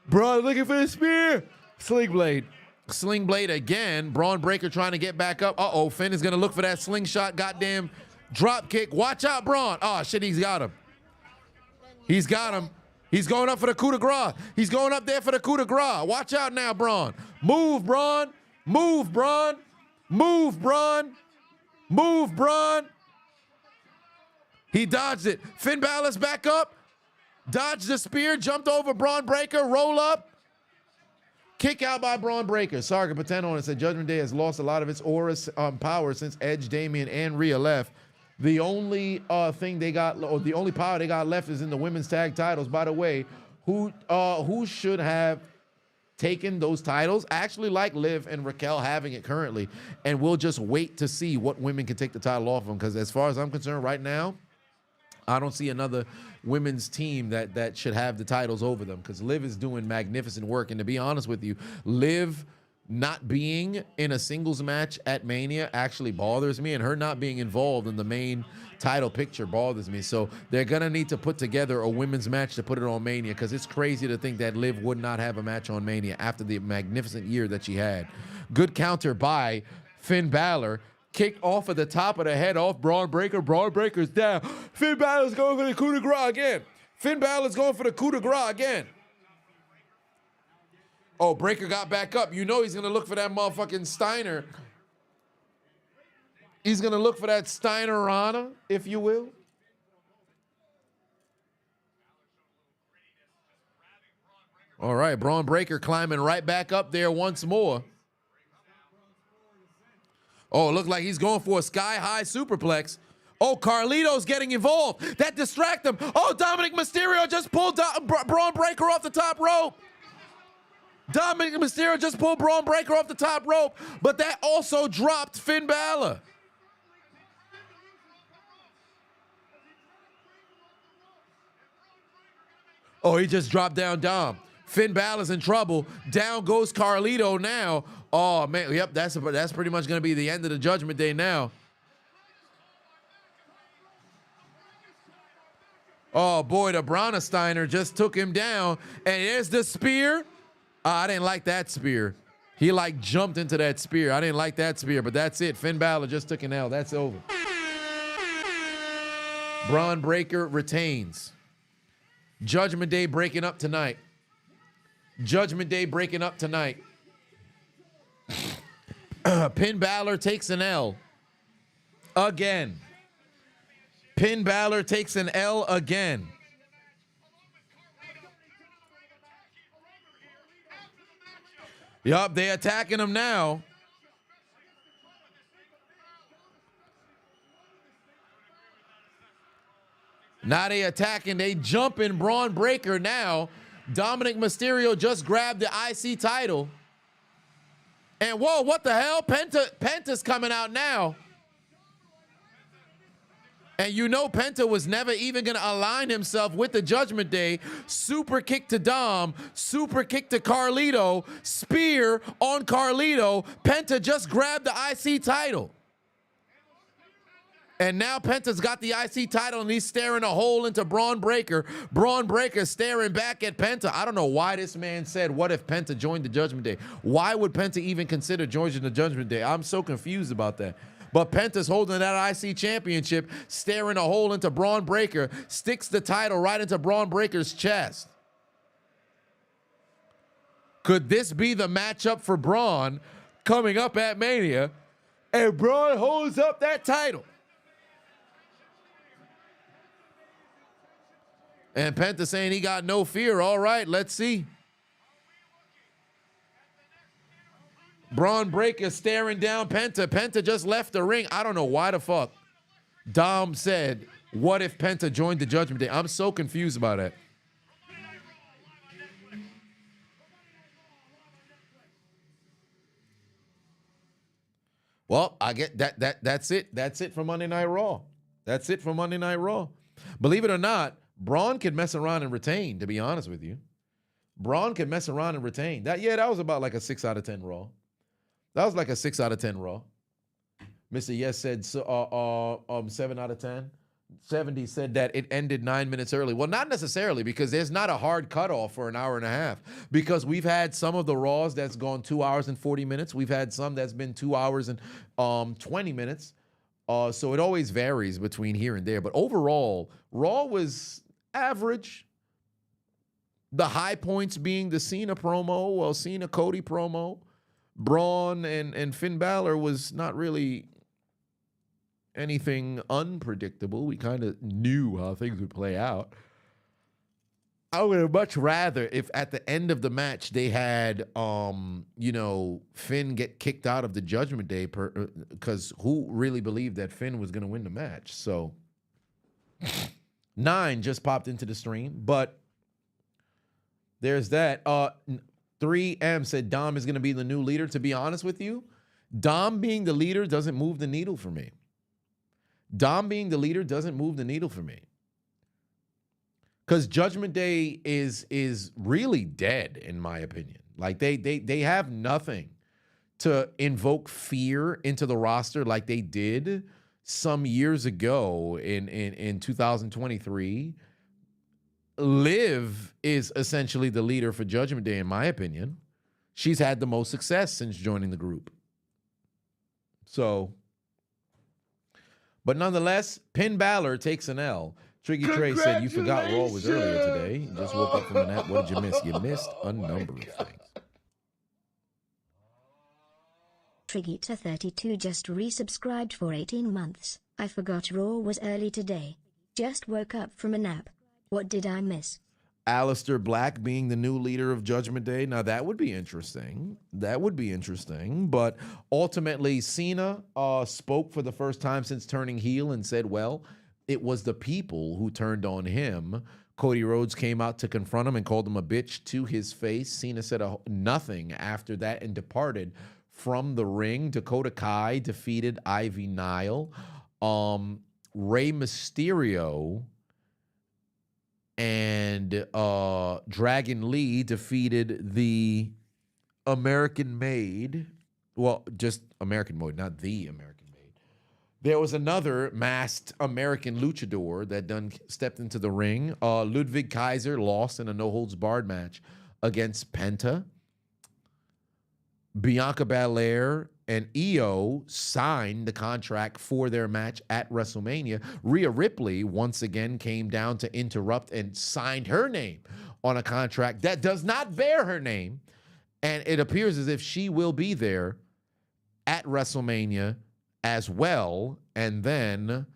Braun looking for the spear. Sling Blade. Sling Blade again. Braun Breaker trying to get back up. Uh-oh, Finn is going to look for that slingshot goddamn drop kick. Watch out, Braun. Oh, shit, he's got him. He's got him. He's going up for the coup de grace. He's going up there for the coup de grace. Watch out now, Braun. Move, Braun. Move, Braun. Move, Braun. Move, Braun. He dodged it. Finn Balor's back up. Dodged the spear. Jumped over Braun Breaker. Roll up. Kick out by Braun Breaker. Sarga Pateno said Judgment Day has lost a lot of its aura power since Edge, Damian, and Rhea left. The only thing they got, or the only power they got left is in the women's tag titles. By the way, who should have taken those titles? I actually like Liv and Raquel having it currently, and we'll just wait to see what women can take the title off them, because as far as I'm concerned right now, I don't see another women's team that should have the titles over them, because Liv is doing magnificent work. And to be honest with you, Liv not being in a singles match at Mania actually bothers me, and her not being involved in the main title picture bothers me. So they're gonna need to put together a women's match to put it on Mania, because it's crazy to think that Liv would not have a match on Mania after the magnificent year that she had. Good counter by Finn Balor. Kicked off at the top of the head off Braun Breaker. Braun Breaker's down. Finn Balor's going for the coup de grace again. Finn Balor's going for the coup de grace again. Oh, Breaker got back up. You know he's going to look for that motherfucking Steiner. He's going to look for that Steiner-Rana, if you will. All right, Braun Breaker climbing right back up there once more. Oh, it looked like he's going for a sky-high superplex. Oh, Carlito's getting involved. That distract him. Oh, Dominic Mysterio just pulled Braun Breaker off the top rope. Dominic Mysterio just pulled Braun Breaker off the top rope, but that also dropped Finn Balor. Oh, he just dropped down Dom. Finn Balor's in trouble. Down goes Carlito now. Oh, man. Yep, that's pretty much going to be the end of the Judgment Day now. Oh, boy, the Braunsteiner just took him down. And there's the spear. I didn't like that spear. He, like, jumped into that spear. I didn't like that spear, but that's it. Finn Balor just took an L. That's over. Braun Breaker retains. Judgment Day breaking up tonight. Judgment Day breaking up tonight. Finn Balor takes an L. Again. Finn Balor takes an L again. Yup, they attacking him now. Now they attacking, they jumping Braun Breaker now. Dominic Mysterio just grabbed the IC title. And whoa, what the hell? Penta's coming out now. And you know Penta was never even going to align himself with the Judgment Day. Super kick to Dom, super kick to Carlito, spear on Carlito. Penta just grabbed the IC title. And now Penta's got the IC title and he's staring a hole into Braun Breaker. Braun Breaker staring back at Penta. I don't know why this man said, what if Penta joined the Judgment Day? Why would Penta even consider joining the Judgment Day? I'm so confused about that. But Penta's holding that IC championship, staring a hole into Braun Breaker, sticks the title right into Braun Breaker's chest. Could this be the matchup for Braun coming up at Mania? And Braun holds up that title. And Penta saying he got no fear. All right, let's see. Braun Breaker staring down Penta. Penta just left the ring. I don't know why the fuck Dom said, what if Penta joined the Judgment Day? I'm so confused about it. Well, I get that's it. That's it for Monday Night Raw. That's it for Monday Night Raw. Believe it or not, Braun could mess around and retain, to be honest with you. Braun could mess around and retain. That was about like a 6 out of 10 Raw. That was like a 6 out of 10 Raw. Mr. Yes said 7 out of 10. 70 said that it ended 9 minutes early. Well, not necessarily, because there's not a hard cutoff for an hour and a half. Because we've had some of the Raws that's gone 2 hours and 40 minutes. We've had some that's been 2 hours and 20 minutes. So it always varies between here and there. But overall, Raw was average. The high points being the Cena promo, Cena Cody promo. Braun and Finn Balor was not really anything unpredictable. We kind of knew how things would play out. I would have much rather if at the end of the match they had, Finn get kicked out of the Judgment Day because who really believed that Finn was going to win the match? So 9 just popped into the stream, but there's that. 3M said Dom is going to be the new leader. To be honest with you, Dom being the leader doesn't move the needle for me. Dom being the leader doesn't move the needle for me. Because Judgment Day is really dead, in my opinion. Like, they have nothing to invoke fear into the roster like they did some years ago in 2023. Liv is essentially the leader for Judgment Day, in my opinion. She's had the most success since joining the group. So, but nonetheless, Finn Balor takes an L. Triggy Trey said, you forgot Raw was earlier today. You just woke up from a nap. What did you miss? You missed a number of things.
Trigita32 just resubscribed for 18 months. I forgot Raw was early today. Just woke up from a nap. What did I miss?
Aleister Black being the new leader of Judgment Day. Now, that would be interesting. That would be interesting. But ultimately, CENA spoke for the first time since turning heel and said, well, it was the people who turned on him. Cody Rhodes came out to confront him and called him a bitch to his face. CENA said nothing after that and departed from the ring. Dakota Kai defeated Ivy Nile. Rey Mysterio and Dragon Lee defeated the American Made. Well, just American Made, not the American Made. There was another masked American luchador that stepped into the ring. Ludwig Kaiser lost in a no-holds-barred match against Penta. Bianca Belair and Io signed the contract for their match at WrestleMania. Rhea Ripley once again came down to interrupt and signed her name on a contract that does not bear her name. And it appears as if she will be there at WrestleMania as well. And then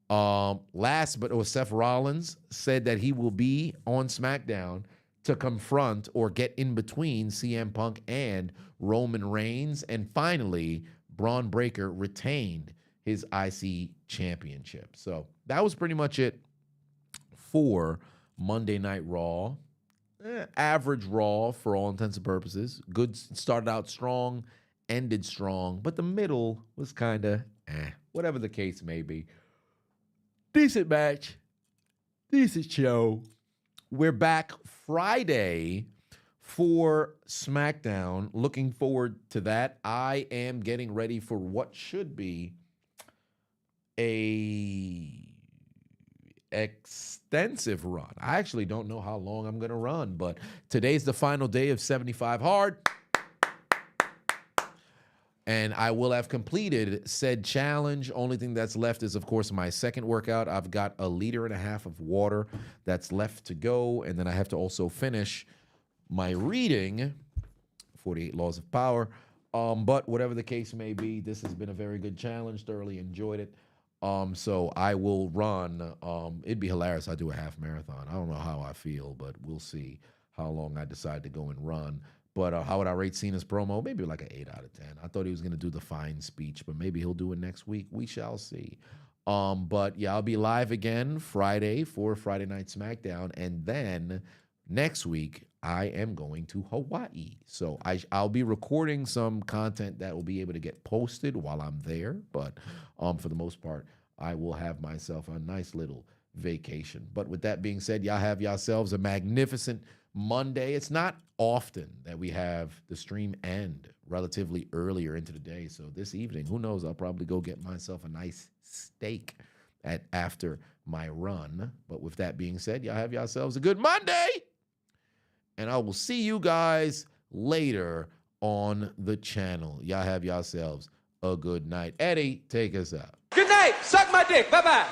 last but Seth Rollins said that he will be on SmackDown to confront or get in between CM Punk and Roman Reigns. And finally, Braun Breaker retained his IC championship. So that was pretty much it for Monday Night Raw. Average Raw for all intents and purposes. Good, started out strong, ended strong, but the middle was kind of whatever the case may be. Decent match, decent show. We're back Friday for SmackDown. Looking forward to that. I am getting ready for what should be a extensive run. I actually don't know how long I'm going to run, but today's the final day of 75 Hard. And I will have completed said challenge. Only thing that's left is, of course, my second workout. I've got 1.5 liters of water that's left to go. And then I have to also finish my reading, 48 Laws of Power. But whatever the case may be, this has been a very good challenge. Thoroughly enjoyed it. So I will run. It'd be hilarious if I do a half marathon. I don't know how I feel, but we'll see how long I decide to go and run. But how would I rate Cena's promo? Maybe like an 8 out of 10. I thought he was going to do the fine speech, but maybe he'll do it next week. We shall see. But yeah, I'll be live again Friday for Friday Night SmackDown. And then next week, I am going to Hawaii. So I'll be recording some content that will be able to get posted while I'm there. But for the most part, I will have myself a nice little vacation. But with that being said, y'all have yourselves a magnificent Monday. It's not often that we have the stream end relatively earlier into the day. So this evening, who knows, I'll probably go get myself a nice steak after my run. But with that being said, y'all have yourselves a good Monday. And I will see you guys later on the channel. Y'all have yourselves a good night. Eddie, take us out.
Good night. Suck my dick. Bye-bye.